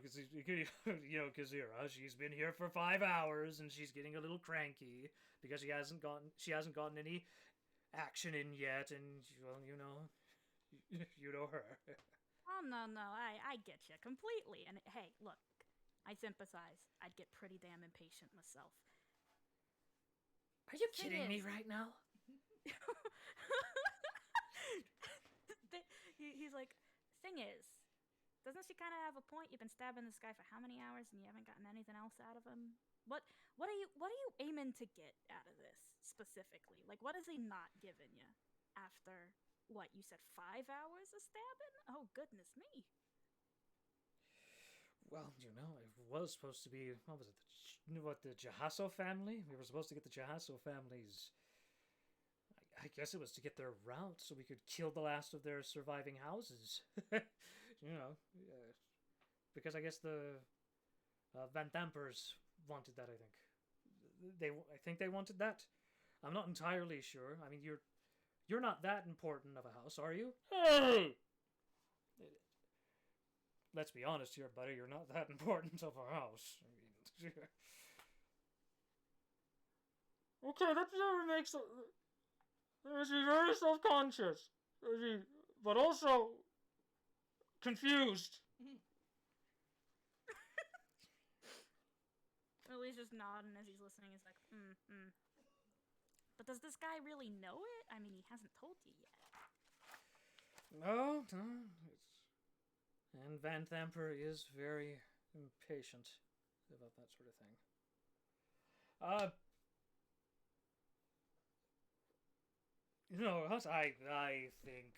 she's been here for 5 hours and she's getting a little cranky because she hasn't gotten any action in yet, and well, you know her. Oh, no, I get you completely. And hey, look, I sympathize. I'd get pretty damn impatient myself. Are you kidding me right now? He's like, thing is, doesn't she kind of have a point? You've been stabbing this guy for how many hours and you haven't gotten anything else out of him? What are you aiming to get out of this specifically? Like, what is he not giving you after what you said 5 hours of stabbing? Oh, goodness me. Well, it was supposed to be, what was it, the Jahasso family? We were supposed to get the Jahasso family's, I guess it was to get their route so we could kill the last of their surviving houses. Because I guess the Van Dampers wanted that, I think. I think they wanted that. I'm not entirely sure. I mean, you're not that important of a house, are you? Hey! Let's be honest here, buddy. You're not that important of a house. I mean, okay, that never makes. She's very self-conscious, but also confused. Well, he's just nodding as he's listening. He's like, But does this guy really know it? I mean, he hasn't told you yet. No. And Van Thamper is very impatient about that sort of thing. I think.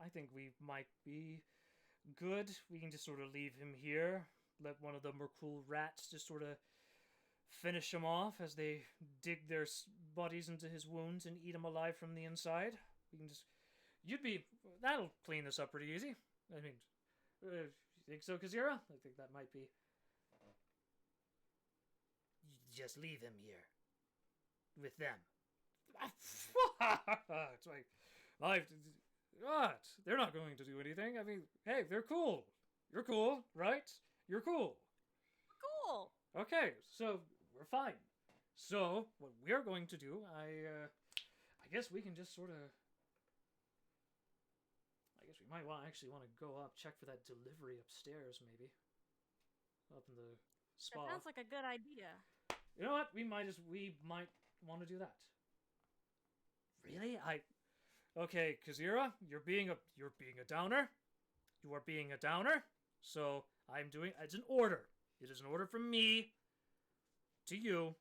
I think we might be good. We can just sort of leave him here. Let one of the Merkul rats just sort of finish him off as they dig their bodies into his wounds and eat him alive from the inside. We can just... That'll clean this up pretty easy. I mean, you think so, Kazira? I think that might be... Just leave him here. With them. It's like... What? They're not going to do anything. I mean, hey, they're cool. You're cool, right? You're cool. Cool. Okay, so we're fine. So what we're going to do, I guess we can just sort of. I guess we might want to go up, check for that delivery upstairs, maybe. Up in the spa. That sounds like a good idea. You know what? We might want to do that. Really? Okay, Kazira, you're being a downer. You are being a downer. So it's an order. It is an order from me to you.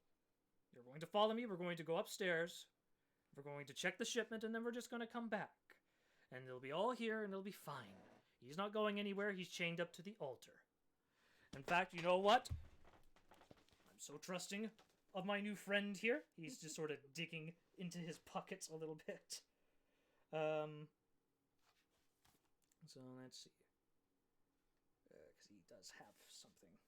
You're going to follow me. We're going to go upstairs. We're going to check the shipment, and then we're just going to come back. And they'll be all here, and they'll be fine. He's not going anywhere. He's chained up to the altar. In fact, you know what? I'm so trusting of my new friend here. He's just sort of digging into his pockets a little bit. So let's see. Because he does have something.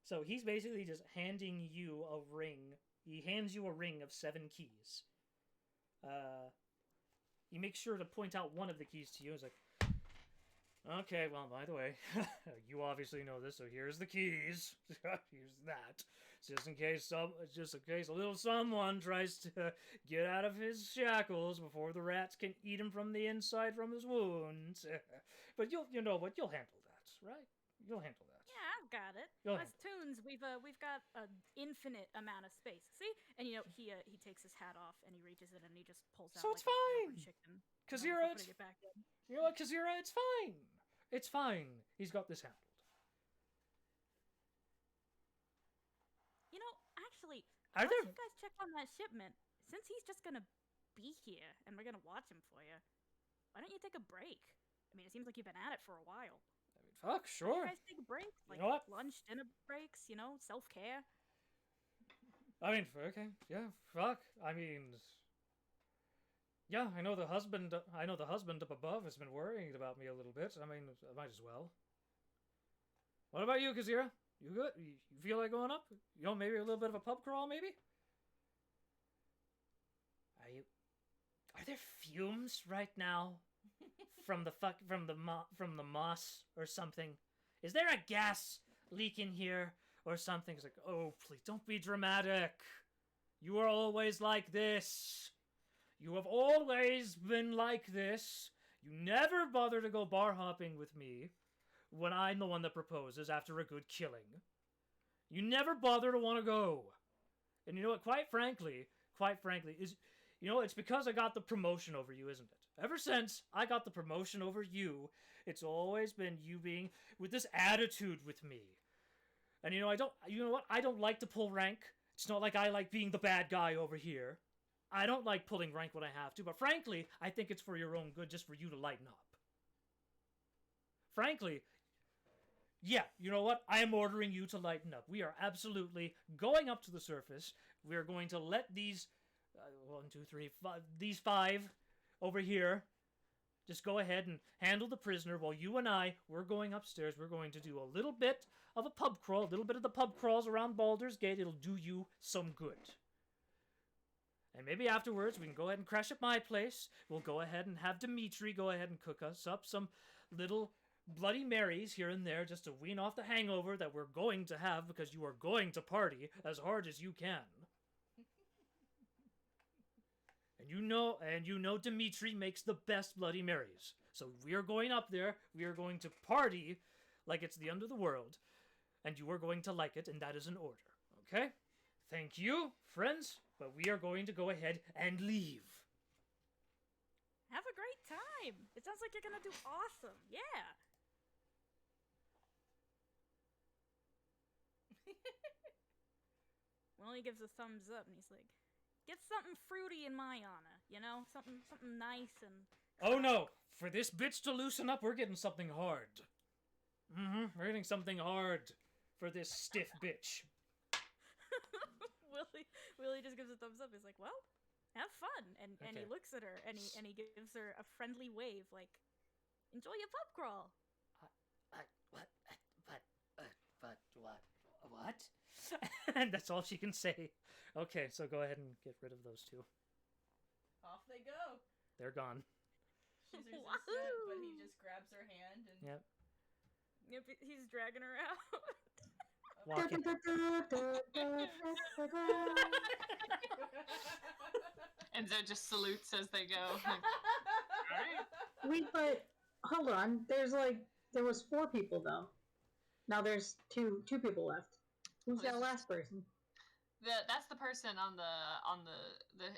So he's basically just handing you a ring. He hands you a ring of 7 keys. He makes sure to point out one of the keys to you. He's like, okay, well, by the way, you obviously know this, so here's the keys. Here's that. Just in case a little someone tries to get out of his shackles before the rats can eat him from the inside from his wounds. But you'll handle that, right? You'll handle that. Yeah, I've got it. As Toons, we've got an infinite amount of space. See, and he takes his hat off and he reaches in and he just pulls out. So it's like fine. A chicken. Kazira, you know what, Kazira? It's fine. It's fine. He's got this handled. You know, actually, you guys check on that shipment. since he's just gonna be here and we're gonna watch him for you, why don't you take a break? I mean, it seems like you've been at it for a while. I mean, fuck, Why sure. don't you guys take a break? Like, You know what? lunch, dinner breaks, self-care. I mean, okay, yeah, fuck. I mean, yeah, I know the husband up above has been worrying about me a little bit. I mean, I might as well. What about you, Kazira? You good? You feel like going up? Maybe a little bit of a pub crawl, maybe? Are there fumes right now from the moss or something? Is there a gas leak in here or something? It's like, oh, please don't be dramatic. You are always like this. You have always been like this. You never bother to go bar hopping with me when I'm the one that proposes after a good killing. You never bother to want to go. And you know what? Quite frankly, it's because I got the promotion over you, isn't it? Ever since I got the promotion over you, it's always been you being with this attitude with me. And you know what? I don't like to pull rank. It's not like I like being the bad guy over here. I don't like pulling rank when I have to, but frankly, I think it's for your own good, just for you to lighten up. Frankly, yeah, you know what? I am ordering you to lighten up. We are absolutely going up to the surface. We are going to let these, 5, these 5 over here, just go ahead and handle the prisoner while you and we're going upstairs. We're going to do a little bit of a pub crawl, a little bit of the pub crawls around Baldur's Gate. It'll do you some good. And maybe afterwards we can go ahead and crash at my place. We'll go ahead and have Dimitri go ahead and cook us up some little Bloody Marys here and there just to wean off the hangover that we're going to have because you are going to party as hard as you can. And you know Dimitri makes the best Bloody Marys. So we are going up there, we are going to party like it's the end of the world, and you are going to like it, and that is an order, okay? Thank you, friends, but we are going to go ahead and leave. Have a great time. It sounds like you're gonna do awesome. Yeah. Well, he gives a thumbs up, and he's like, "Get something fruity in my honor, something nice and." Oh no! For this bitch to loosen up, we're getting something hard. We're getting something hard for this stiff bitch. Willie just gives a thumbs up. He's like, "Well, have fun," and he looks at her and he gives her a friendly wave, like, "Enjoy your pub crawl." What? And that's all she can say. Okay, so go ahead and get rid of those 2. Off they go. They're gone. She's resistant, but he just grabs her hand and... Yep, he's dragging her out. Walking. And Zoe just salutes as they go. Like, alright. Wait, but hold on. There was 4 people though. Now there's two people left. Who's that last person? That's the person on the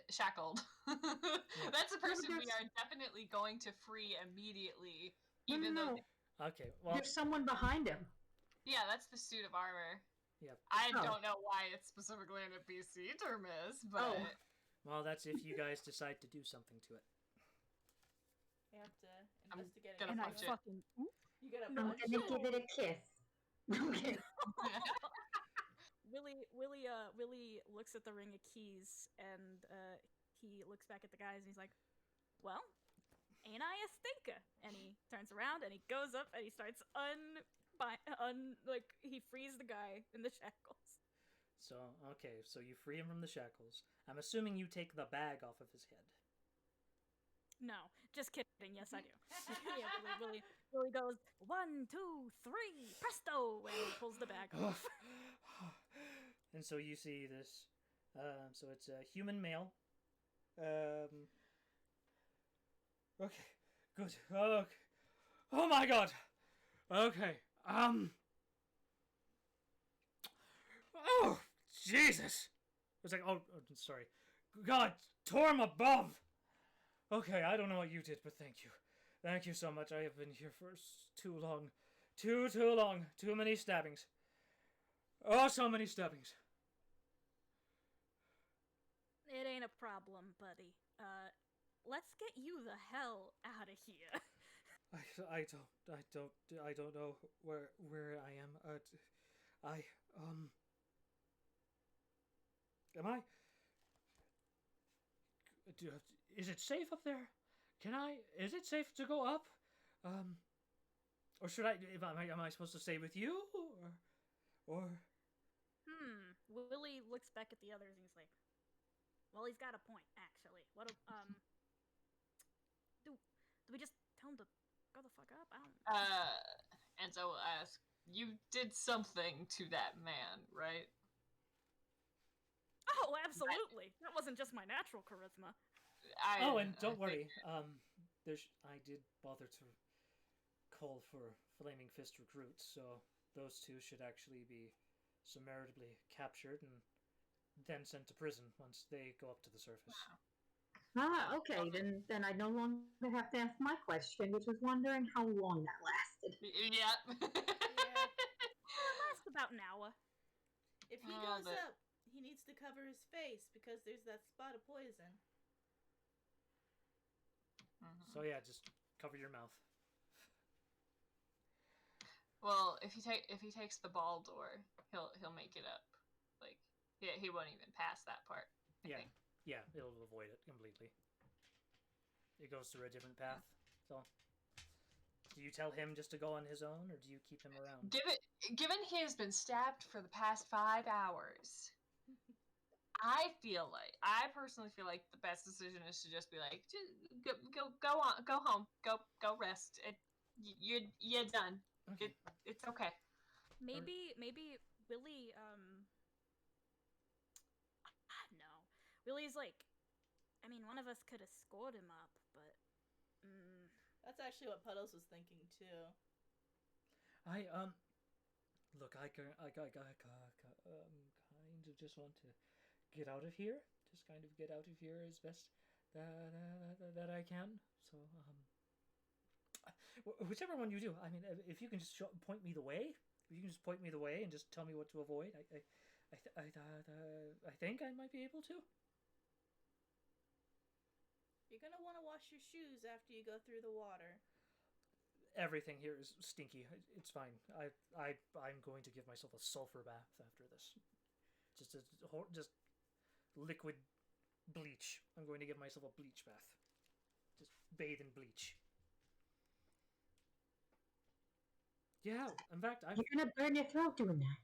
shackled. That's the person we are definitely going to free immediately. Even though. Okay, well. There's someone behind him. Yeah, that's the suit of armor. Yep. I don't know why it's specifically an NPC term is, but. Well, that's if you guys decide to do something to it. You have to investigate it. And I fucking. You gotta I'm gonna give it a kiss. Okay. Willie looks at the ring of keys and he looks back at the guys and he's like, "Well, ain't I a stinker?" And he turns around and he goes up and he starts he frees the guy in the shackles. So you free him from the shackles. I'm assuming you take the bag off of his head. No, just kidding. Yes, I do. Yeah, Willie goes 1, 2, 3, presto, and he pulls the bag off. And so you see this. So it's a human male. Okay, good. Okay. Oh my God. Okay. Oh Jesus. It's like sorry. God, Torm above. Okay, I don't know what you did, but thank you. Thank you so much. I have been here for too long. Too long. Too many stabbings. Oh, so many stabbings. It ain't a problem, buddy. Let's get you the hell out of here. I don't know where I am. I am I? Is it safe up there? Is it safe to go up? Or should I? Am I supposed to stay with you, or? Willie looks back at the others and he's like, "Well, he's got a point, actually. What? Do we just tell him to go the fuck up? I don't." Enzo will ask, "You did something to that man, right?" Oh, absolutely. That wasn't just my natural charisma. And don't worry. I did bother to call for Flaming Fist recruits, so those two should actually be summarily captured and then sent to prison once they go up to the surface. Okay. Then I no longer have to ask my question, which was wondering how long that lasted. Yeah. It lasts about an hour. If he goes up, he needs to cover his face because there's that spot of poison. So yeah, just cover your mouth. Well, if he takes the ball door, he'll make it up. Like, yeah, he won't even pass that part. I think. Yeah, it'll avoid it completely. It goes through a different path. So, do you tell him just to go on his own, or do you keep him around? Given he has been stabbed for the past 5 hours, I personally feel like the best decision is to just be like, go home, go rest. You're done. Okay. It's okay. Maybe Willie, no. Willie's like, I mean, one of us could escort him up, but, That's actually what Puddles was thinking, too. Look, I kind of just want to get out of here. Just kind of get out of here as best that I can. So, whichever one you do. I mean, if you can just point me the way. If you can just point me the way and just tell me what to avoid, I think I might be able to. You're gonna want to wash your shoes after you go through the water. Everything here is stinky. It's fine. I'm going to give myself a sulfur bath after this. Just liquid bleach. I'm going to give myself a bleach bath. Just bathe in bleach. Yeah, in fact, You're gonna burn your throat doing that.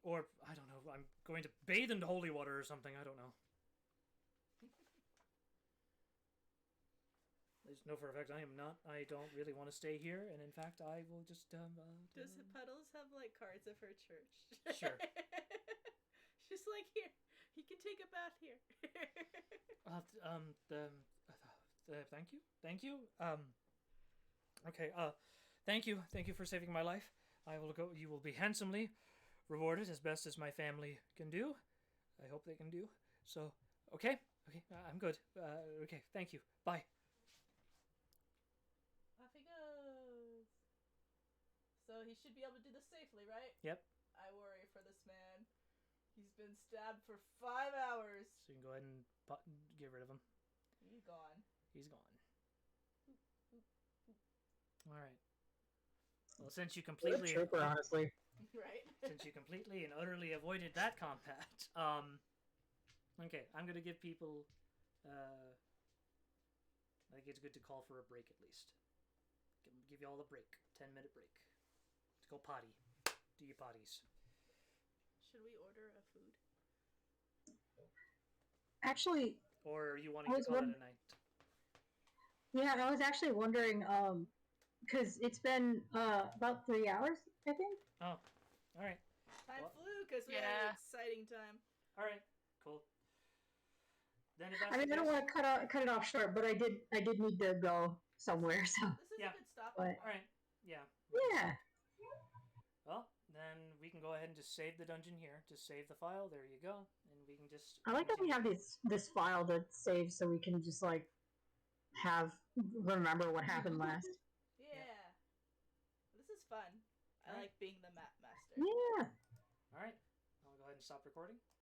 Or, I don't know, I'm going to bathe in holy water or something, I don't know. There's no for a fact I don't really want to stay here, and in fact, I will just, Does Puddles have, like, cards of her church? Sure. She's like, here, you can take a bath here. Thank you. Okay, thank you for saving my life. You will be handsomely rewarded as best as my family can do. I hope they can do. So, okay, I'm good. Okay, thank you. Bye. Off he goes. So he should be able to do this safely, right? Yep. I worry for this man. He's been stabbed for 5 hours. So you can go ahead and get rid of him. He's gone. He's gone. All right. Well, since you completely, trooper, honestly, right? Since you completely and utterly avoided that combat, okay, I'm gonna give people, I think it's good to call for a break at least. Give you all a break, 10-minute break, to go potty, do your potties. Should we order a food? actually, or you wanting to call it a night? Yeah, I was actually wondering, because it's been about 3 hours, I think. Oh, all right. Time flew because we had an exciting time. All right, cool. Then if that's I mean, I don't want to cut it off short, but I did need to go somewhere. So This is a good stopping point. All right, yeah. Yeah. Well, then we can go ahead and just save the dungeon here. Just save the file. There you go, and we can just. I like that we have this file to save, so we can just like remember what happened last. Yeah. This is fun. I like being the map master. Yeah. All right, I'll go ahead and stop recording.